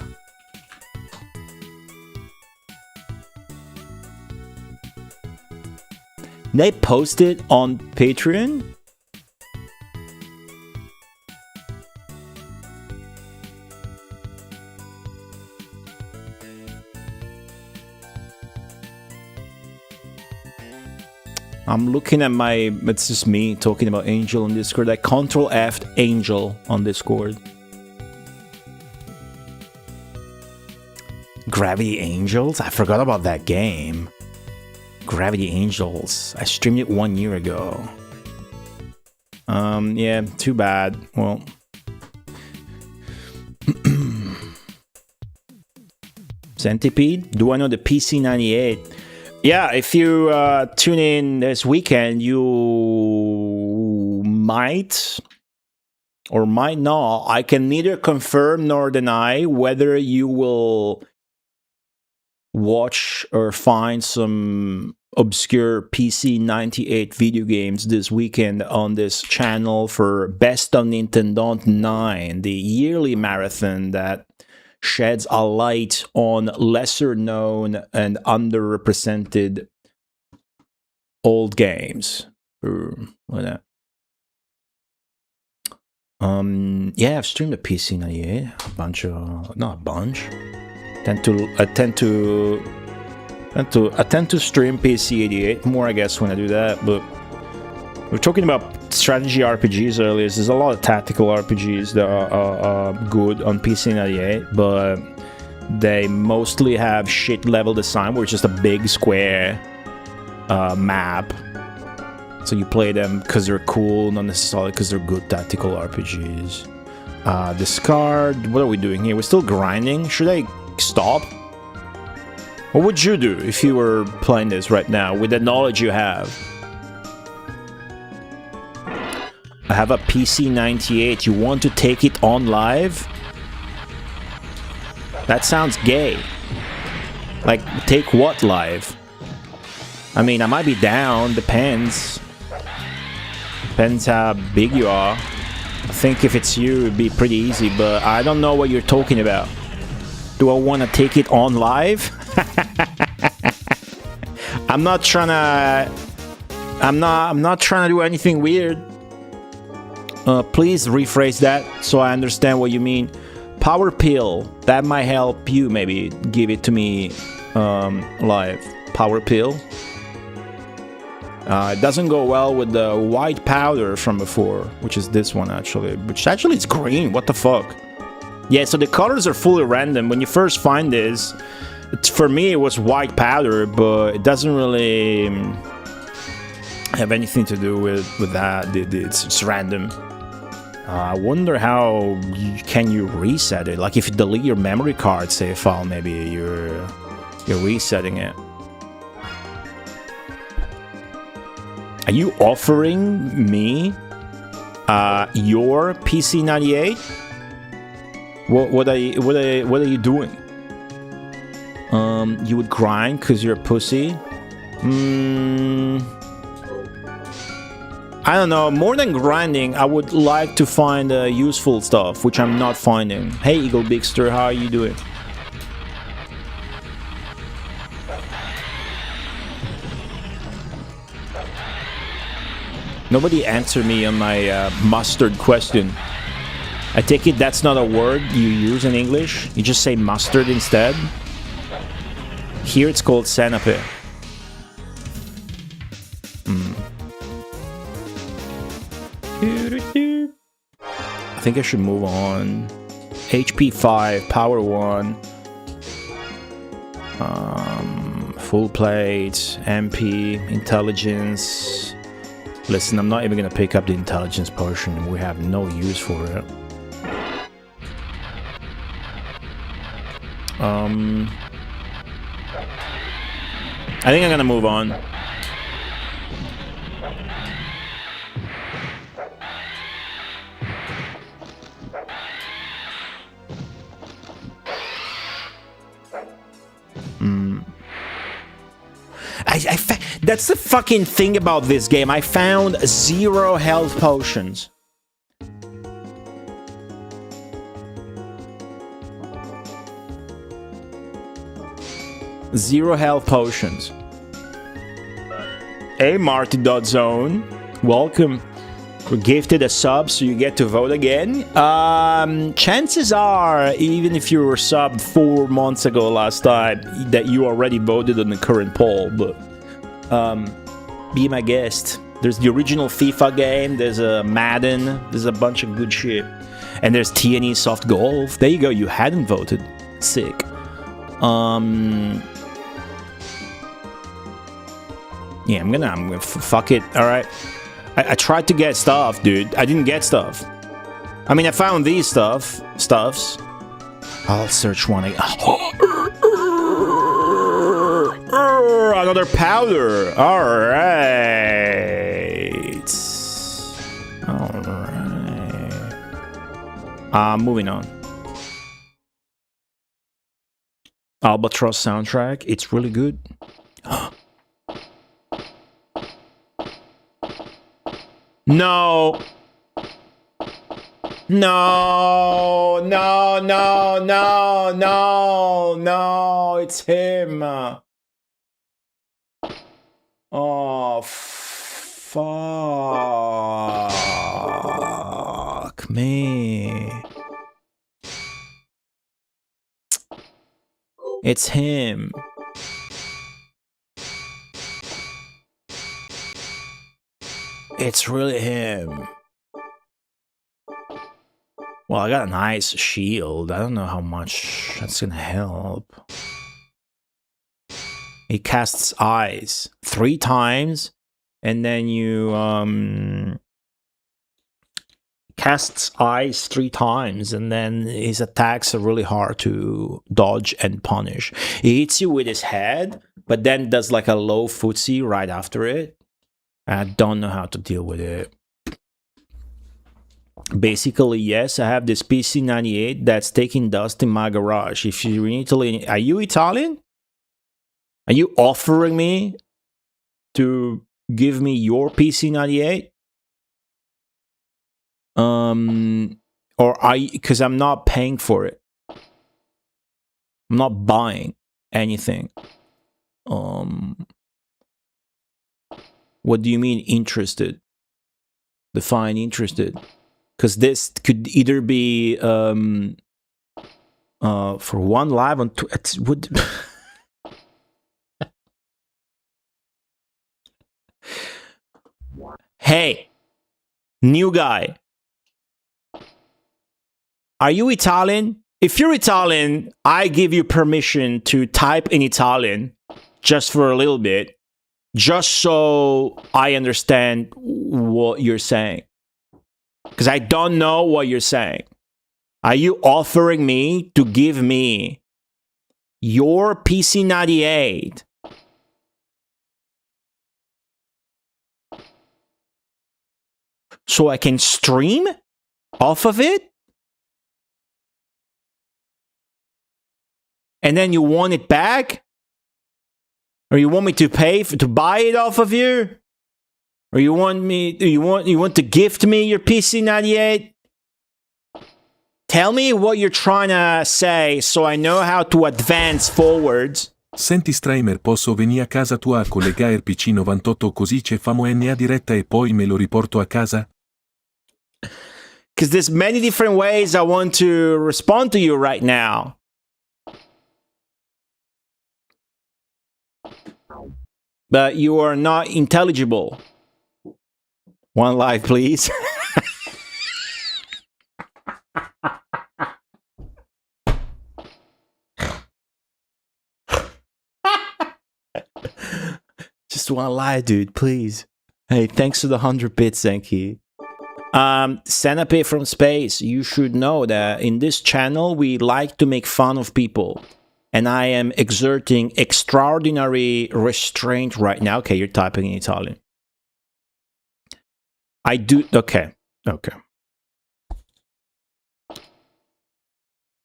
They posted on Patreon? I'm looking at my... It's just me talking about Angel on Discord. I Control F Angel on Discord. Gravity Angels? I forgot about that game. Gravity Angels. I streamed it 1 year ago. Yeah, too bad. Well... Centipede? Do I know the PC98? Yeah, if you tune in this weekend, you might or might not. I can neither confirm nor deny whether you will watch or find some obscure PC98 video games this weekend on this channel for Best of Nintendo 9, the yearly marathon that sheds a light on lesser known and underrepresented old games. Look at that. Yeah, I've streamed a PC98, a bunch of, not a bunch. I tend to I tend to stream PC88 more, I guess, when I do that, but we're talking about strategy RPGs earlier. There's a lot of tactical RPGs that are good on PC98, but they mostly have shit level design where it's just a big square map. So you play them because they're cool, not necessarily because they're good tactical RPGs. Discard. What are we doing here? We're still grinding. Should I stop? What would you do if you were playing this right now with the knowledge you have? I have a PC98. You want to take it on live? That sounds gay. Like, take what live? I mean, I might be down. Depends. Depends how big you are. I think if it's you, it'd be pretty easy, but I don't know what you're talking about. Do I want to take it on live? I'm not trying to do anything weird. Please rephrase that so I understand what you mean. Power pill. That might help you. Maybe give it to me live. Power pill. It doesn't go well with the white powder from before, which is this one actually. Which actually is green. What the fuck? Yeah, so the colors are fully random. When you first find this, for me it was white powder, but it doesn't really have anything to do with that. It's random. I wonder how can you reset it? Like if you delete your memory card save file, maybe you're resetting it. Are you offering me your PC98? What are you doing? You would grind because you're a pussy? I don't know. More than grinding, I would like to find useful stuff, which I'm not finding. Hey, Eagle Bigster, how are you doing? Nobody answered me on my mustard question. I take it that's not a word you use in English? You just say mustard instead? Here it's called Sanape. I think I should move on. HP 5, Power 1. Full plate, MP, Intelligence. Listen, I'm not even gonna pick up the Intelligence potion. We have no use for it. I think I'm gonna move on. That's the fucking thing about this game. I found 0 health potions. Zero health potions. Hey, Marty.zone. Welcome. We're gifted a sub, so you get to vote again. Chances are, even if you were subbed 4 months ago last time, that you already voted on the current poll, but be my guest. There's the original FIFA game, there's a Madden, there's a bunch of good shit. And there's TNE Soft Golf. There you go, you hadn't voted. Sick. Yeah, I'm gonna fuck it, alright? I tried to get stuff, dude. I didn't get stuff. I mean, I found these stuffs. I'll search one again. Another powder. Alright. Alright. Moving on. Albatross soundtrack. It's really good. No. No, no, no, no, no, no, it's him. Oh, fuck me. It's him. It's really him. Well, I got a nice shield. I don't know how much that's gonna help. He casts eyes 3 times, and then you casts eyes 3 times, and then his attacks are really hard to dodge and punish. He hits you with his head, but then does like a low footsie right after it. I don't know how to deal with it. Basically, yes, I have this PC98 that's taking dust in my garage. If you're in Italy, are you Italian? Are you offering me to give me your PC98? Or because I'm not paying for it. I'm not buying anything. What do you mean interested? Define interested. Because this could either be for 1 live on would Hey, new guy. Are you Italian? If you're Italian, I give you permission to type in Italian just for a little bit, just so I understand what you're saying. Because I don't know what you're saying. Are you offering me to give me your PC98 so I can stream off of it? And then you want it back? Or you want me to pay to buy it off of you? Or you want to gift me your PC98? Tell me what you're trying to say so I know how to advance forwards. Senti streamer, posso venire a casa tua a collegare il PC 98 così ci famo NA diretta e poi me lo riporto a casa? Because there's many different ways I want to respond to you right now. But you are not intelligible. 1 live, please. Just 1 live, dude, please. Hey, thanks for the 100 bits, Zenki. Centipede from space, you should know that in this channel we like to make fun of people. And I am exerting extraordinary restraint right now. Okay, you're typing in Italian. I do... Okay. Okay.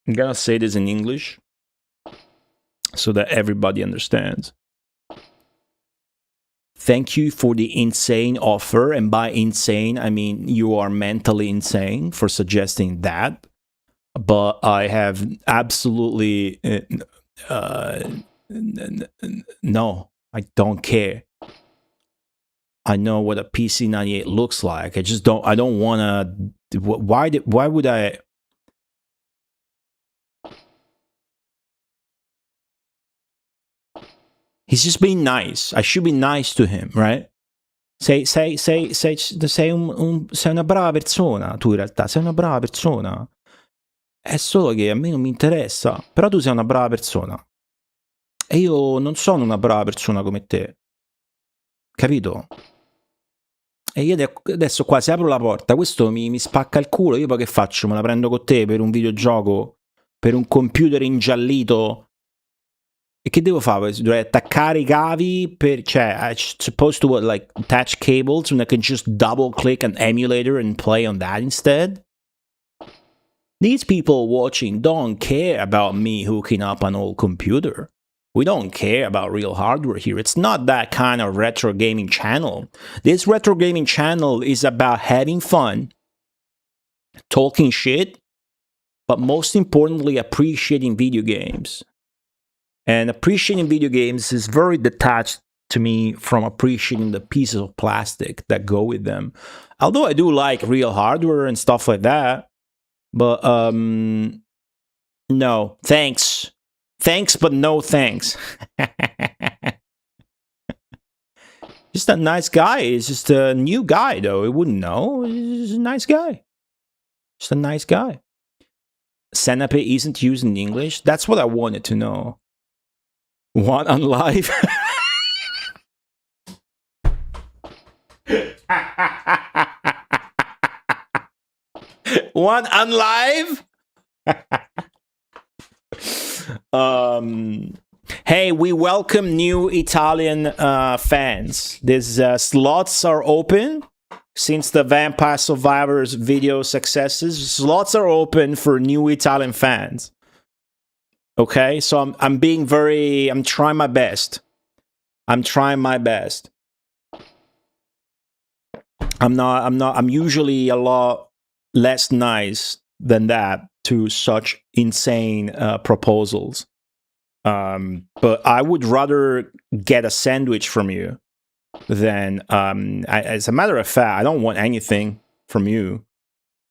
I'm gonna say this in English so that everybody understands. Thank you for the insane offer. And by insane, I mean you are mentally insane for suggesting that. But I have absolutely... no, I don't care. I know what a PC98 looks like. I just don't. I don't want to. Why would I? He's just being nice. I should be nice to him, right? Sei una brava persona. Tu in realtà sei una brava persona. È solo che a me non mi interessa. Però tu sei una brava persona. E io non sono una brava persona come te. Capito? E io adesso qua se apro la porta, questo mi spacca il culo. Io poi che faccio? Me la prendo con te per un videogioco? Per un computer ingiallito? E che devo fare? Dovrei attaccare I cavi per... Cioè, I'm supposed to like attach cables and I can just double click an emulator and play on that instead? These people watching don't care about me hooking up an old computer. We don't care about real hardware here. It's not that kind of retro gaming channel. This retro gaming channel is about having fun, talking shit, but most importantly, appreciating video games. And appreciating video games is very detached to me from appreciating the pieces of plastic that go with them. Although I do like real hardware and stuff like that. But, no, thanks. Thanks, but no thanks. Just a nice guy. He's just a new guy, though. He wouldn't know. He's a nice guy. Just a nice guy. Centipede isn't used in English. That's what I wanted to know. One on live. One on live. Hey, we welcome new Italian fans. These slots are open since the Vampire Survivors video successes. Slots are open for new Italian fans. Okay, so I'm trying my best. I'm usually a lot less nice than that to such insane proposals. But I would rather get a sandwich from you than, as a matter of fact, I don't want anything from you.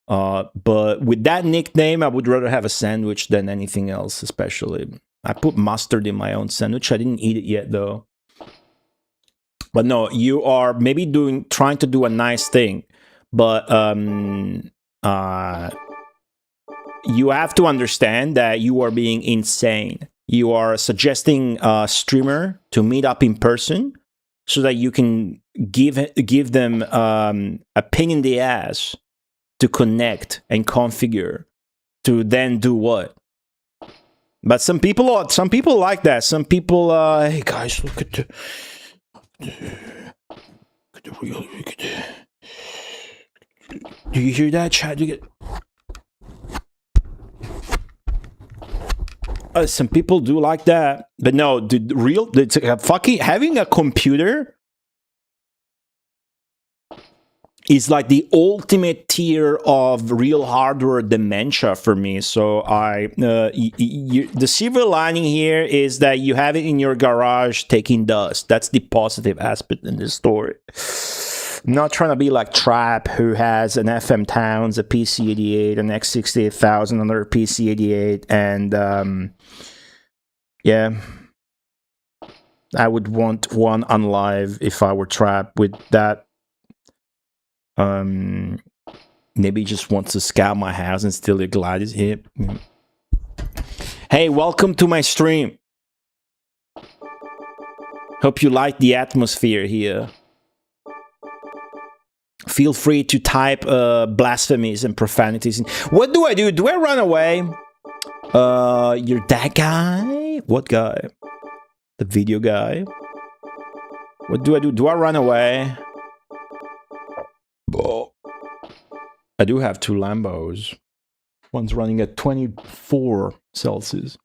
But with that nickname, I would rather have a sandwich than anything else, especially. I put mustard in my own sandwich. I didn't eat it yet, though. But no, you are maybe trying to do a nice thing, but you have to understand that you are being insane. You are suggesting a streamer to meet up in person so that you can give them a pain in the ass to connect and configure to then do what? But some people like that. Some people, hey guys, look at the real. Do you hear that, Chad? Some people do like that, but no, fucking having a computer is like the ultimate tier of real hardware dementia for me. So the silver lining here is that you have it in your garage taking dust. That's the positive aspect in this story. I'm not trying to be like Trap, who has an FM Towns, a PC-88, an X68000, another PC-88, and yeah, I would want one on live if I were Trap with that. Maybe he just wants to scout my house and steal your Gladys hip. Hey, welcome to my stream. Hope you like the atmosphere here. Feel free to type blasphemies and profanities. What do I do? Do I run away? You're that guy? What guy? The video guy? What do I do? Do I run away? Oh. I do have two Lambos. One's running at 24 Celsius.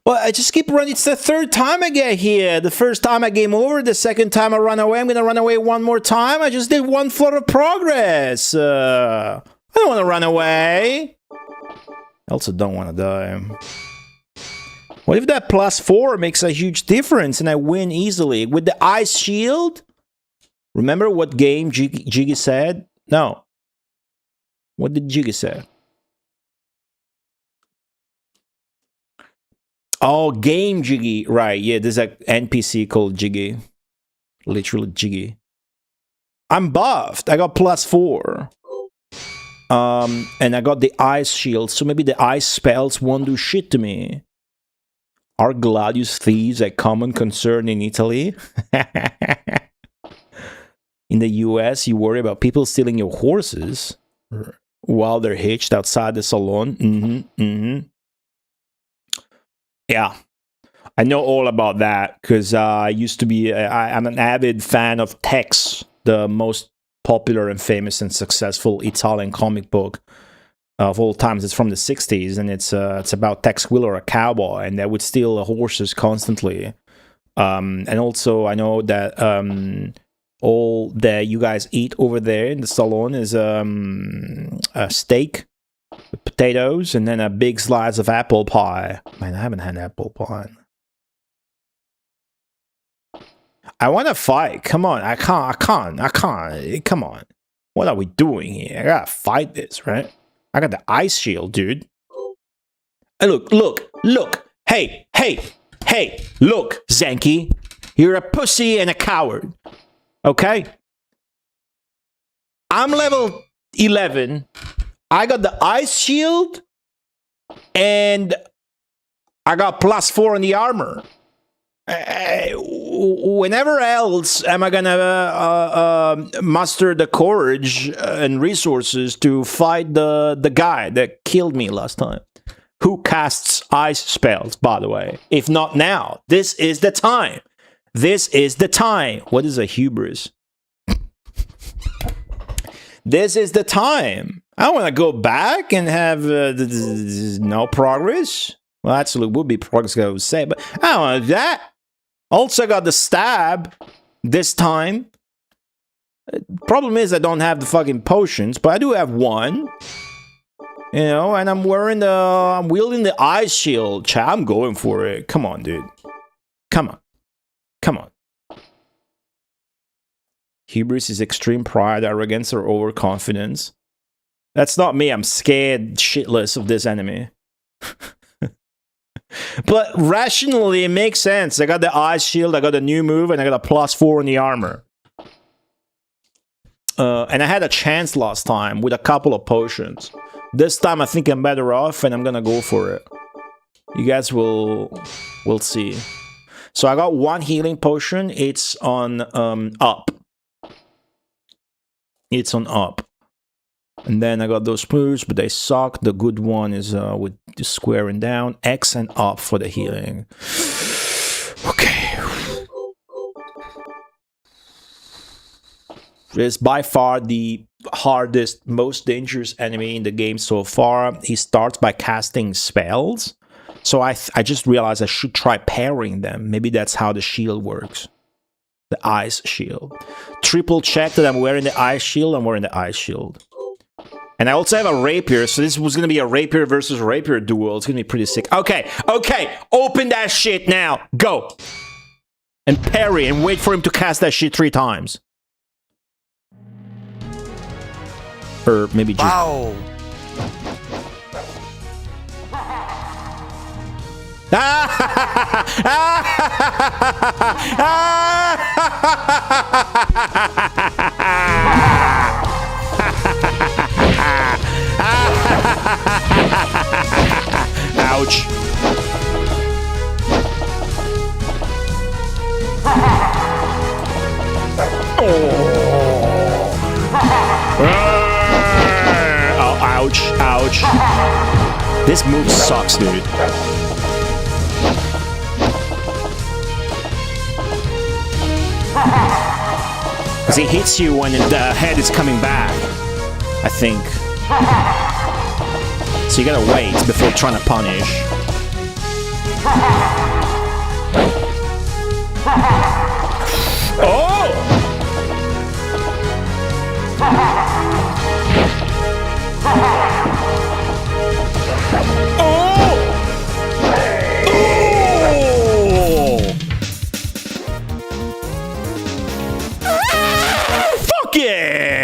Well, I just keep running. It's the third time I get here. The first time I game over. The second time I run away. I'm going to run away one more time. I just did one floor of progress. I don't want to run away. I also don't want to die. What if that +4 makes a huge difference and I win easily? With the ice shield? Remember what game Jiggy said? No. What did Jiggy say? Oh, Game Jiggy. Right, yeah, there's an NPC called Jiggy. Literally Jiggy. I'm buffed. I got +4. And I got the ice shield, so maybe the ice spells won't do shit to me. Are Gladius thieves a common concern in Italy? In the US, you worry about people stealing your horses while they're hitched outside the salon. Yeah, I know all about that because I used to be. I'm an avid fan of Tex, the most popular and famous and successful Italian comic book of all times. It's from the 60s, and it's about Tex Wheeler, a cowboy, and they would steal horses constantly. And also, I know that all that you guys eat over there in the salon is a steak, potatoes, and then a big slice of apple pie. Man, I haven't had apple pie. I want to fight. Come on. I can't. Come on. What are we doing here? I gotta fight this, right? I got the ice shield, dude. Hey, look. Hey, look, Zanky. You're a pussy and a coward. Okay? I'm level 11. I got the ice shield. And I got +4 on the armor. Whenever else am I gonna muster the courage and resources to fight the guy that killed me last time? Who casts ice spells, by the way? If not now, this is the time. This is the time. What is a hubris? This is the time. I want to go back and have no progress. Well, actually, would be progress, I would say, but I don't want that. Also got the stab this time. Problem is, I don't have the fucking potions, but I do have one. You know, and I'm wielding the ice shield. I'm going for it. Come on, dude. Come on. Come on. Hubris is extreme pride, arrogance, or overconfidence. That's not me. I'm scared shitless of this enemy. But rationally, it makes sense. I got the ice shield, I got a new move, and I got a +4 in the armor. And I had a chance last time with a couple of potions. This time, I think I'm better off, and I'm gonna go for it. You guys will see. So I got one healing potion. It's on up. It's on up. And then I got those moves, but they suck. The good one is with the squaring down. X and up for the healing. Okay. It's by far the hardest, most dangerous enemy in the game so far. He starts by casting spells. So I just realized I should try pairing them. Maybe that's how the shield works. The ice shield. Triple check that I'm wearing the ice shield. I'm wearing the ice shield. And I also have a rapier, so this was going to be a rapier versus rapier duel. It's going to be pretty sick. Okay, okay, open that shit now. Go. And parry and wait for him to cast that shit 3 times. Or maybe just... Wow. Ouch. Oh, ouch, ouch. This move sucks, dude. Because he hits you when the head is coming back, I think. So you gotta wait before trying to punish. Oh! Fuck yeah!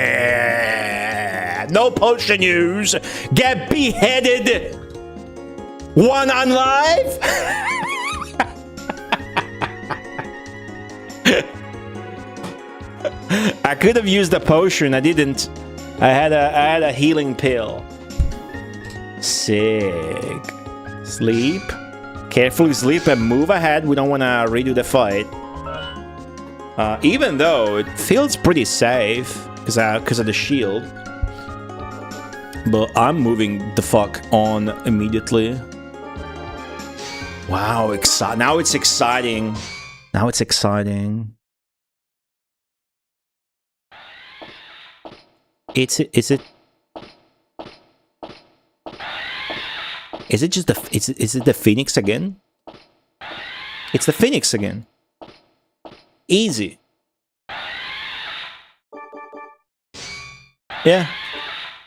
No potion use. Get beheaded. One on live. I could have used a potion. I didn't. I had a healing pill. Sick. Sleep. Carefully sleep and move ahead. We don't want to redo the fight. Even though it feels pretty safe because of the shield. But I'm moving the fuck on immediately. Wow, now it's exciting. Now it's exciting. Is it just is it the Phoenix again? It's the Phoenix again. Easy. Yeah.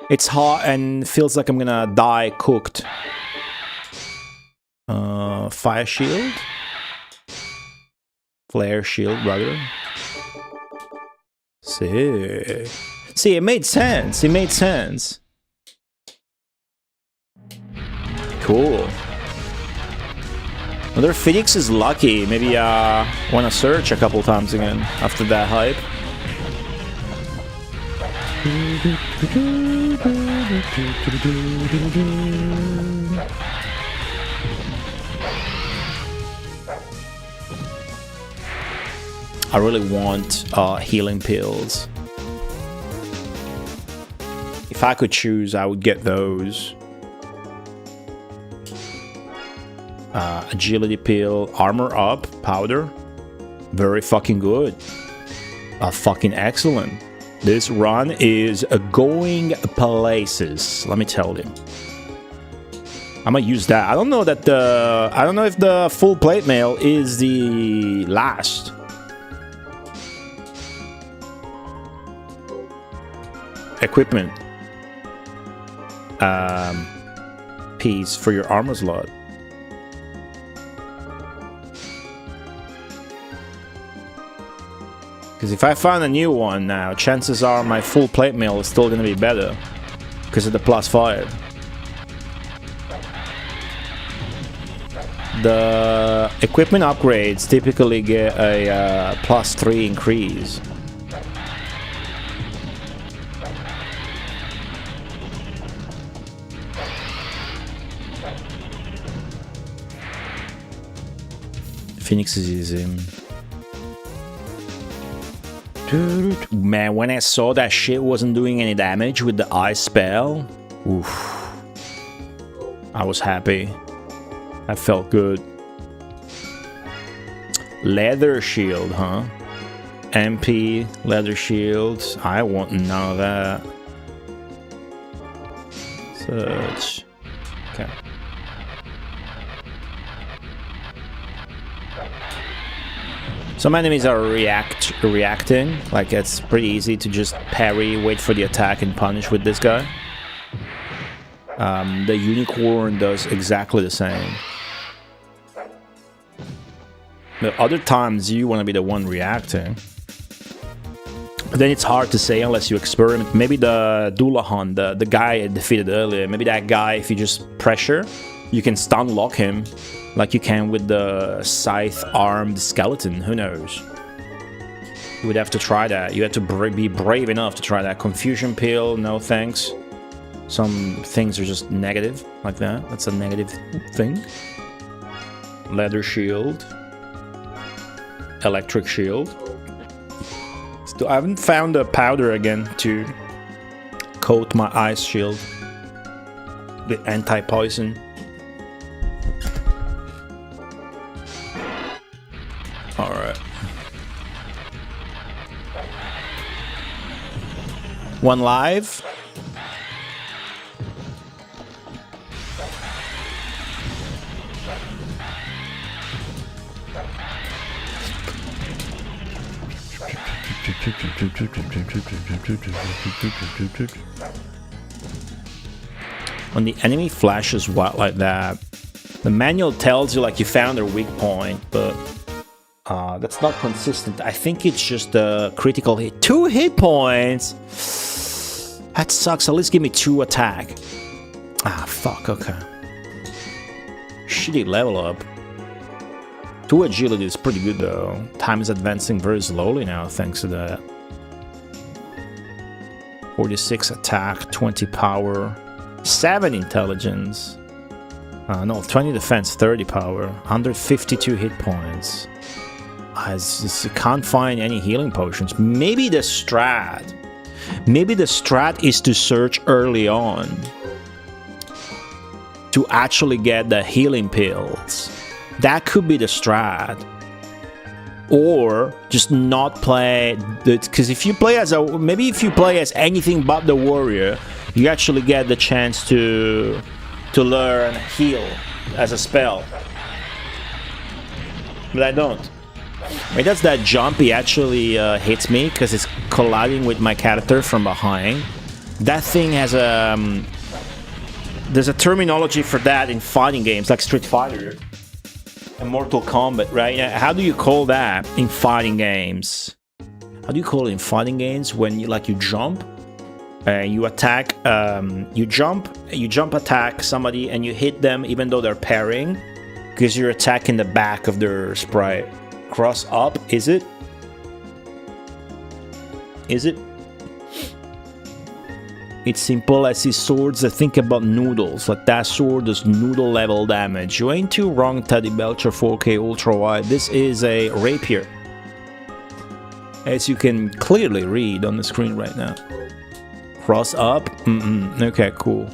It's hot and feels like I'm gonna die cooked. Fire shield? Flare shield, rather. See, it made sense. It made sense. Cool. Another Phoenix is lucky. Maybe wanna search a couple times again after that hype. I really want healing pills. If I could choose, I would get those. Agility pill, armor up, powder. Very fucking good. Fucking excellent. This run is going places, let me tell you. I'm gonna use that. I don't know that I don't know if the full plate mail is the last. Equipment piece for your armor slot. Because if I find a new one now, chances are my full plate mail is still gonna be better because of the +5. The equipment upgrades typically get a +3 increase. Phoenix is easy. Man, when I saw that shit wasn't doing any damage with the ice spell, oof, I was happy. I felt good. Leather shield, huh? MP, leather shields. I want none of that. Search. Okay. Some enemies are reacting, like it's pretty easy to just parry, wait for the attack and punish with this guy. The unicorn does exactly the same. But other times you want to be the one reacting. But then it's hard to say unless you experiment. Maybe the Dullahan, the guy I defeated earlier, maybe that guy, if you just pressure, you can stun lock him. Like you can with the scythe-armed skeleton, who knows? You would have to try that. You have to be brave enough to try that. Confusion pill, no thanks. Some things are just negative, like that. That's a negative thing. Leather shield. Electric shield. Still, I haven't found a powder again to coat my ice shield. The anti-poison. Alright. One live. When the enemy flashes white like that, the manual tells you like you found their weak point, but that's not consistent. I think it's just a critical hit. 2 hit points? That sucks. At least give me 2 attack. Ah, fuck, okay. Shitty level up. 2 agility is pretty good though. Time is advancing very slowly now thanks to that. 46 attack, 20 power, 7 intelligence. No, 20 defense, 30 power, 152 hit points. I can't find any healing potions. Maybe the strat is to search early on to actually get the healing pills. That could be the strat. Or just not play, because if you play as anything but the warrior, you actually get the chance to learn heal as a spell. But I don't. Maybe that's that jump, he actually hits me because it's colliding with my character from behind. That thing has a... there's a terminology for that in fighting games like Street Fighter and Mortal Kombat, right? How do you call that in fighting games? How do you call it in fighting games when you jump? You attack, you jump attack somebody and you hit them even though they're parrying. Because you're attacking the back of their sprite. Cross up, is it? Is it? It's simple as his swords. I think about noodles. Like that sword does noodle level damage. You ain't too wrong, Teddy Belcher 4K Ultra Wide. This is a rapier, as you can clearly read on the screen right now. Cross up? Okay, cool.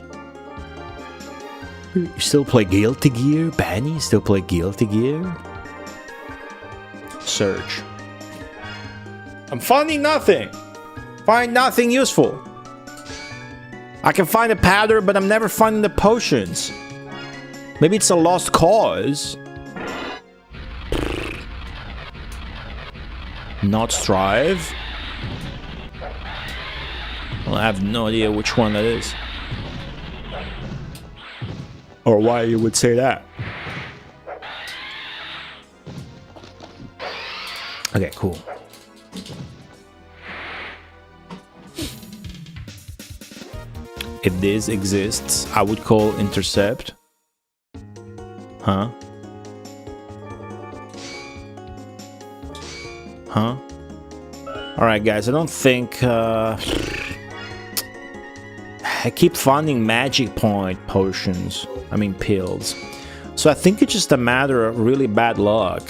You still play Guilty Gear? Benny, you still play Guilty Gear? Search. I'm finding nothing. Find nothing useful. I can find a powder, but I'm never finding the potions. Maybe it's a lost cause. Not strive. Well, I have no idea which one that is. Or why you would say that. Okay, cool. If this exists, I would call intercept. Huh? Huh? Alright guys, I don't think... I keep finding magic point potions. I mean pills. So I think it's just a matter of really bad luck.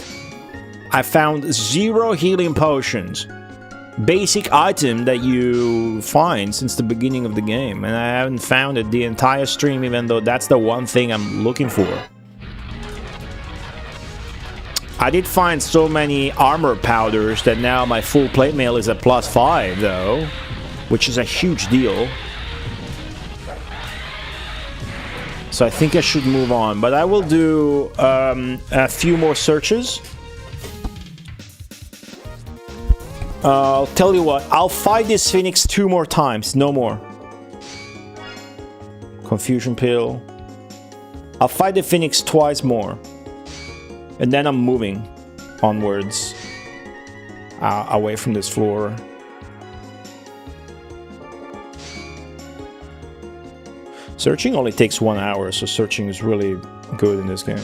I found 0 healing potions. Basic item that you find since the beginning of the game, and I haven't found it the entire stream, even though that's the one thing I'm looking for. I did find so many armor powders that now my full plate mail is at +5 though, which is a huge deal. So I think I should move on, but I will do a few more searches. I'll tell you what, I'll fight this Phoenix 2 more times, no more. Confusion pill. I'll fight the Phoenix twice more. And then I'm moving onwards. Away from this floor. Searching only takes 1 hour, so searching is really good in this game.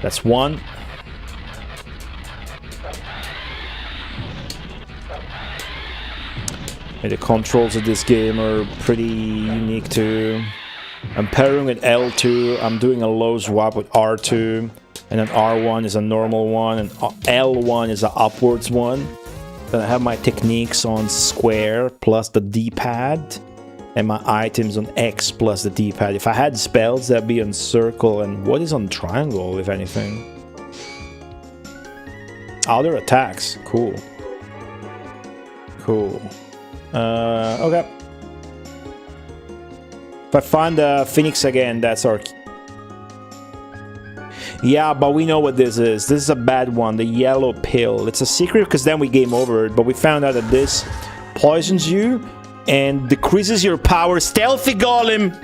That's one. And the controls of this game are pretty unique too. I'm pairing with L2, I'm doing a low swap with R2, and then R1 is a normal one, and L1 is an upwards one. Then I have my techniques on square plus the D-pad, and my items on X plus the D-pad. If I had spells, that'd be on circle, and what is on triangle, if anything? Other attacks, cool. Cool. Okay. If I find the Phoenix again, that's our... Yeah, but we know what this is. This is a bad one, the yellow pill. It's a secret because then we game over it, but we found out that this poisons you and decreases your power. Stealthy Golem!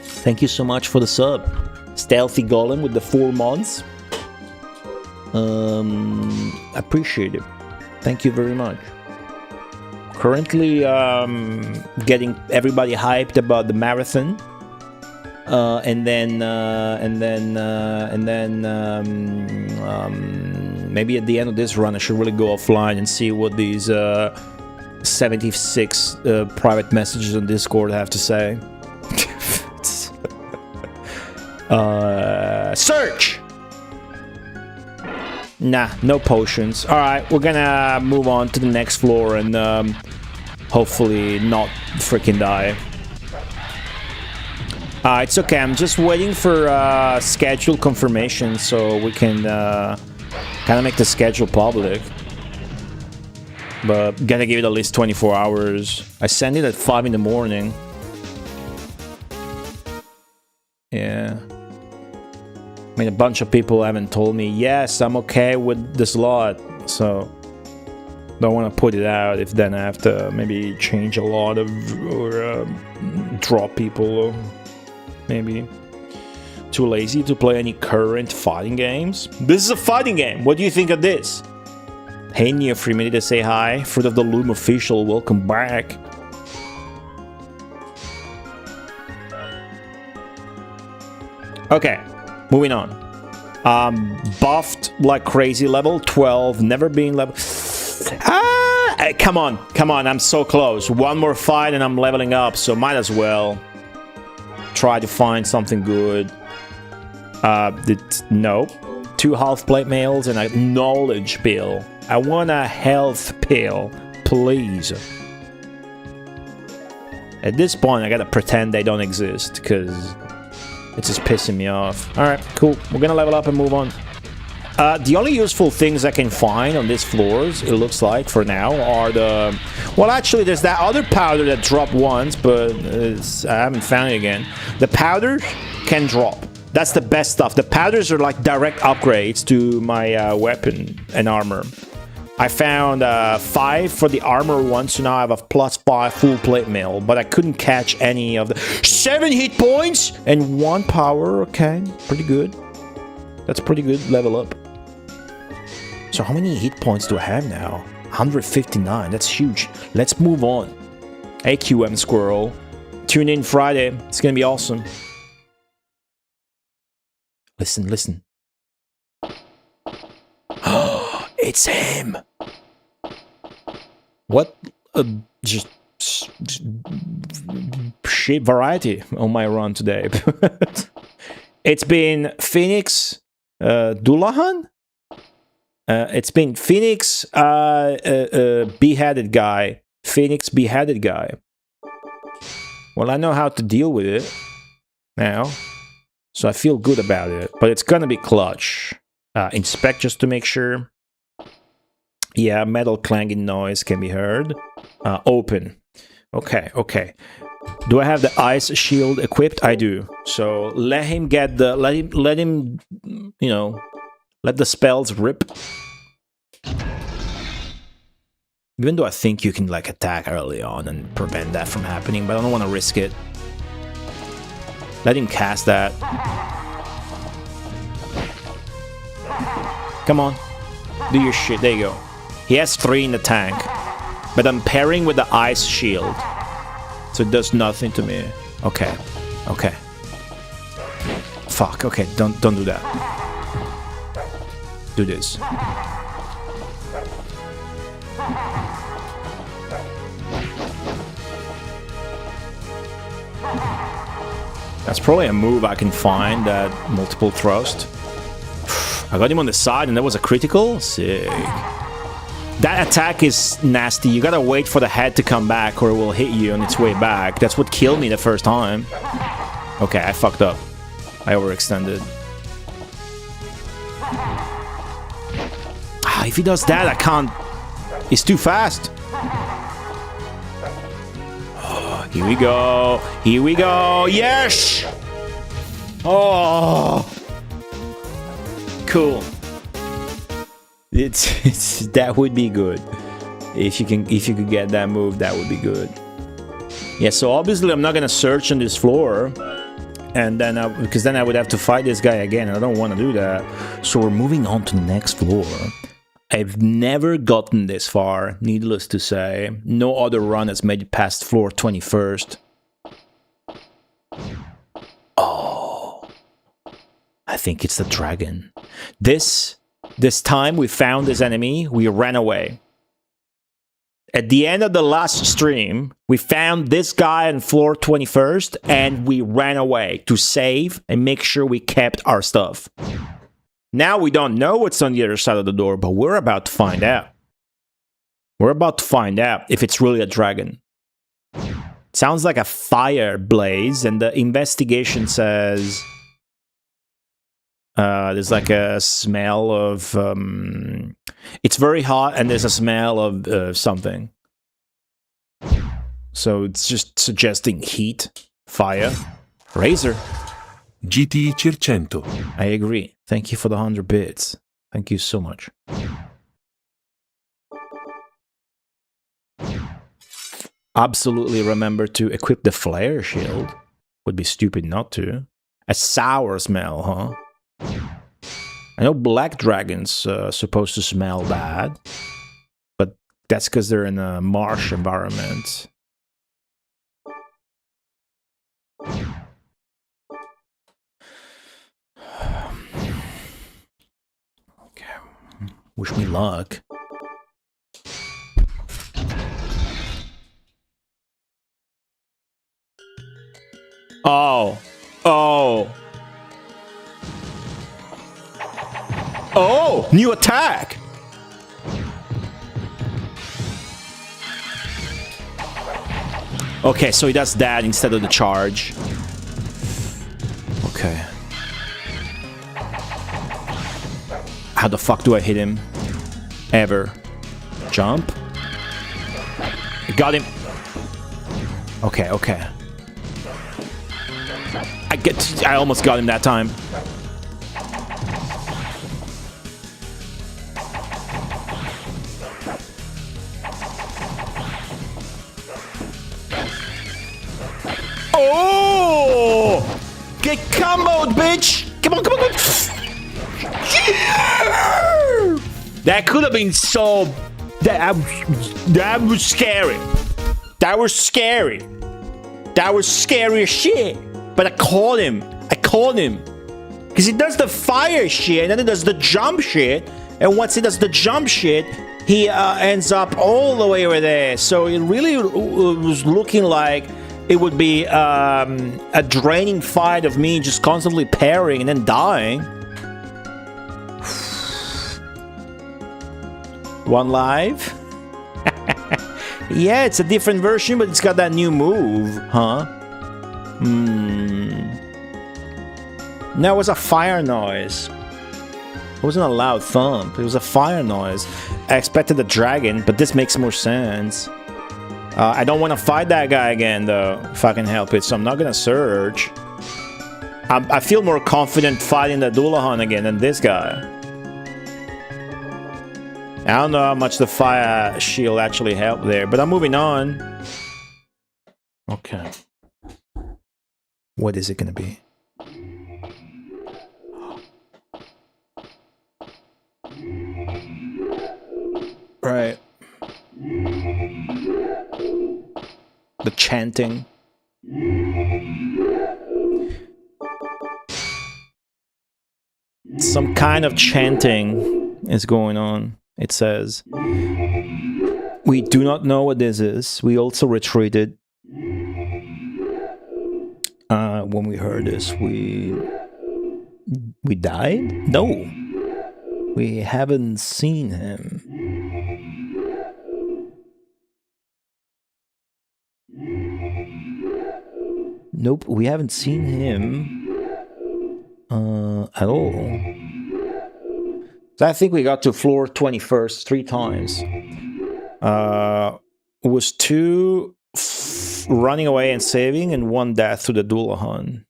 Thank you so much for the sub. Stealthy Golem with the 4 months. Appreciate it. Thank you very much. Currently getting everybody hyped about the marathon, and then maybe at the end of this run I should really go offline and see what these 76 private messages on Discord have to say. Search! Nah, no potions. Alright, we're gonna move on to the next floor and hopefully not freaking die. It's okay, I'm just waiting for schedule confirmation so we can kind of make the schedule public. But gotta give it at least 24 hours. I sent it at 5 in the morning. Yeah. I mean, a bunch of people haven't told me, yes, I'm okay with the slot, so don't want to put it out if then I have to maybe change a lot of, or drop people, or maybe too lazy to play any current fighting games. This is a fighting game. What do you think of this? Hey, Neo Free Minute to say hi. Fruit of the Loom official, welcome back. Okay, moving on. Buffed like crazy, level 12, never been level... come on, I'm so close. One more fight and I'm leveling up, so might as well try to find something good. No. 2 half plate mails and a knowledge pill. I want a health pill, please. At this point, I gotta pretend they don't exist, because it's just pissing me off. Alright, cool. We're gonna level up and move on. The only useful things I can find on these floors, it looks like, for now, are the... Well, actually, there's that other powder that dropped once, but I haven't found it again. The powder can drop. That's the best stuff. The powders are like direct upgrades to my weapon and armor. I found 5 for the armor one, so now I have a +5 full plate mail, but I couldn't catch any of the... 7 hit points and 1 power, okay, pretty good. That's pretty good level up. So how many hit points do I have now? 159, that's huge. Let's move on. AQM Squirrel. Tune in Friday, it's gonna be awesome. Listen, listen. It's him! What just shit variety on my run today. It's been Phoenix Dullahan? It's been Phoenix beheaded guy. Phoenix beheaded guy. Well, I know how to deal with it now, so I feel good about it. But it's gonna be clutch. Inspect just to make sure. Yeah, metal clanging noise can be heard. Open. Okay, okay. Do I have the ice shield equipped? I do. So let him get the... Let him, you know, let the spells rip. Even though I think you can, like, attack early on and prevent that from happening, but I don't want to risk it. Let him cast that. Come on. Do your shit. There you go. He has 3 in the tank. But I'm pairing with the ice shield. So it does nothing to me. Okay. Okay. Fuck. Okay, don't do that. Do this. That's probably a move I can find, that multiple thrust. I got him on the side and that was a critical? Sick. That attack is nasty. You gotta wait for the head to come back or it will hit you on its way back. That's what killed me the first time. Okay, I fucked up. I overextended. If he does that, I can't... He's too fast. Oh, here we go. Here we go. Yes! Oh! Cool. It's that would be good. If you could get that move, that would be good. Yeah, so obviously I'm not gonna search on this floor. And then, because then I would have to fight this guy again. And I don't want to do that. So we're moving on to the next floor. I've never gotten this far, needless to say. No other run has made it past floor 21st. Oh. I think it's the dragon. This time we found this enemy, we ran away. At the end of the last stream, we found this guy on floor 21st, and we ran away to save and make sure we kept our stuff. Now we don't know what's on the other side of the door, but we're about to find out. We're about to find out if it's really a dragon. Sounds like a fire blaze, and the investigation says... there's like a smell of... it's very hot, and there's a smell of something. So it's just suggesting heat, fire, razor. GTI Circento. I agree. Thank you for the 100 bits. Thank you so much. Absolutely remember to equip the flare shield. Would be stupid not to. A sour smell, huh? I know black dragons supposed to smell bad, but that's because they're in a marsh environment. Wish me luck. Oh. Oh. Oh! New attack! Okay, so he does that instead of the charge. Okay. How the fuck do I hit him? Ever. Jump? I got him. Okay, okay. I almost got him that time. Oh! Get comboed, bitch! Come on, come on, come on! Yeah! That could have been so... That was scary. That was scary. That was scary as shit. But I caught him. I caught him. Because he does the fire shit, and then he does the jump shit. And once he does the jump shit, he ends up all the way over there. So it really was looking like it would be a draining fight of me just constantly parrying and then dying. One life? Yeah, it's a different version, but it's got that new move, huh? That was a fire noise. It wasn't a loud thump. It was a fire noise. I expected a dragon, but this makes more sense. I don't want to fight that guy again, though, if I can help it, so I'm not gonna search. I feel more confident fighting the Dullahan again than this guy. I don't know how much the fire shield actually helped there, but I'm moving on. Okay. What is it gonna be? Right. The chanting. Some kind of chanting is going on. It says, we do not know what this is. We also retreated. When we heard this, we died? No. We haven't seen him. Nope, we haven't seen him at all. So I think we got to floor 21st 3 times. It was 2 running away and saving, and 1 death to the Dullahan.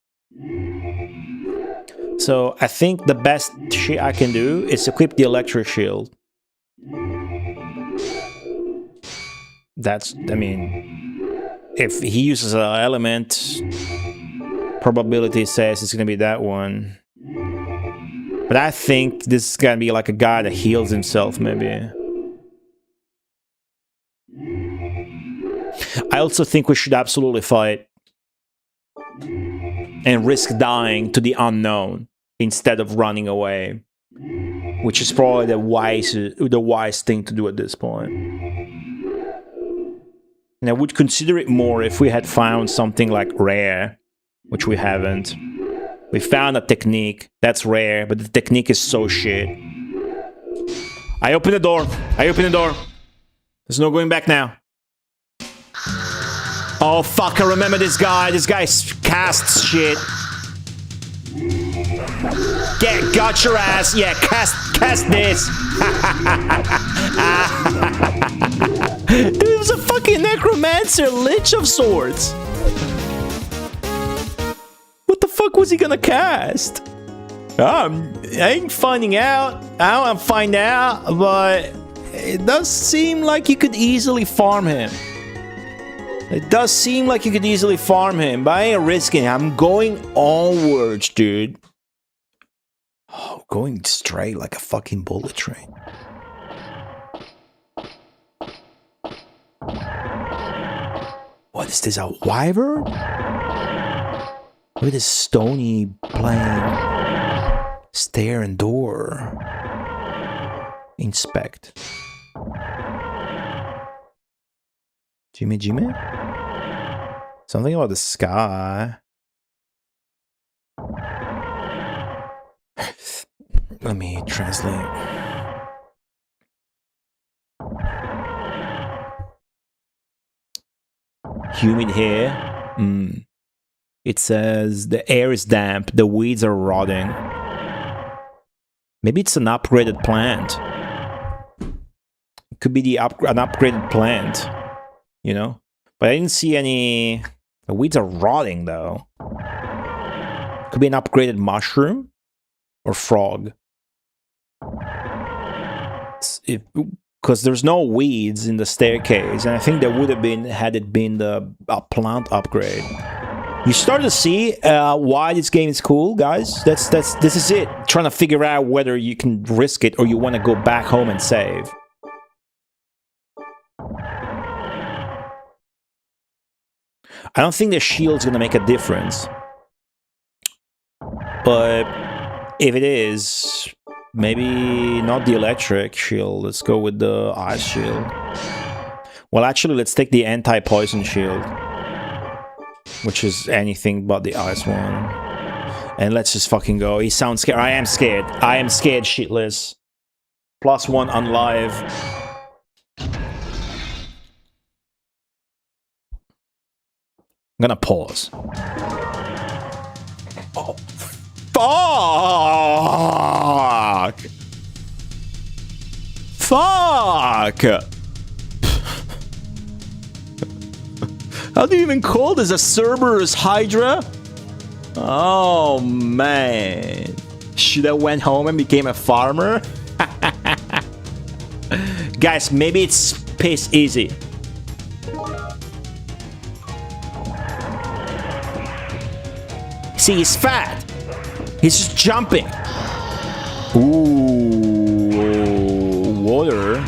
So I think the best shit I can do is equip the electric shield. That's, I mean, if he uses an element, probability says it's gonna be that one. But I think this is gonna be like a guy that heals himself, maybe. I also think we should absolutely fight and risk dying to the unknown instead of running away, which is probably the wise thing to do at this point. And I would consider it more if we had found something like rare, which we haven't. We found a technique that's rare, but the technique is so shit. I open the door. I open the door. There's no going back now. Oh fuck, I remember this guy. This guy casts shit. Got your ass. Yeah, cast this. Dude, it was a fucking necromancer, lich of sorts. What the fuck was he gonna cast? I ain't finding out. I don't find out, but it does seem like you could easily farm him. It does seem like you could easily farm him, but I ain't risking it. I'm going onwards, dude. Oh, going straight like a fucking bullet train. What is this, a wyvern? Look at this stony plain stair and door. Inspect. Jimmy. Something about the sky. Let me translate. Humid here. It says the air is damp, the weeds are rotting. Maybe it's an upgraded plant. It could be an upgraded plant, you know? But I didn't see any... The weeds are rotting, though. Could be an upgraded mushroom or frog. Because there's no weeds in the staircase, and I think there would have been had it been the plant upgrade. You start to see why this game is cool, guys. This is it. Trying to figure out whether you can risk it or you want to go back home and save. I don't think the shield's gonna make a difference. But if it is, maybe not the electric shield. Let's go with the ice shield. Well, actually, let's take the anti-poison shield, which is anything but the ice one. And let's just fucking go. He sounds scared. I am scared. I am scared shitless. +1 on live. I'm gonna pause. Oh, fuck! Fuck! How do you even call this a Cerberus Hydra? Oh man. Should I went home and became a farmer? Guys, maybe it's piss easy. See, he's fat. He's just jumping. Ooh, water.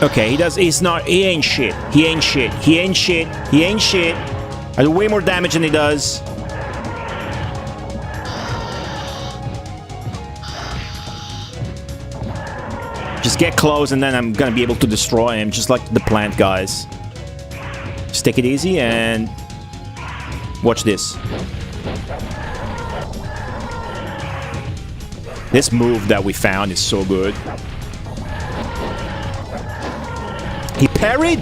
Okay, he ain't shit. He ain't shit. I do way more damage than he does. Just get close and then I'm gonna be able to destroy him, just like the plant guys. Just take it easy and watch this. This move that we found is so good. He parried?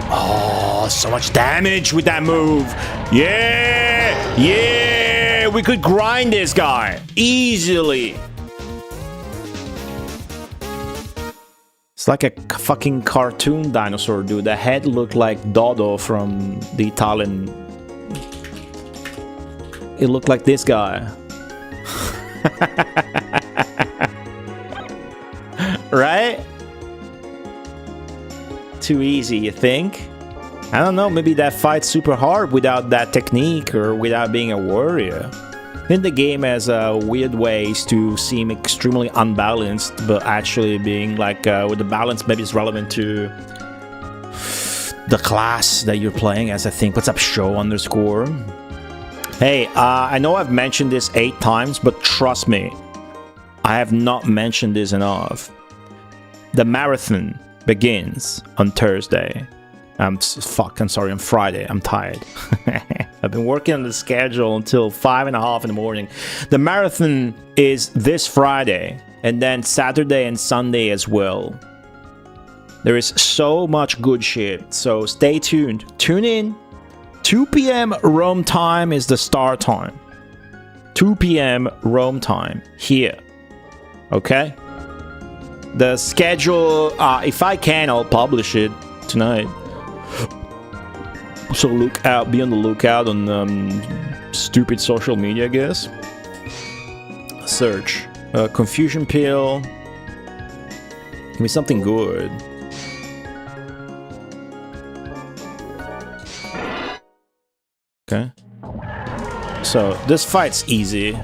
Oh, so much damage with that move. Yeah! Yeah! We could grind this guy easily. It's like a fucking cartoon dinosaur, dude. The head looked like Dodo from the Italian. It looked like this guy. Right? Too easy, you think? I don't know, maybe that fight's super hard without that technique or without being a warrior. Then the game has weird ways to seem extremely unbalanced, but actually being like, with the balance maybe it's relevant to the class that you're playing as, I think. What's up, show_? Hey, I know I've mentioned this 8 times, but trust me, I have not mentioned this enough. The marathon begins on Thursday. I'm sorry, on Friday. I'm tired. I've been working on the schedule until 5:30 in the morning. The marathon is this Friday, and then Saturday and Sunday as well. There is so much good shit, so stay tuned. Tune in. 2 p.m. Rome time is the start time. 2 p.m. Rome time here. Okay? The schedule, if I can, I'll publish it tonight. So be on the lookout on stupid social media, I guess. Search confusion pill. Give me something good. Okay. So this fight's easy.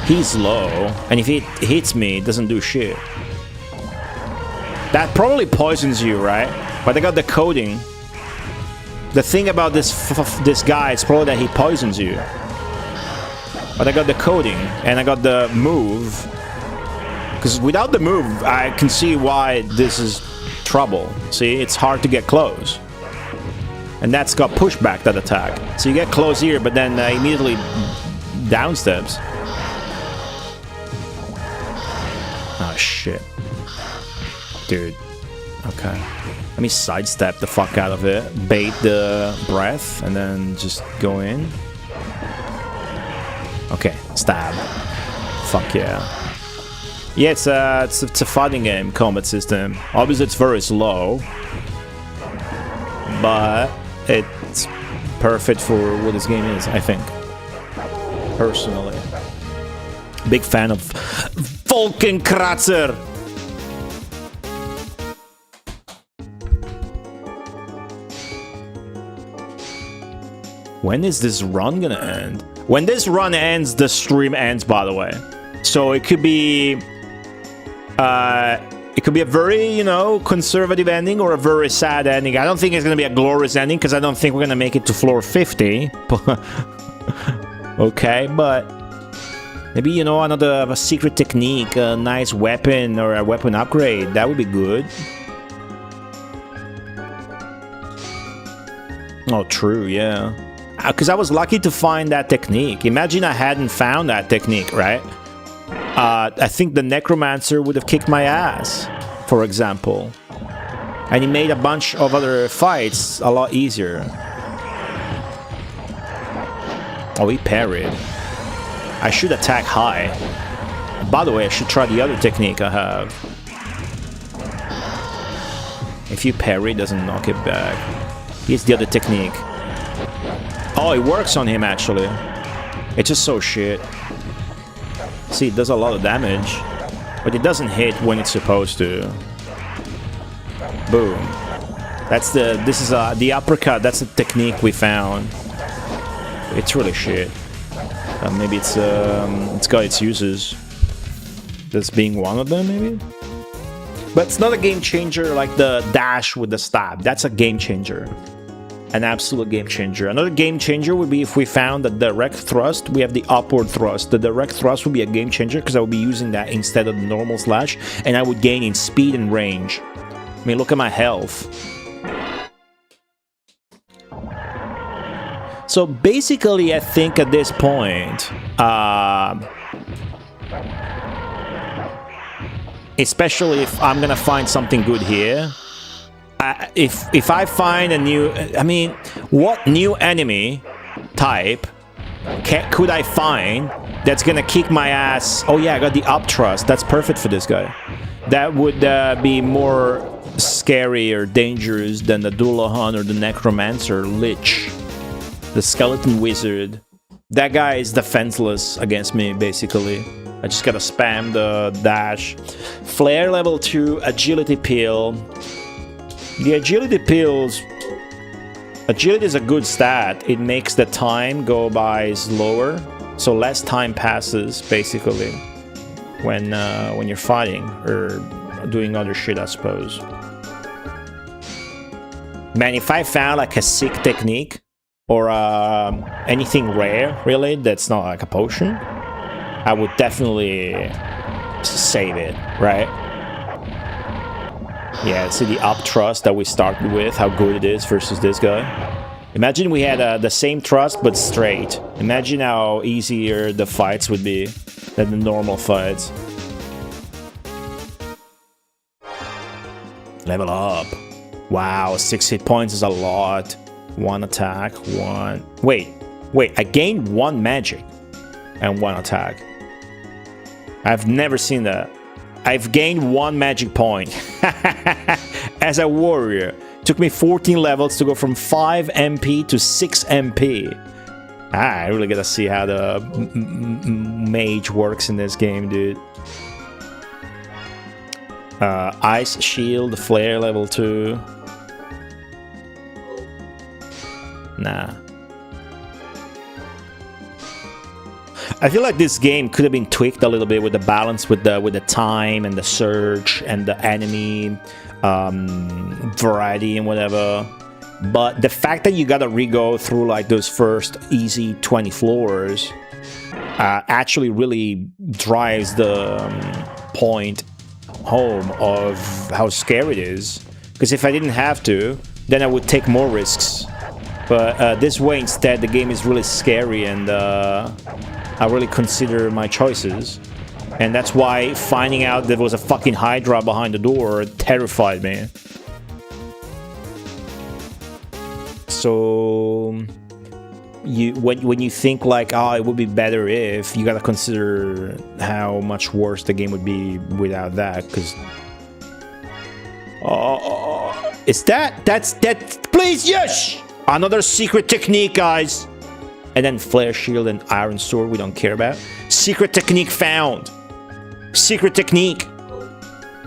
He's low, and if he hits me, it doesn't do shit. That probably poisons you, right? But I got the coating. The thing about this guy is probably that he poisons you. But I got the coating, and I got the move. Because without the move, I can see why this is trouble. See, it's hard to get close. And that's got pushback, that attack. So you get close here, but then immediately downsteps. Oh, shit. Dude. Okay. Let me sidestep the fuck out of it. Bait the breath, and then just go in. Okay, stab. Fuck yeah. Yeah, it's a fighting game, combat system. Obviously, it's very slow. But it's perfect for what this game is, I think. Personally. Big fan of Wolkenkratzer. When is this run gonna end? When this run ends, the stream ends, by the way. So it could be a very, you know, conservative ending or a very sad ending. I don't think it's gonna be a glorious ending because I don't think we're gonna make it to floor 50. Okay, but maybe, you know, a secret technique, a nice weapon or a weapon upgrade. That would be good. Oh, true, yeah. Because I was lucky to find that technique. Imagine I hadn't found that technique, right? I think the Necromancer would have kicked my ass, for example. And he made a bunch of other fights a lot easier. Oh, he parried. I should attack high. By the way, I should try the other technique I have. If you parry, it doesn't knock it back. Here's the other technique. Oh, it works on him, actually. It's just so shit. See, it does a lot of damage. But it doesn't hit when it's supposed to. Boom. This is the uppercut. That's the technique we found. It's really shit. Maybe it's got its uses. This being one of them, maybe? But it's not a game changer like the dash with the stab. That's a game changer. An absolute game changer. Another game changer would be if we found the direct thrust. We have the upward thrust. The direct thrust would be a game changer because I would be using that instead of the normal slash, and I would gain in speed and range. I mean, look at my health. So basically, I think at this point, especially if I'm gonna find something good here, if I find a new, I mean, what new enemy type could I find that's gonna kick my ass? Oh yeah, I got the up thrust. That's perfect for this guy. That would be more scary or dangerous than the Dullahan or the Necromancer Lich, the Skeleton Wizard. That guy is defenseless against me, basically. I just gotta spam the dash. Flare level 2, agility peel. The agility pills... Agility is a good stat. It makes the time go by slower, so less time passes, basically, when you're fighting or doing other shit, I suppose. Man, if I found like a sick technique or anything rare, really, that's not like a potion, I would definitely save it, right? Yeah, see the up thrust that we started with, how good it is versus this guy. Imagine we had the same thrust but straight. Imagine how easier the fights would be than the normal fights. Level up. Wow, 6 hit points is a lot. 1 attack, 1... Wait, I gained 1 magic and 1 attack. I've never seen that. I've gained 1 magic point as a warrior. Took me 14 levels to go from 5 MP to 6 MP. I really gotta see how the mage works in this game, dude. Ice shield, flare level 2. Nah. I feel like this game could have been tweaked a little bit with the balance with the time and the search and the enemy variety and whatever. But the fact that you gotta re-go through like those first easy 20 floors actually really drives the point home of how scary it is. Because if I didn't have to, then I would take more risks. But this way instead, the game is really scary and I really consider my choices. And that's why finding out there was a fucking Hydra behind the door terrified me. So when you think like, oh, it would be better if, you gotta consider how much worse the game would be without that. Because is that's please, yes, another secret technique, guys. And then flare shield and iron sword we don't care about. Secret technique found. Secret technique.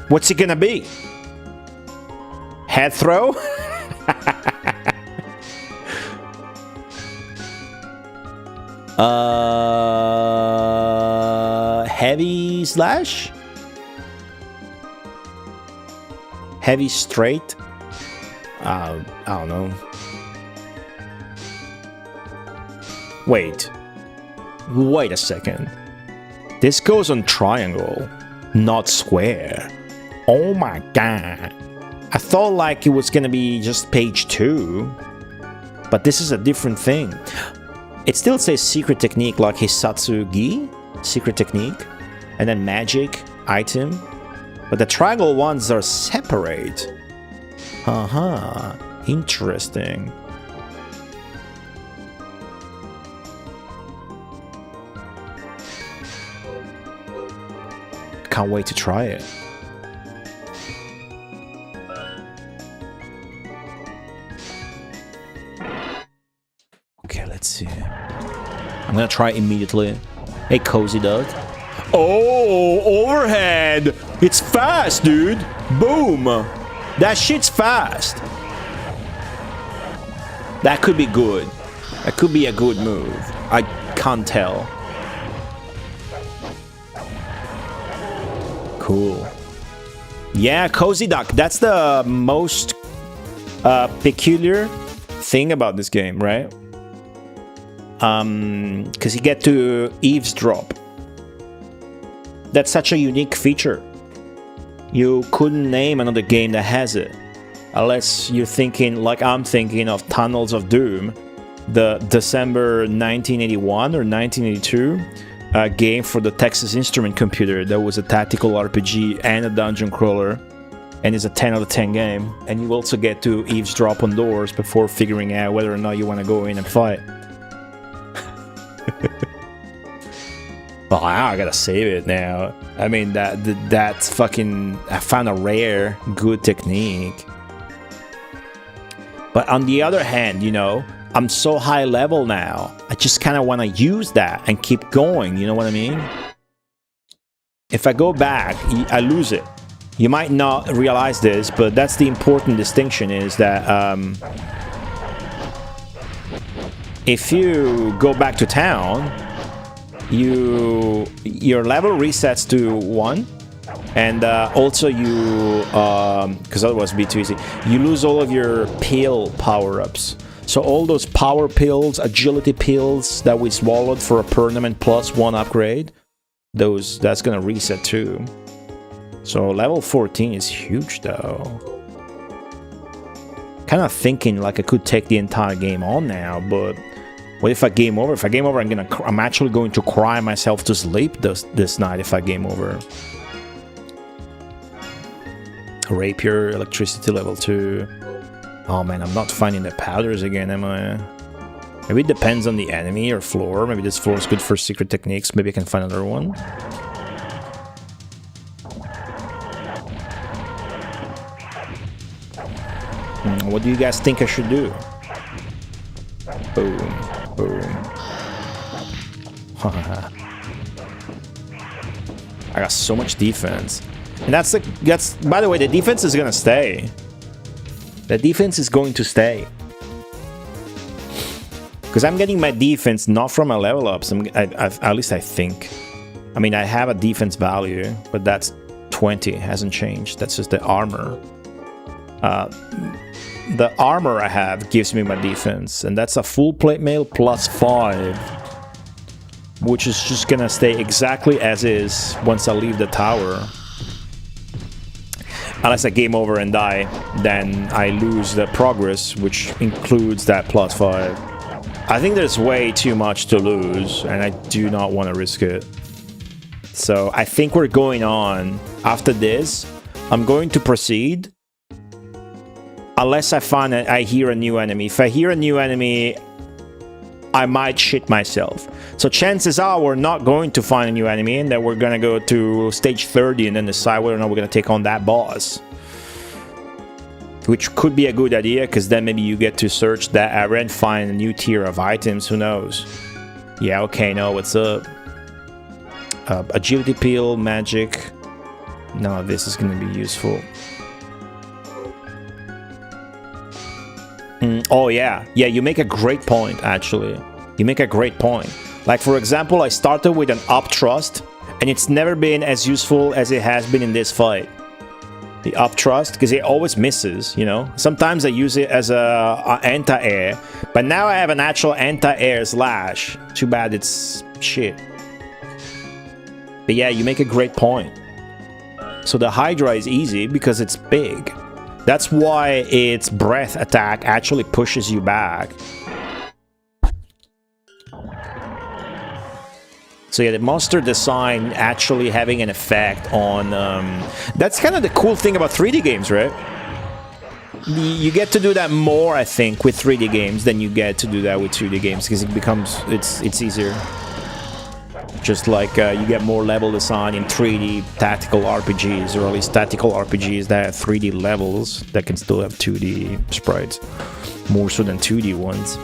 What's it gonna be? Head throw? Heavy slash? Heavy straight? I don't know. Wait a second. This goes on triangle, not square. Oh my god. I thought like it was gonna be just page 2, but this is a different thing. It still says secret technique like Hisatsugi, secret technique, and then magic, item, but the triangle ones are separate. Interesting. Can't wait to try it. Okay, let's see. I'm gonna try it immediately. Hey, cozy dog. Oh, overhead! It's fast, dude! Boom! That shit's fast! That could be good. That could be a good move. I can't tell. Cool. Yeah, cozy duck. That's the most peculiar thing about this game, right? Because you get to eavesdrop. That's such a unique feature. You couldn't name another game that has it. Unless you're thinking, like I'm thinking of Tunnels of Doom, the December 1981 or 1982 game for the Texas Instrument computer that was a tactical RPG and a dungeon crawler, and is a 10 out of 10 game. And you also get to eavesdrop on doors before figuring out whether or not you want to go in and fight. But I gotta save it now. I mean, that's fucking... I found a rare, good technique. But on the other hand, you know, I'm so high level now. I just kind of want to use that and keep going, you know what I mean? If I go back, I lose it. You might not realize this, but that's the important distinction, is that if you go back to town, your level resets to 1, and also you, because otherwise it'd be too easy, you lose all of your pill power-ups. So all those power pills, agility pills that we swallowed for a permanent +1 upgrade, that's gonna reset too. So level 14 is huge though. Kind of thinking like I could take the entire game on now, but what if I game over? If I game over, I'm actually going to cry myself to sleep this night if I game over. Rapier, electricity level 2. Oh man, I'm not finding the powders again, am I? Maybe it depends on the enemy or floor. Maybe this floor is good for secret techniques. Maybe I can find another one. What do you guys think I should do? Boom, boom. I got so much defense. And that's by the way, the defense is gonna stay. The defense is going to stay. Because I'm getting my defense not from my level ups, at least I think. I mean, I have a defense value, but that's 20, hasn't changed. That's just the armor. The armor I have gives me my defense, and that's a full plate mail plus 5, which is just gonna stay exactly as is once I leave the tower. Unless I game over and die, then I lose the progress, which includes that plus 5. I think there's way too much to lose, and I do not want to risk it. So I think we're going on. After this, I'm going to proceed. Unless I hear a new enemy. If I hear a new enemy, I might shit myself. So chances are we're not going to find a new enemy, and that we're gonna go to stage 30 and then decide whether or not we're gonna take on that boss. Which could be a good idea, because then maybe you get to search that area and find a new tier of items, who knows. Yeah, okay, no, what's up? Agility peel, magic. None of this is gonna be useful. Oh yeah, you make a great point, actually. You make a great point. Like, for example, I started with an up thrust, and it's never been as useful as it has been in this fight. The up thrust, because it always misses, you know? Sometimes I use it as a anti-air, but now I have an actual anti-air slash. Too bad it's shit. But yeah, you make a great point. So the Hydra is easy because it's big. That's why its breath attack actually pushes you back. So yeah, the monster design actually having an effect on... that's kind of the cool thing about 3D games, right? You get to do that more, I think, with 3D games than you get to do that with 2D games, because it becomes... it's easier. Just like you get more level design in 3D tactical RPGs, or at least tactical RPGs that have 3D levels that can still have 2D sprites. More so than 2D ones.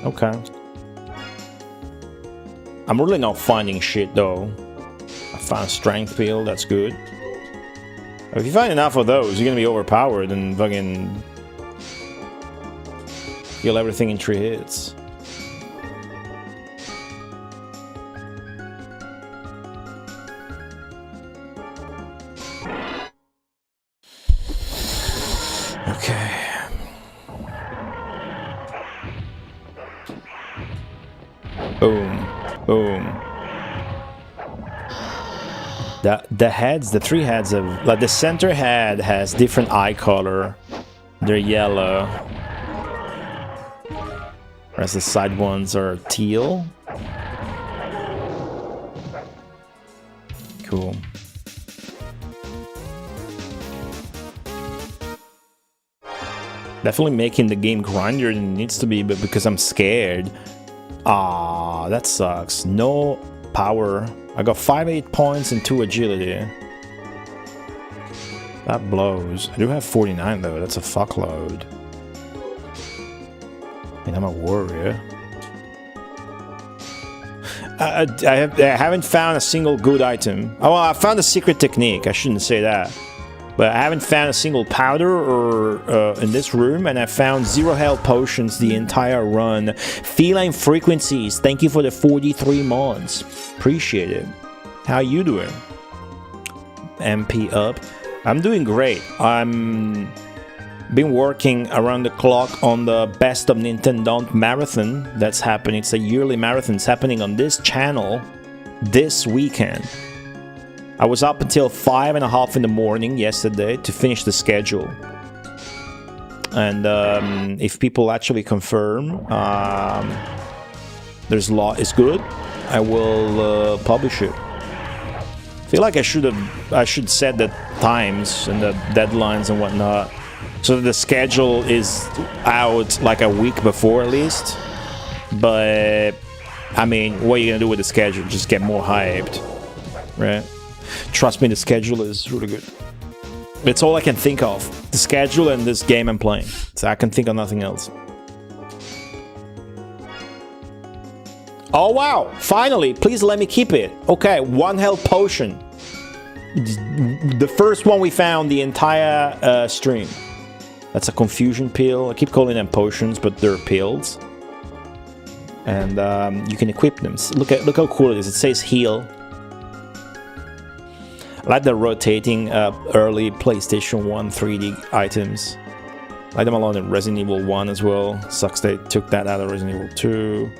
Okay. I'm really not finding shit though. I found strength peel, that's good. If you find enough of those, you're gonna be overpowered and fucking kill everything in 3 hits. Okay. Boom. Boom. The heads, the 3 heads of... like, the center head has different eye color. They're yellow. Whereas the side ones are teal. Cool. Definitely making the game grindier than it needs to be, but because I'm scared. Ah, that sucks. No power. I got 5 points and 2 agility. That blows. I do have 49 though. That's a fuckload. And I'm a warrior. I haven't found a single good item. Oh, well, I found a secret technique. I shouldn't say that. But I haven't found a single powder or in this room, and I found 0 health potions the entire run. Feline frequencies, thank you for the 43 months. Appreciate it. How you doing? MP up. I'm doing great. I'm been working around the clock on the Best of Nintendo marathon that's happening. It's a yearly marathon. It's happening on this channel this weekend. I was up until 5:30 in the morning yesterday to finish the schedule. And if people actually confirm there's law is good, I will publish it. I feel like I should set the times and the deadlines and whatnot, so that the schedule is out like a week before at least. But I mean, what are you gonna do with the schedule? Just get more hyped, right? Trust me, the schedule is really good. It's all I can think of. The schedule and this game I'm playing. So I can think of nothing else. Oh wow! Finally! Please let me keep it. Okay, 1 health potion. The first one we found the entire stream. That's a confusion pill. I keep calling them potions, but they're pills. And you can equip them. Look how cool it is. It says heal. I like the rotating early PlayStation 1 3D items. I like them a lot in Resident Evil 1 as well. Sucks they took that out of Resident Evil 2.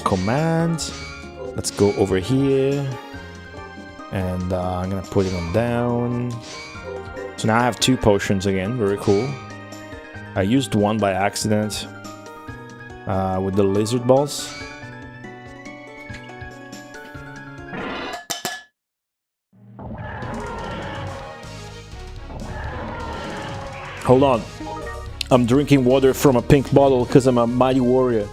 Command. Let's go over here. And I'm gonna put it on down. So now I have 2 potions again. Very cool. I used one by accident with the lizard balls. Hold on. I'm drinking water from a pink bottle because I'm a mighty warrior.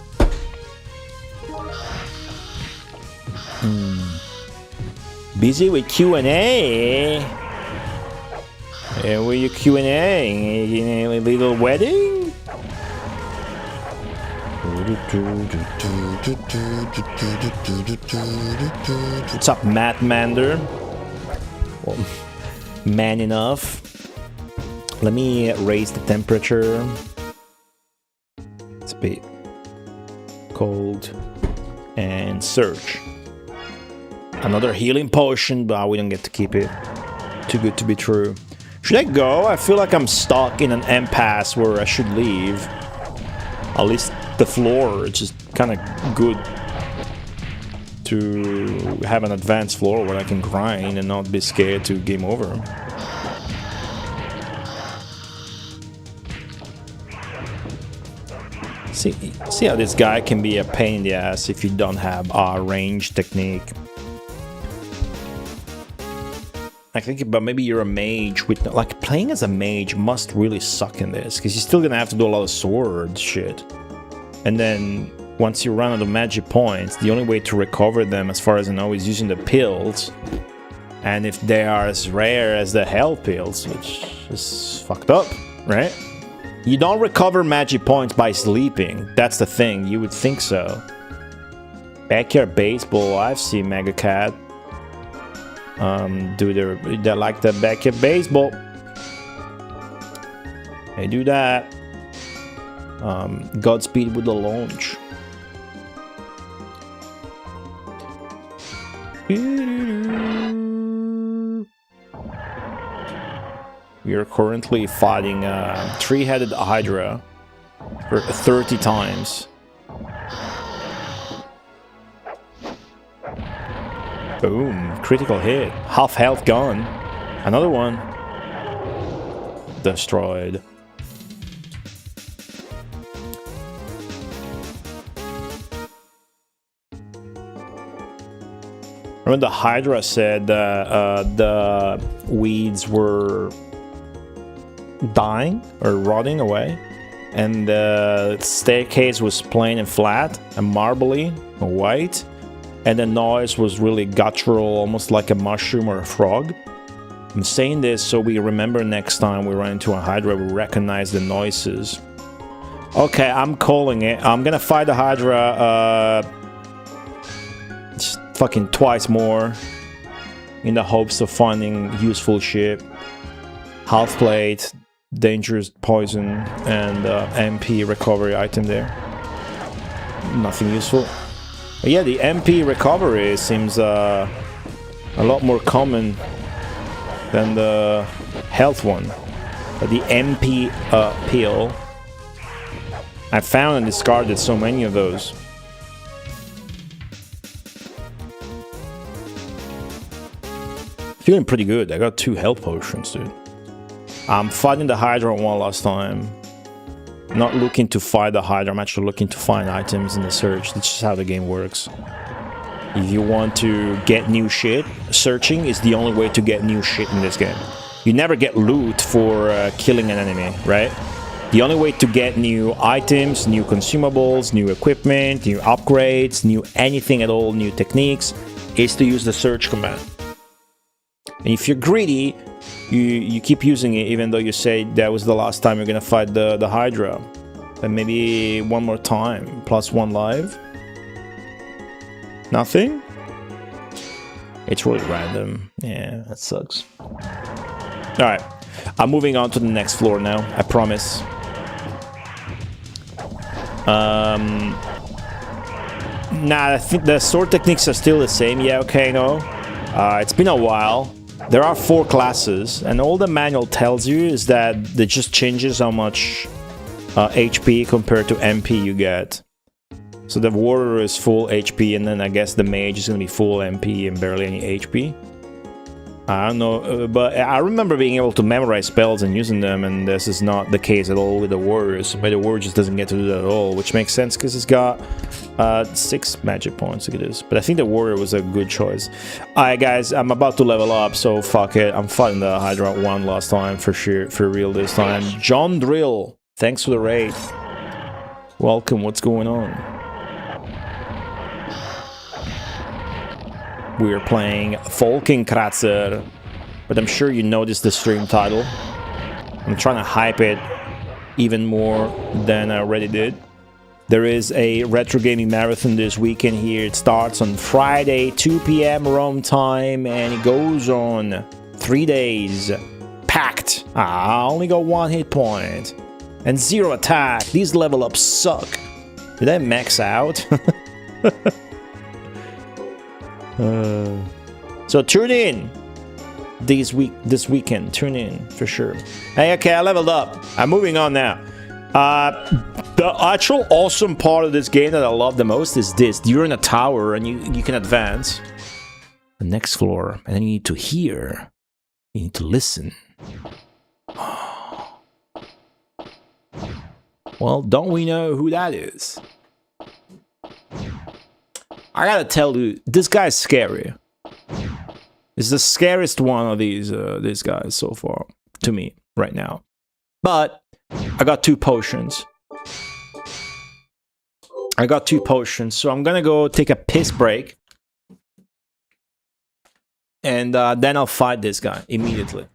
Busy with Q&A. Were you Q&A? A little wedding? What's up, Matt Mander? Well, man enough. Let me raise the temperature. It's a bit cold. And search. Another healing potion, but we don't get to keep it. Too good to be true. Should I go? I feel like I'm stuck in an impasse where I should leave. At least the floor, it's just kind of good to have an advanced floor where I can grind and not be scared to game over. See how this guy can be a pain in the ass if you don't have a range technique. I think about maybe you're a mage with like playing as a mage must really suck in this because you're still gonna have to do a lot of sword shit. And then once you run out of magic points, the only way to recover them, as far as I know, is using the pills. And if they are as rare as the health pills, which is fucked up, right? You don't recover magic points by sleeping. That's the thing. You would think so. Backyard baseball. I've seen Mega Cat do they like the backyard baseball. They do that. Godspeed with the launch. We are currently fighting a 3-headed Hydra for 30 times. Boom, critical hit. Half health gone. Another one. Destroyed. Remember the Hydra said the weeds were dying or rotting away, and the staircase was plain and flat and marbly and white, and the noise was really guttural, almost like a mushroom or a frog. I'm saying this so we remember next time we run into a Hydra, we recognize the noises. Okay, I'm calling it. I'm gonna fight the Hydra just fucking twice more in the hopes of finding useful shit. Half plate, dangerous poison, and MP recovery item there. Nothing useful. But yeah, the MP recovery seems a lot more common than the health one. But the MP pill, I found and discarded so many of those. Feeling pretty good. I got 2 health potions, dude. I'm fighting the Hydra one last time. Not looking to fight the Hydra, I'm actually looking to find items in the search. That's just how the game works. If you want to get new shit, searching is the only way to get new shit in this game. You never get loot for killing an enemy, right? The only way to get new items, new consumables, new equipment, new upgrades, new anything at all, new techniques, is to use the search command. And if you're greedy, you keep using it even though you say that was the last time you're gonna fight the Hydra. And maybe one more time, +1 live. Nothing? It's really random. Yeah, that sucks. Alright, I'm moving on to the next floor now, I promise. Nah, I think the sword techniques are still the same. Yeah, okay, no. It's been a while. There are 4 classes, and all the manual tells you is that it just changes how much HP compared to MP you get. So the warrior is full HP, and then I guess the mage is gonna be full MP and barely any HP. I don't know, but I remember being able to memorize spells and using them, and this is not the case at all with the warriors. But the warrior just doesn't get to do that at all, which makes sense because it's got 6 magic points. Look at this. But I think the warrior was a good choice. Alright, guys, I'm about to level up, so fuck it. I'm fighting the Hydra one last time for sure, for real this time. John Drill, thanks for the raid. Welcome. What's going on? We are playing Wolkenkratzer, but I'm sure you noticed the stream title. I'm trying to hype it even more than I already did. There is a retro gaming marathon this weekend here. It starts on Friday, 2 p.m. Rome time, and it goes on 3 days. Packed. I only got 1 hit point and 0 attack. These level ups suck. Did I max out? So tune in this weekend. Tune in for sure. Hey, okay, I leveled up. I'm moving on now. The actual awesome part of this game that I love the most is this. You're in a tower and you can advance the next floor, and then you need to hear. You need to listen. Well, don't we know who that is? I gotta tell you, this guy's scary. It's the scariest one of these guys so far to me right now. But I got 2 potions. So I'm gonna go take a piss break, and then I'll fight this guy immediately.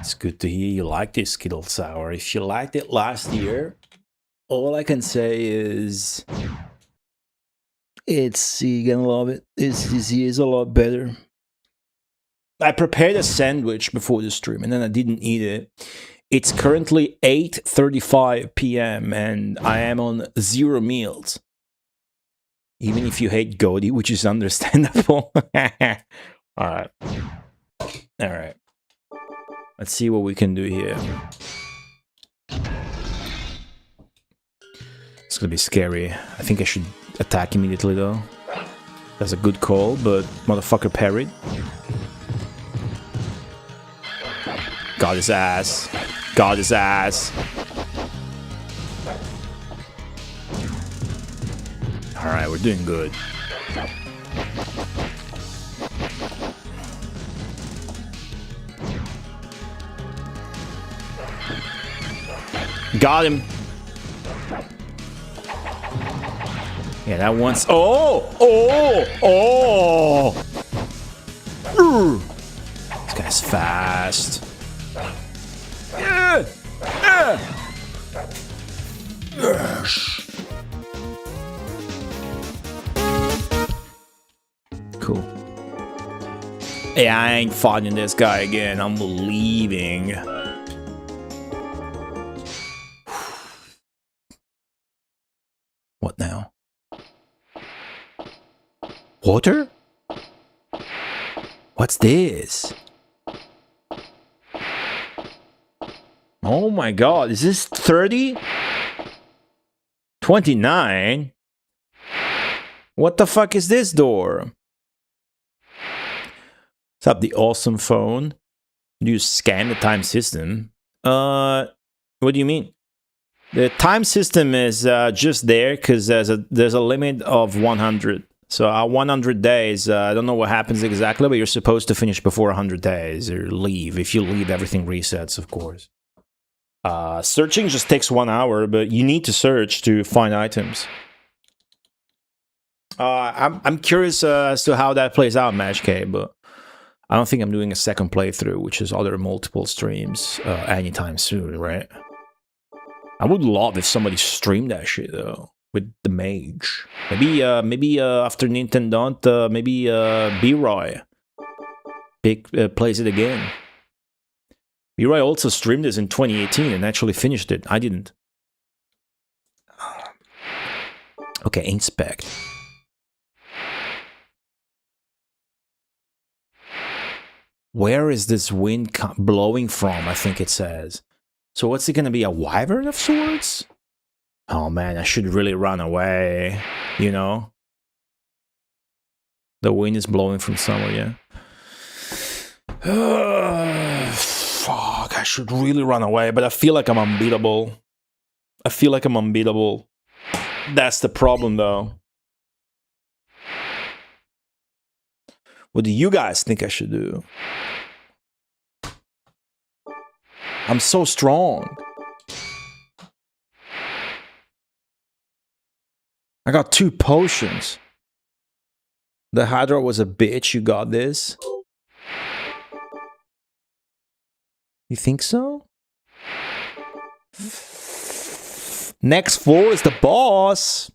It's good to hear you like this Skittle Sour. If you liked it last year, all I can say is you're gonna love it. This year is a lot better. I prepared a sandwich before the stream and then I didn't eat it. It's currently 8:35 p.m. and I am on 0 meals. Even if you hate Goaty, which is understandable. Alright. Alright. Let's see what we can do here. It's gonna be scary. I think I should attack immediately though. That's a good call, but motherfucker parried. Got his ass. Got his ass. Alright, we're doing good. Got him. Yeah, that one's... Oh! This guy's fast. Cool. Yeah, I ain't fighting this guy again. I'm leaving. What now? Water? What's this? Oh my god, is this 30? 29? What the fuck is this door? What's up, the awesome phone? Do you scan the time system? What do you mean? The time system is just there because there's a limit of 100. So 100 days, I don't know what happens exactly, but you're supposed to finish before 100 days or leave. If you leave, everything resets, of course. Searching just takes 1 hour, but you need to search to find items. I'm curious as to how that plays out, Match K, but I don't think I'm doing a second playthrough, which is other multiple streams anytime soon, right? I would love if somebody streamed that shit though. With the mage. Maybe after Nintendo, maybe B-Roy plays it again. B-Roy also streamed this in 2018 and actually finished it. I didn't. Okay, inspect. Where is this wind blowing from, I think it says. So what's it gonna be, a wyvern of sorts? Oh man, I should really run away, you know? The wind is blowing from somewhere, yeah? Fuck, I should really run away, but I feel like I'm unbeatable. I feel like I'm unbeatable. That's the problem, though. What do you guys think I should do? I'm so strong. I got 2 potions. The Hydra was a bitch, you got this? You think so? Next floor is the boss.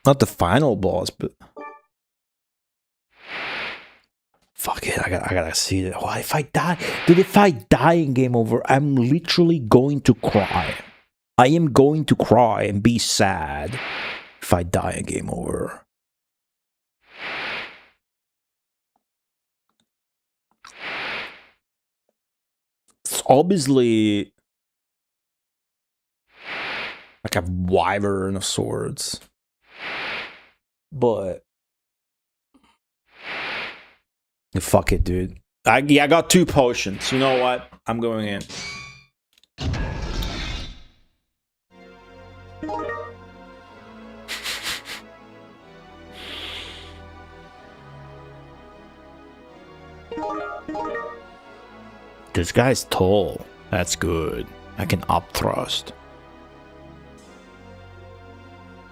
Not the final boss, but... Fuck it, I gotta see it. Oh, if I die... Dude, if I die in Game Over, I'm literally going to cry. I am going to cry and be sad if I die in Game Over. It's obviously like a wyvern of sorts. But fuck it, dude. I got 2 potions. You know what? I'm going in. This guy's tall. That's good. I can up thrust.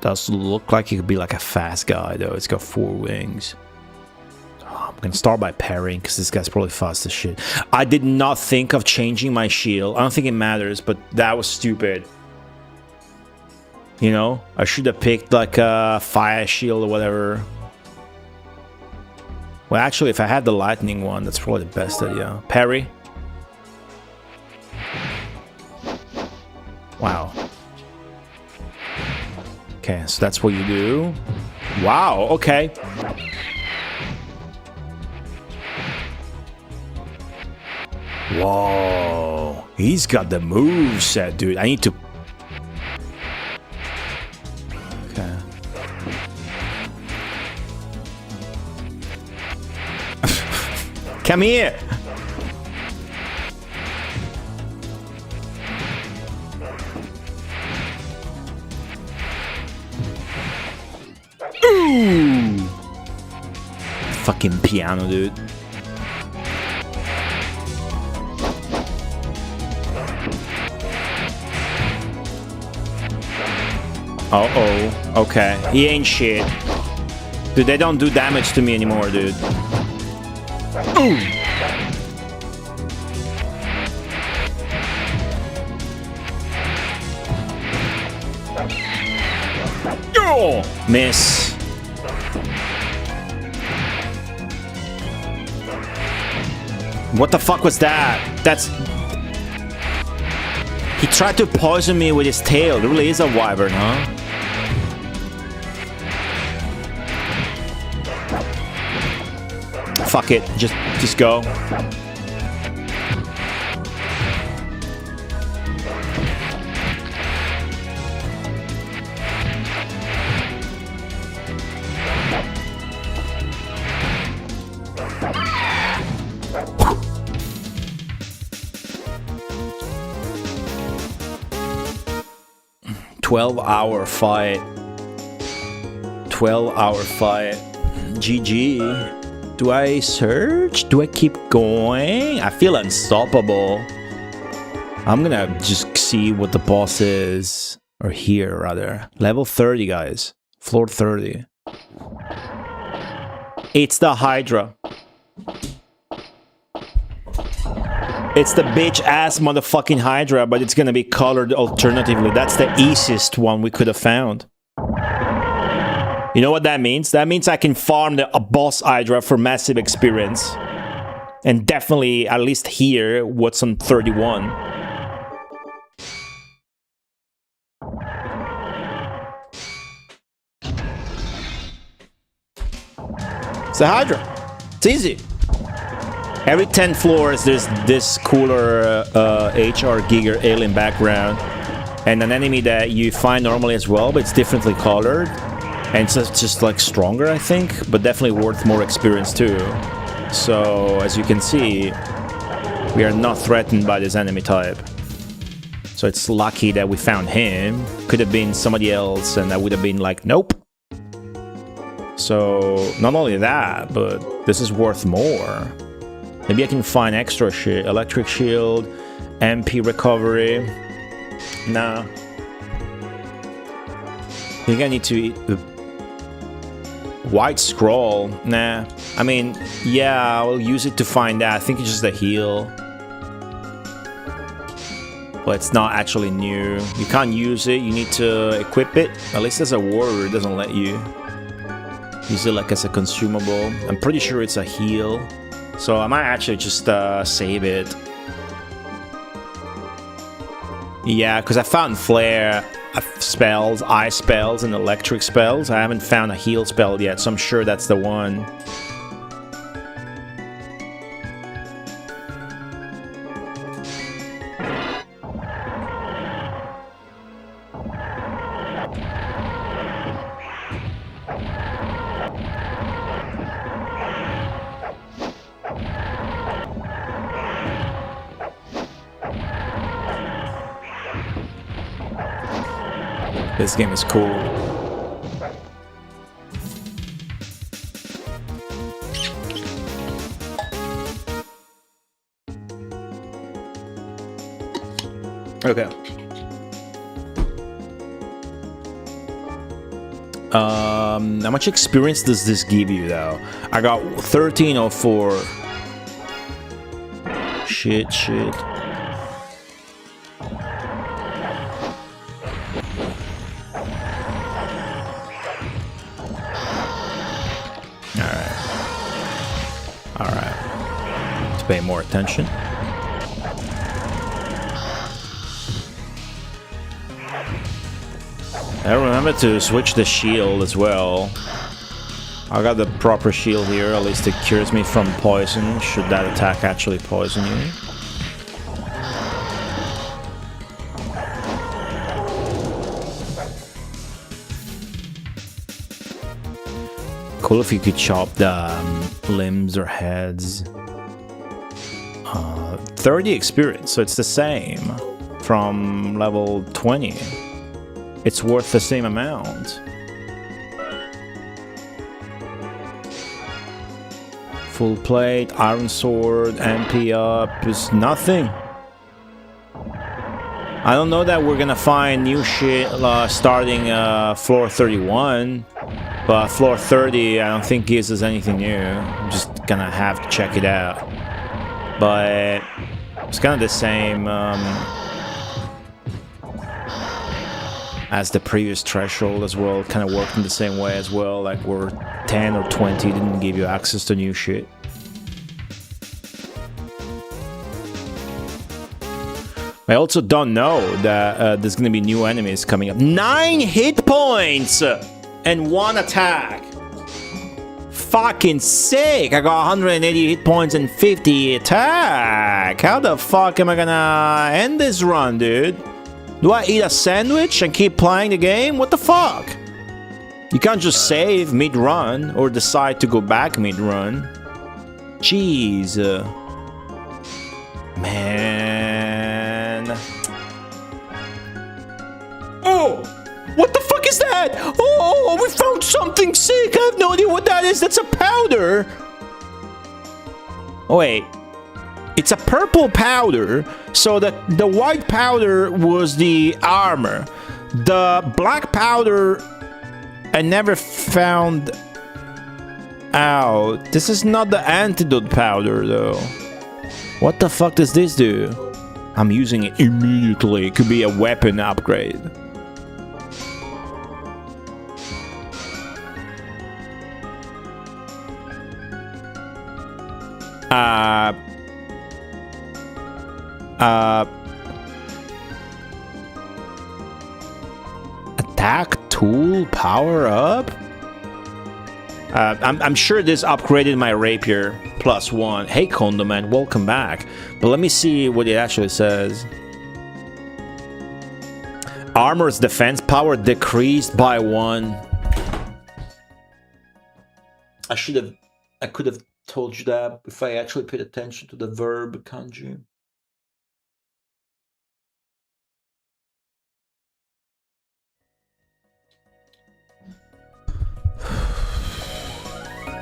Does look like he could be like a fast guy though. It's got 4 wings. I'm gonna start by parrying because this guy's probably fast as shit. I did not think of changing my shield. I don't think it matters, but that was stupid. You know, I should have picked like a fire shield or whatever. Well, actually, if I had the lightning one, that's probably the best idea. Parry. Wow. Okay, so that's what you do. Wow, okay. Whoa. He's got the moveset, dude. I need to... Okay. Come here. Ooh. Fucking piano, dude. Uh-oh. Okay. He ain't shit. Dude, they don't do damage to me anymore, dude. Ooh. Oh, miss. What the fuck was that? That's... He tried to poison me with his tail. It really is a wyvern, huh? Fuck it. Just go. Hour fight. 12-hour fight. GG. Do I search? Do I keep going? I feel unstoppable. I'm gonna just see what the boss is. Or here, rather. Level 30, guys. Floor 30. It's the Hydra. It's the bitch-ass motherfucking Hydra, but it's gonna be colored alternatively. That's the easiest one we could have found. You know what that means? That means I can farm a boss Hydra for massive experience. And definitely, at least here, what's on 31. It's a Hydra. It's easy. Every 10 floors, there's this cooler HR Giger alien background. And an enemy that you find normally as well, but it's differently colored. And it's just like stronger, I think, but definitely worth more experience too. So, as you can see, we are not threatened by this enemy type. So it's lucky that we found him. Could have been somebody else, and I would have been like, nope. So, not only that, but this is worth more. Maybe I can find extra shit. Electric shield, MP recovery. Nah. I think I need to eat the white scroll. Nah. I mean, yeah, I'll use it to find that. I think it's just a heal. But it's not actually new. You can't use it. You need to equip it. At least as a warrior, it doesn't let you use it like as a consumable. I'm pretty sure it's a heal. So I might actually just save it. Yeah, because I found flare spells, ice spells, and electric spells. I haven't found a heal spell yet, so I'm sure that's the one. This game is cool. Okay. How much experience does this give you, though? I got 1304. Shit. Pay more attention. I remember to switch the shield as well. I got the proper shield here, at least it cures me from poison, should that attack actually poison you. Cool if you could chop the limbs or heads. 30 experience, so it's the same from level 20. It's worth the same amount. Full plate, iron sword, MP up is nothing. I don't know that we're gonna find new shit starting floor 31, but floor 30 I don't think gives us anything new. I'm just gonna have to check it out. But it's kind of the same as the previous threshold as well. Kind of worked in the same way as well. Like where 10 or 20 didn't give you access to new shit. I also don't know that there's gonna be new enemies coming up. 9 hit points and 1 attack. Fucking sick. I got 180 hit points and 50 attack. How the fuck am I gonna end this run, dude? Do I eat a sandwich and keep playing the game? What the fuck? You can't just save mid-run or decide to go back mid-run. Jeez. Man. Oh! What the fuck is that? Oh, we found something sick. I have no idea what that is. That's a powder. Oh, wait. It's a purple powder. So the white powder was the armor. The black powder I never found out. This is not the antidote powder, though. What the fuck does this do? I'm using it immediately. It could be a weapon upgrade. Attack tool power up? I'm sure this upgraded my rapier +1. Hey Kondo man, welcome back. But let me see what it actually says. Armor's defense power decreased by 1. I could have told you that if I actually paid attention to the verb kanji.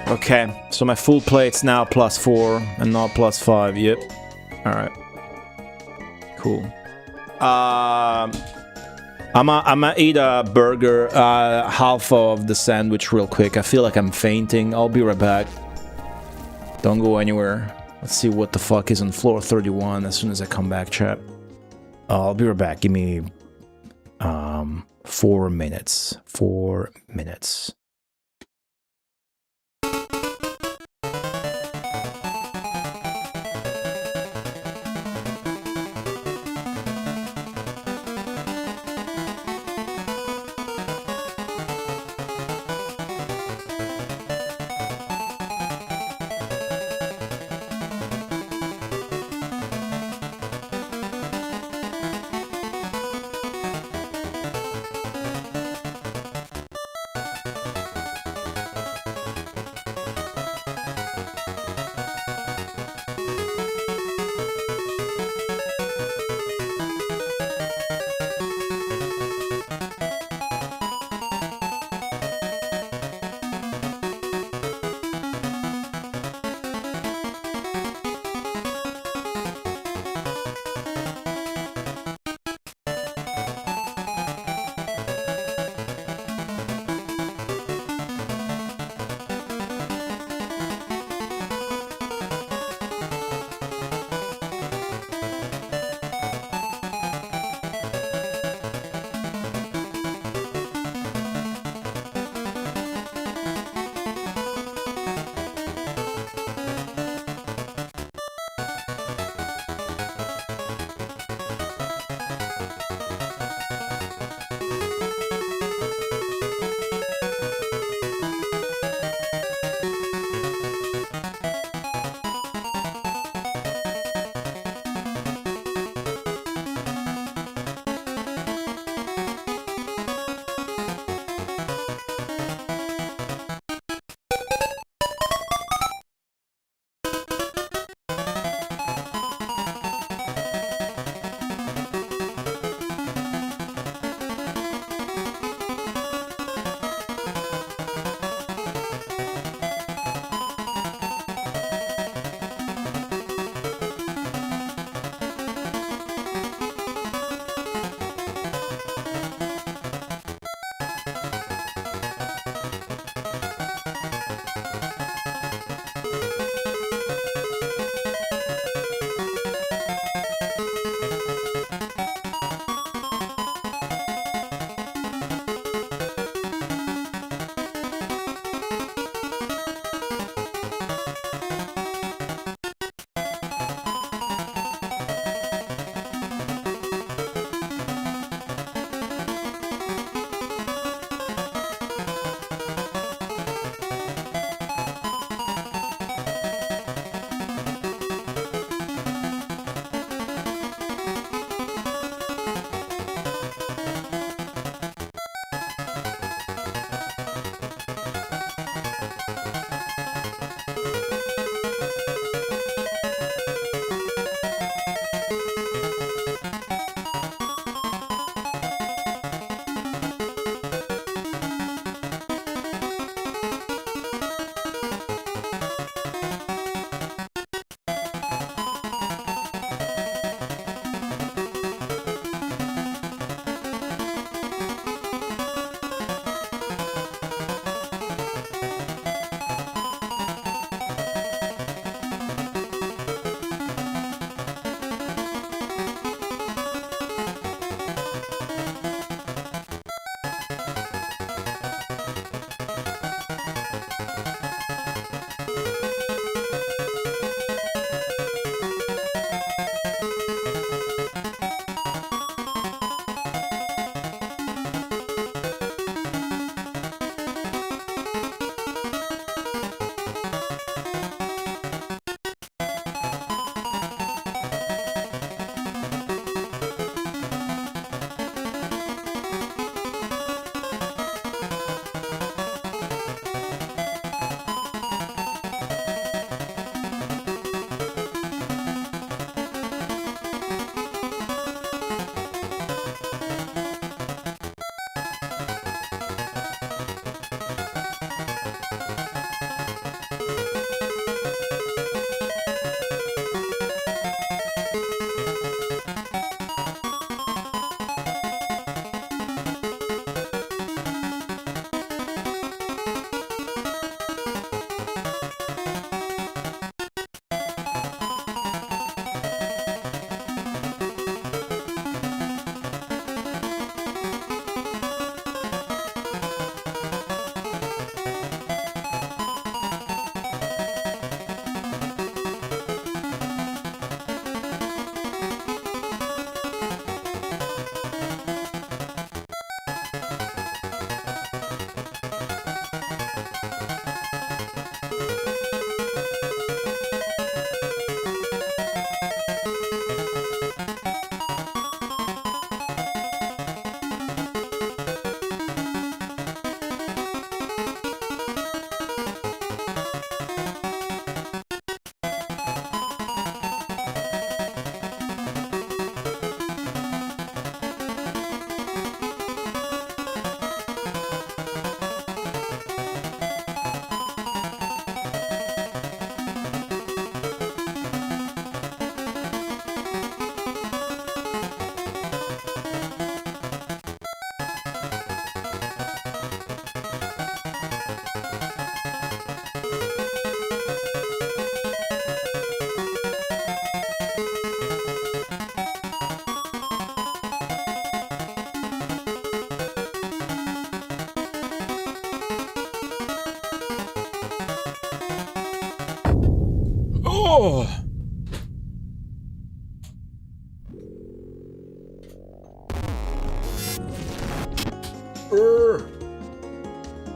Okay, so my full plate's now +4 and not +5. Yep. Alright. Cool. I'ma eat a burger, half of the sandwich real quick. I feel like I'm fainting. I'll be right back. Don't go anywhere. Let's see what the fuck is on floor 31 as soon as I come back, chat. I'll be right back. Give me 4 minutes. 4 minutes. Oh.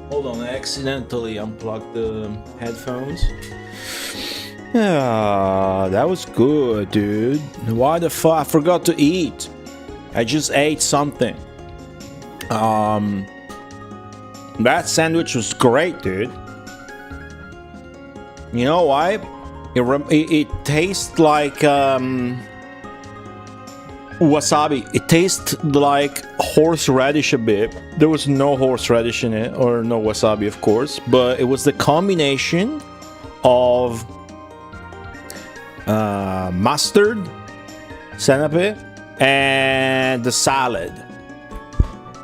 Hold on, I accidentally unplugged the headphones. Yeah, that was good, dude. Why the fuck? I forgot to eat. I just ate something. That sandwich was great, dude. You know why? It tastes like wasabi. It tastes like horseradish a bit. There was no horseradish in it, or no wasabi, of course, but it was the combination of mustard, senapé, and the salad.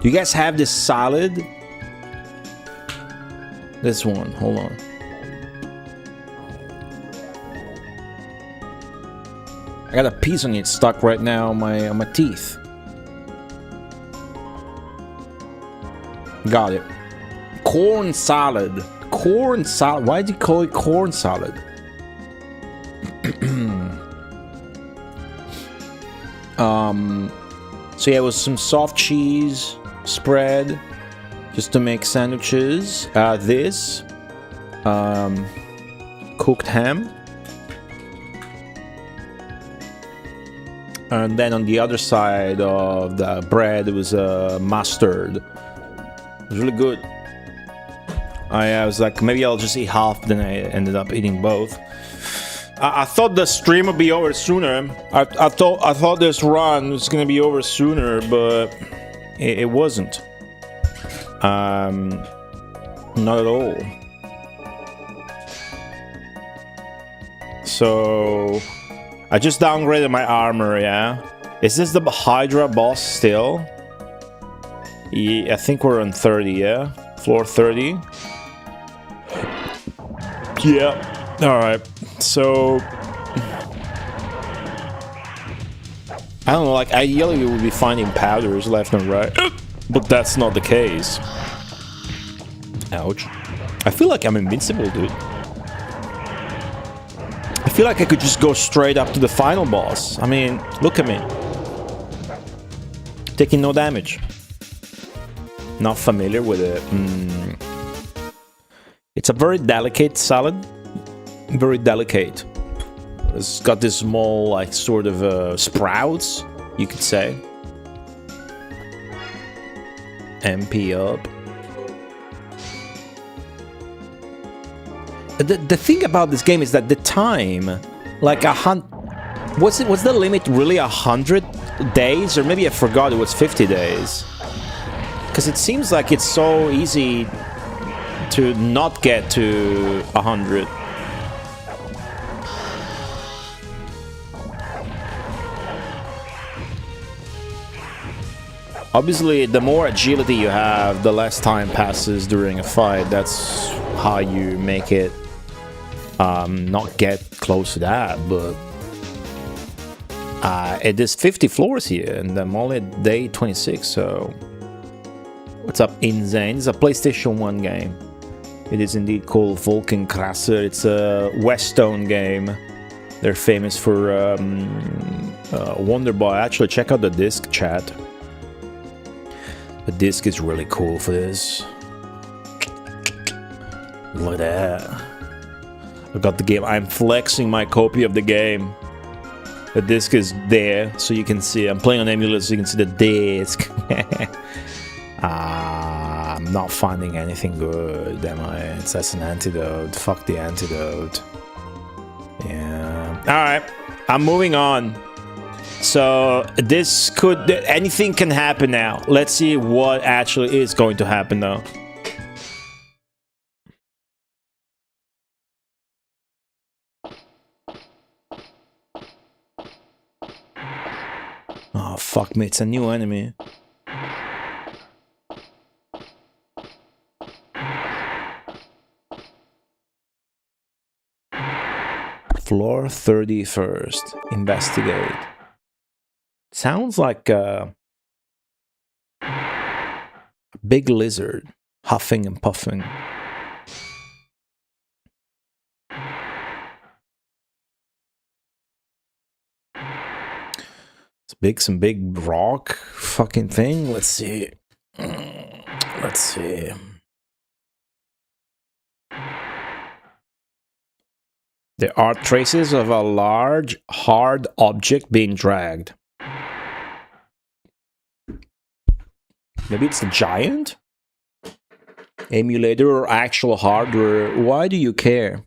Do you guys have this salad? This one, hold on. I got a piece on it stuck right now on my teeth. Got it. Corn salad. Corn salad. Why do you call it corn salad? So yeah, it was some soft cheese spread just to make sandwiches. This cooked ham. And then on the other side of the bread was mustard. It was really good. I was like, maybe I'll just eat half, then I ended up eating both. I thought the stream would be over sooner. I thought this run was gonna be over sooner, but it wasn't. Not at all. So I just downgraded my armor, yeah? Is this the Hydra boss still? Yeah, I think we're on 30, yeah? Floor 30? Yeah. Alright. So I don't know, like ideally we would be finding powders left and right. But that's not the case. Ouch. I feel like I'm invincible, dude. I feel like I could just go straight up to the final boss. I mean, look at me. Taking no damage. Not familiar with it. It's a very delicate salad. Very delicate. It's got this small, like, sort of sprouts, you could say. MP up. The thing about this game is that the time, like what's the limit really? 100 days, or maybe I forgot it was 50 days. Because it seems like it's so easy to not get to 100. Obviously, the more agility you have, the less time passes during a fight. That's how you make it not get close to that, but it is 50 floors here, and I'm only at day 26, so what's up, Insane? It's a PlayStation 1 game. It is indeed called Wolkenkratzer. It's a Westone game. They're famous for Wonder Boy. Actually, check out the disc, chat. The disc is really cool for this. Look at that. I got the game. I'm flexing my copy of the game. The disc is there, so you can see. I'm playing on emulator, so you can see the disc. I'm not finding anything good, am I? It's that's an antidote. Fuck the antidote. Yeah. Alright. I'm moving on. So this could... anything can happen now. Let's see what actually is going to happen though. Oh, fuck me. It's a new enemy. Floor 31st. Investigate. Sounds like a big lizard huffing and puffing. Some big rock fucking thing. Let's see. Let's see. There are traces of a large, hard object being dragged. Maybe it's a giant? Emulator or actual hardware? Why do you care?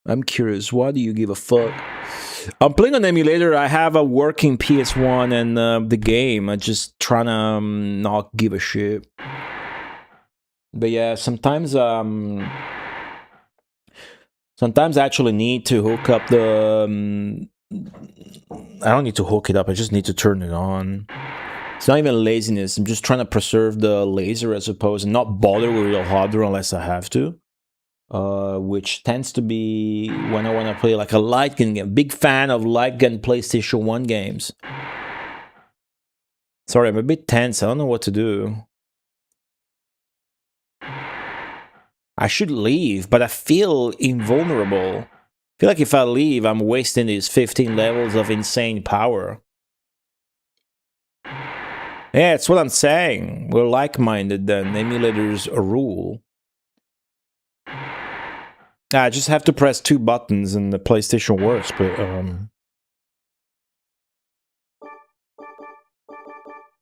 I'm curious. Why do you give a fuck? I'm playing on emulator. I have a working PS1 and the game. I'm just trying to not give a shit. But yeah, sometimes I actually need to hook up the... I don't need to hook it up. I just need to turn it on. It's not even laziness. I'm just trying to preserve the laser, I suppose, and not bother with real hardware unless I have to. Which tends to be when I want to play like a light gun game. Big fan of light gun PlayStation 1 games. Sorry, I'm a bit tense. I don't know what to do. I should leave, but I feel invulnerable. I feel like if I leave, I'm wasting these 15 levels of insane power. Yeah, that's what I'm saying. We're like-minded then. Emulators a rule. I just have to press 2 buttons and the PlayStation works, but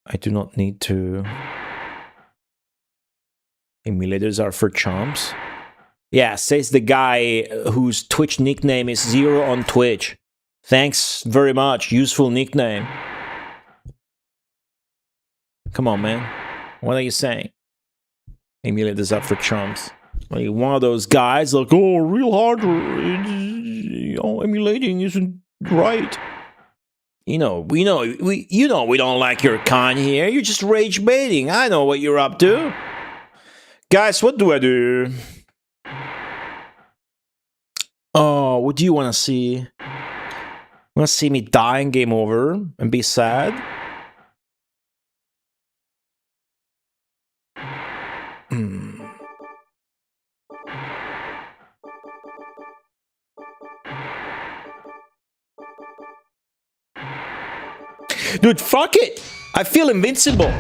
I do not need to. Emulators are for chumps. Yeah, says the guy whose Twitch nickname is Zero on Twitch. Thanks very much. Useful nickname. Come on, man. What are you saying? Emulators are for chumps. Like one of those guys like, oh, real hardware, emulating isn't right. We don't like your kind here. You're just rage baiting. I know what you're up to. Guys, what do I do? Oh, what do you want to see? Want to see me die in game over and be sad? Dude, fuck it! I feel invincible.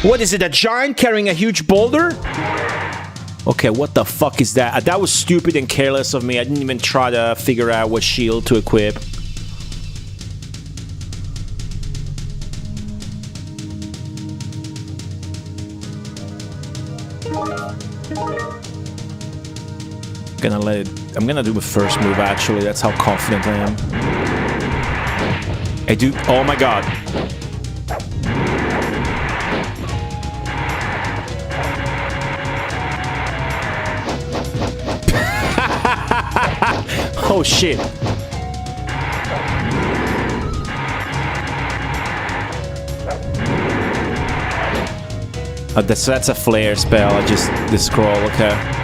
What is it, a giant carrying a huge boulder? Okay, what the fuck is that? That was stupid and careless of me. I didn't even try to figure out what shield to equip. I'm gonna do the first move, actually. That's how confident I am. Hey, dude. Oh my god. Oh shit. Oh, that's a flare spell. I just the scroll, okay.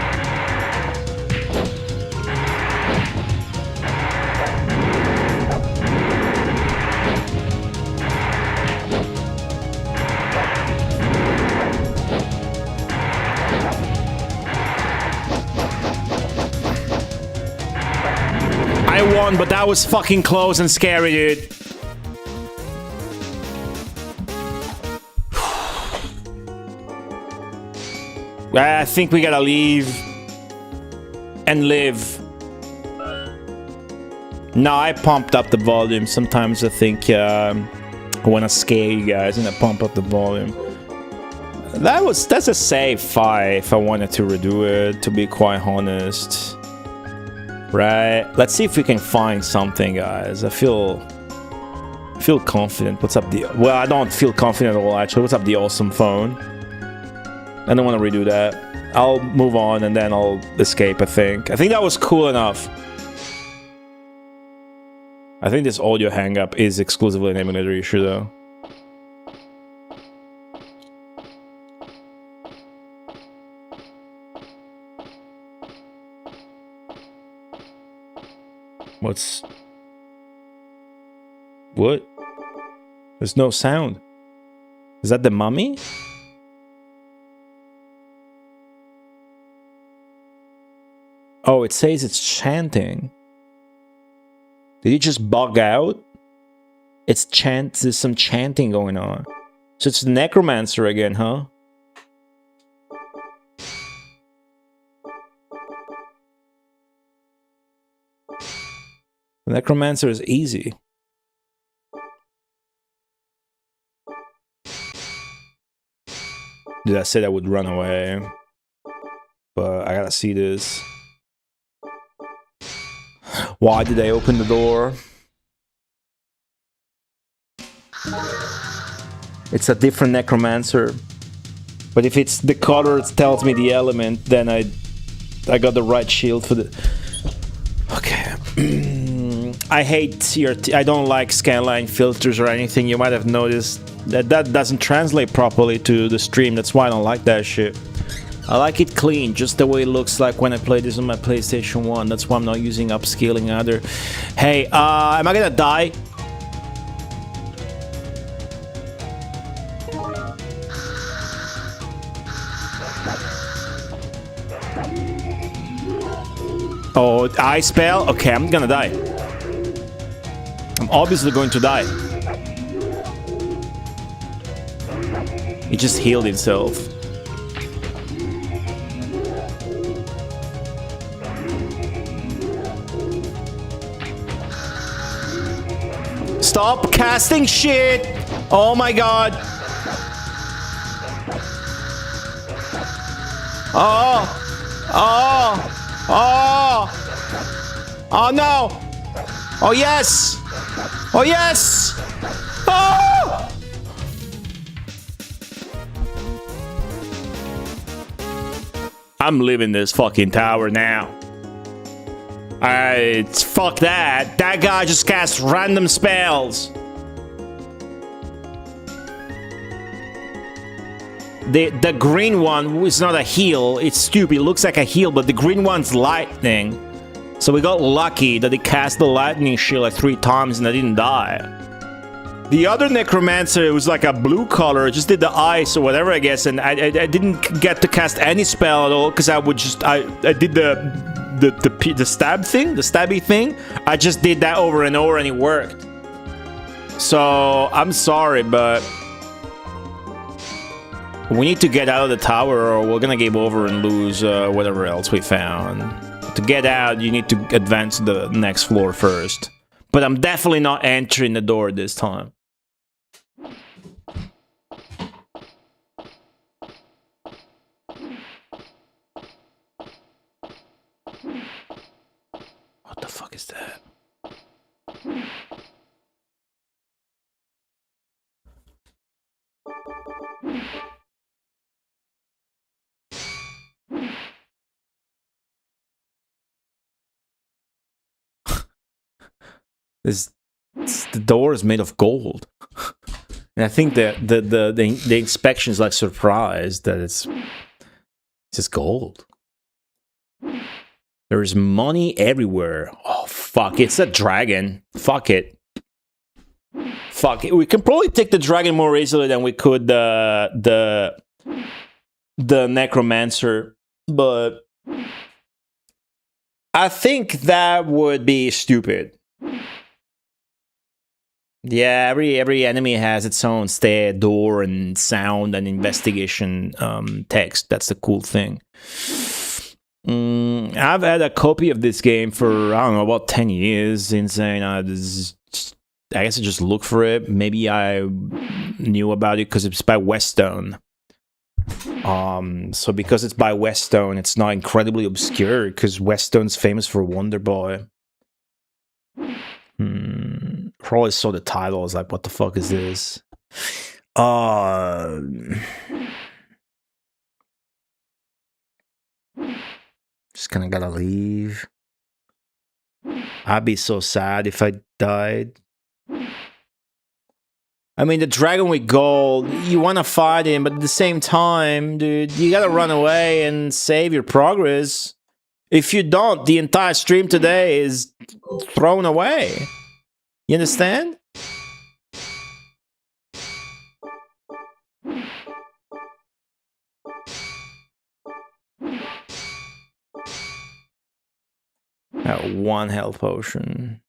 But that was fucking close and scary, dude. I think we gotta leave and live. No, I pumped up the volume. Sometimes I think I want to scare you guys and I pump up the volume. That's a safe fight if I wanted to redo it, to be quite honest. Right, let's see if we can find something, guys. I feel confident. What's up, well, I don't feel confident at all, actually. What's up, the awesome phone? I don't want to redo that. I'll move on and then I'll escape, I think. I think that was cool enough. I think this audio hang-up is exclusively an emulator issue, though. What? There's no sound. Is that the mummy? Oh, it says it's chanting. Did he just bug out? There's some chanting going on. So it's the necromancer again, huh? The necromancer is easy. Did I say I would run away? But I gotta see this. Why did I open the door? It's a different necromancer. But if it's the color that tells me the element, then I got the right shield for the... Okay. I hate CRT. I don't like scanline filters or anything. You might have noticed that doesn't translate properly to the stream. That's why I don't like that shit. I like it clean, just the way it looks like when I play this on my PlayStation 1. That's why I'm not using upscaling either. Hey, am I gonna die? Oh, I spell? Okay, I'm gonna die. I'm obviously going to die. It just healed itself. Stop casting shit! Oh my god! Oh! Oh! Oh! Oh no! Oh yes! Oh yes! Oh! I'm leaving this fucking tower now. Alright, fuck that. That guy just casts random spells. The green one is not a heal. It's stupid. It looks like a heal, but the green one's lightning. So we got lucky that he cast the lightning shield like 3 times and I didn't die. The other necromancer was like a blue color, just did the ice or whatever, I guess, and I didn't get to cast any spell at all because I would just I did the stab thing, the stabby thing. I just did that over and over and it worked. So I'm sorry, but we need to get out of the tower or we're gonna game over and lose whatever else we found. To get out, you need to advance to the next floor first. But I'm definitely not entering the door this time. What the fuck is that? The door is made of gold, and I think that the inspection is like surprised that it's just gold. There is money everywhere. Oh fuck! It's a dragon. Fuck it. Fuck it. We can probably take the dragon more easily than we could the necromancer, but I think that would be stupid. Yeah, every enemy has its own stair, door, and sound and investigation text. That's the cool thing. I've had a copy of this game for, I don't know, about 10 years. Insane. I guess I just looked for it. Maybe I knew about it because it's by Westone. So because it's by Westone, it's not incredibly obscure because Westone's famous for Wonder Boy. Probably saw the title. I was like, what the fuck is this? Just kinda gotta leave. I'd be so sad if I died. I mean, the dragon with gold, you want to fight him, but at the same time, dude, you gotta run away and save your progress. If you don't, the entire stream today is thrown away. You understand? One health potion.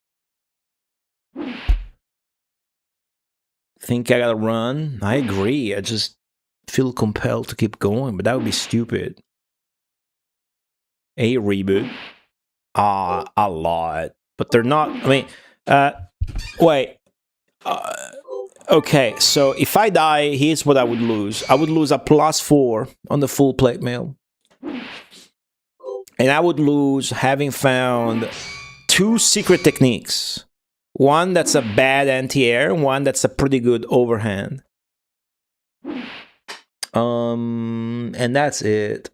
think I gotta run. I agree. I just feel compelled to keep going, but that would be stupid. A reboot. A lot. But they're not, I mean, wait. Okay, so if I die, here's what I would lose. I would lose a +4 on the full plate mail. And I would lose having found 2 secret techniques. One that's a bad anti-air, one that's a pretty good overhand. And that's it.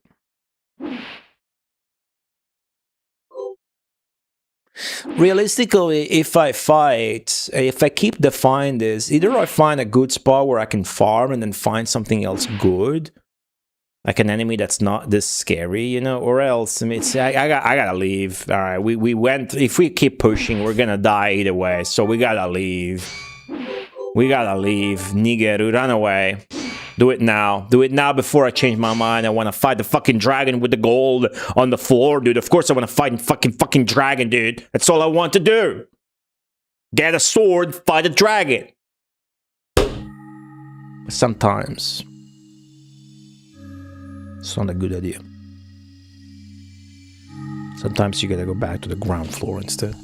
Realistically, if I fight, if I keep defying this, either I find a good spot where I can farm and then find something else good, like an enemy that's not this scary, you know, or else, I mean, I gotta leave. All right, we went, if we keep pushing, we're gonna die either way, so we gotta leave. We gotta leave. Nigeru, run away. Do it now. Do it now before I change my mind. I want to fight the fucking dragon with the gold on the floor, dude. Of course I want to fight fucking dragon, dude. That's all I want to do. Get a sword, fight a dragon. Sometimes it's not a good idea. Sometimes you gotta go back to the ground floor instead.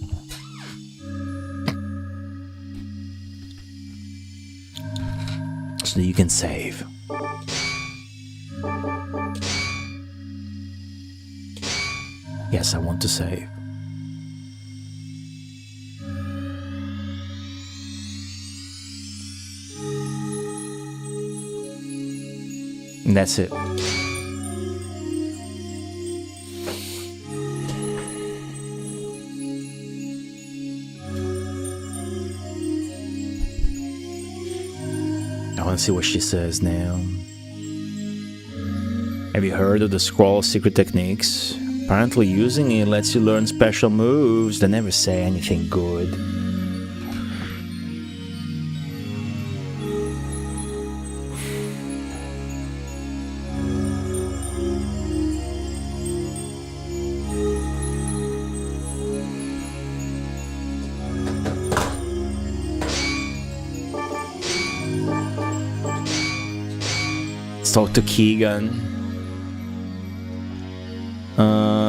So you can save. Yes, I want to save. And that's it. I want to see what she says now. Have you heard of the scroll secret techniques? Apparently using it lets you learn special moves that never say anything good. Let's talk to Keegan.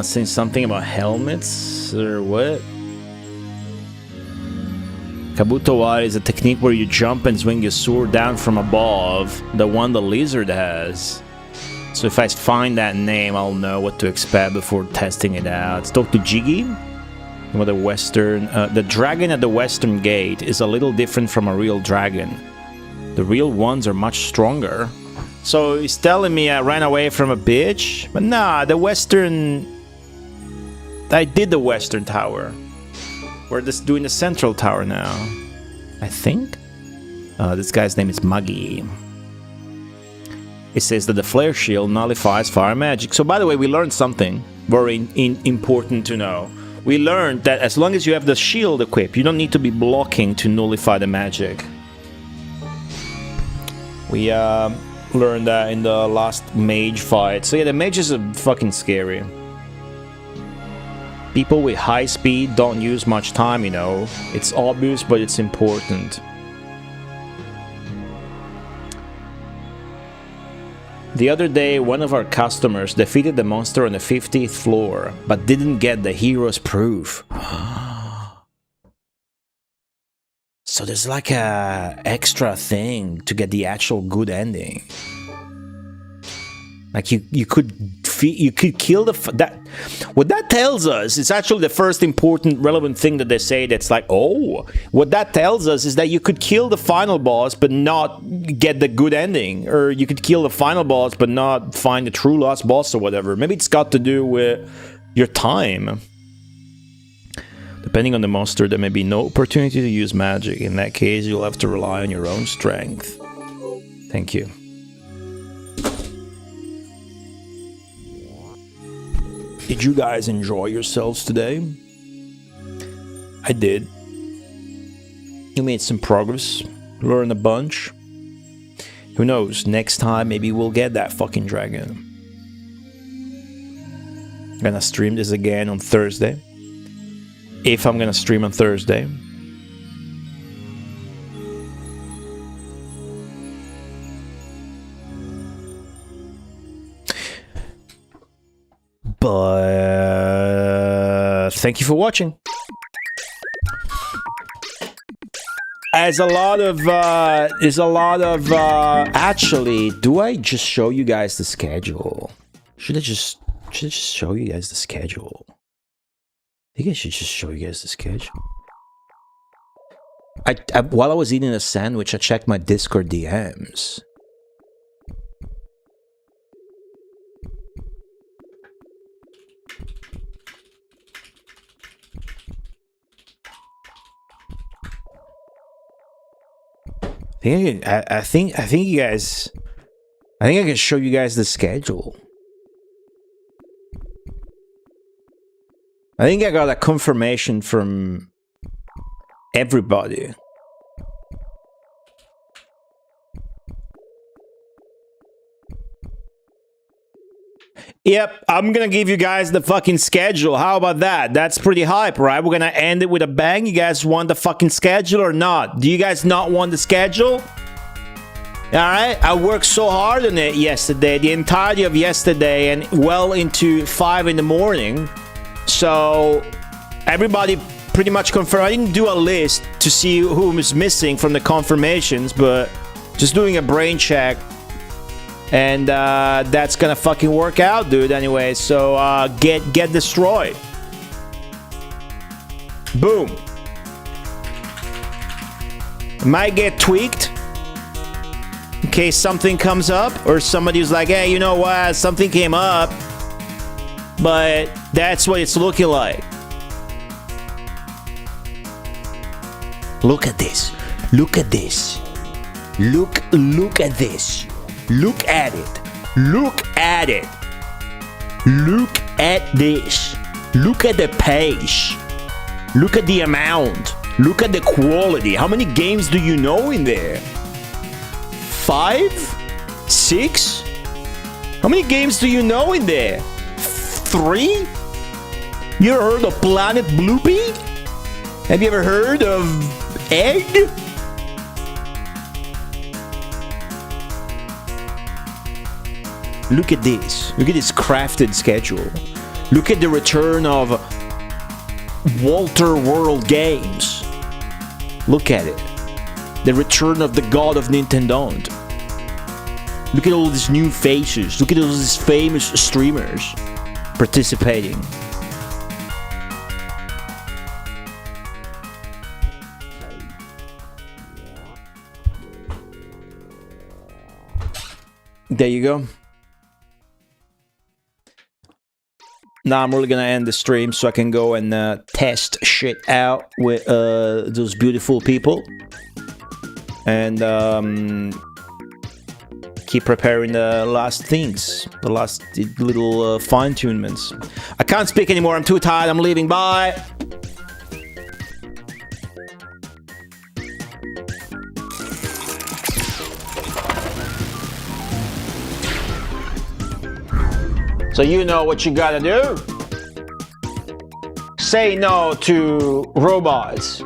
Saying something about helmets or what? Kabutowari is a technique where you jump and swing your sword down from above, the one the lizard has. So if I find that name, I'll know what to expect before testing it out. Let's talk to Jiggy. With the Western, the dragon at the Western Gate is a little different from a real dragon. The real ones are much stronger. So he's telling me I ran away from a bitch? But nah, the Western... I did the Western Tower. We're just doing the Central Tower now. I think? This guy's name is Muggy. It says that the Flare Shield nullifies fire magic. So by the way, we learned something very important to know. We learned that as long as you have the shield equipped, you don't need to be blocking to nullify the magic. We learned that in the last mage fight. So yeah, the mages are fucking scary. People with high speed don't use much time, you know. It's obvious, but it's important. The other day, one of our customers defeated the monster on the 50th floor, but didn't get the hero's proof. So there's like a extra thing to get the actual good ending. Like you could kill the what that tells us is actually the first important relevant thing that they say. That's like, oh, what that tells us is that you could kill the final boss but not get the good ending, or you could kill the final boss but not find the true last boss or whatever. Maybe it's got to do with your time. Depending on the monster, there may be no opportunity to use magic. In that case, you'll have to rely on your own strength. Thank you. Did you guys enjoy yourselves today? I did. You made some progress, learned a bunch. Who knows, next time maybe we'll get that fucking dragon. I'm gonna stream this again on Thursday. If I'm gonna stream on Thursday. But thank you for watching. Actually, do I just show you guys the schedule? Should I just show you guys the schedule? I think I should just show you guys the schedule. While I was eating a sandwich, I checked my Discord DMs. I think I can show you guys the schedule. I think I got a confirmation from everybody. Yep, I'm gonna give you guys the fucking schedule. How about that? That's pretty hype, right? We're gonna end it with a bang. You guys want the fucking schedule or not? Do you guys not want the schedule? Alright, I worked so hard on it yesterday, the entirety of yesterday, and well into 5 in the morning. So, everybody pretty much confirmed. I didn't do a list to see who was missing from the confirmations, but just doing a brain check. And that's gonna fucking work out, dude. Anyway, so get destroyed. Boom. Might get tweaked in case something comes up, or somebody's like, hey, you know what? Something came up, but that's what it's looking like. Look at this. Look at this. Look at this. Look at it. Look at it. Look at this. Look at the page. Look at the amount. Look at the quality. How many games do you know in there? 5? 6? How many games do you know in there? 3? You ever heard of Planet Bloopy? Have you ever heard of Egg? Look at this. Look at this crafted schedule. Look at the return of Walter World Games. Look at it. The return of the god of Nintendo. Look at all these new faces. Look at all these famous streamers participating. There you go. Now I'm really gonna end the stream so I can go and test shit out with those beautiful people. And keep preparing the last things. The last little fine-tunements. I can't speak anymore, I'm too tired, I'm leaving, bye! So you know what you gotta do. Say no to robots.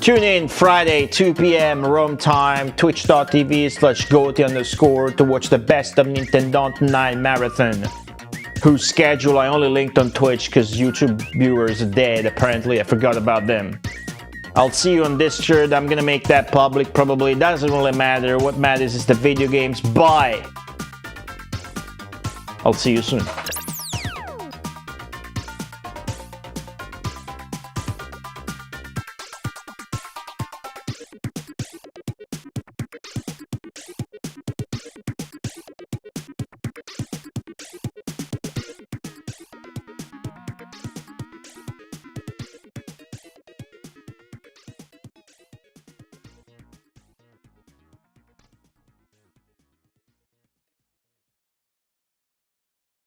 Tune in Friday, 2 p.m. Rome time, twitch.tv/goaty_ to watch the best of Nintendo 9 marathon, whose schedule I only linked on Twitch because YouTube viewers are dead. Apparently, I forgot about them. I'll see you on Discord. I'm gonna make that public probably. It doesn't really matter. What matters is the video games. Bye! I'll see you soon.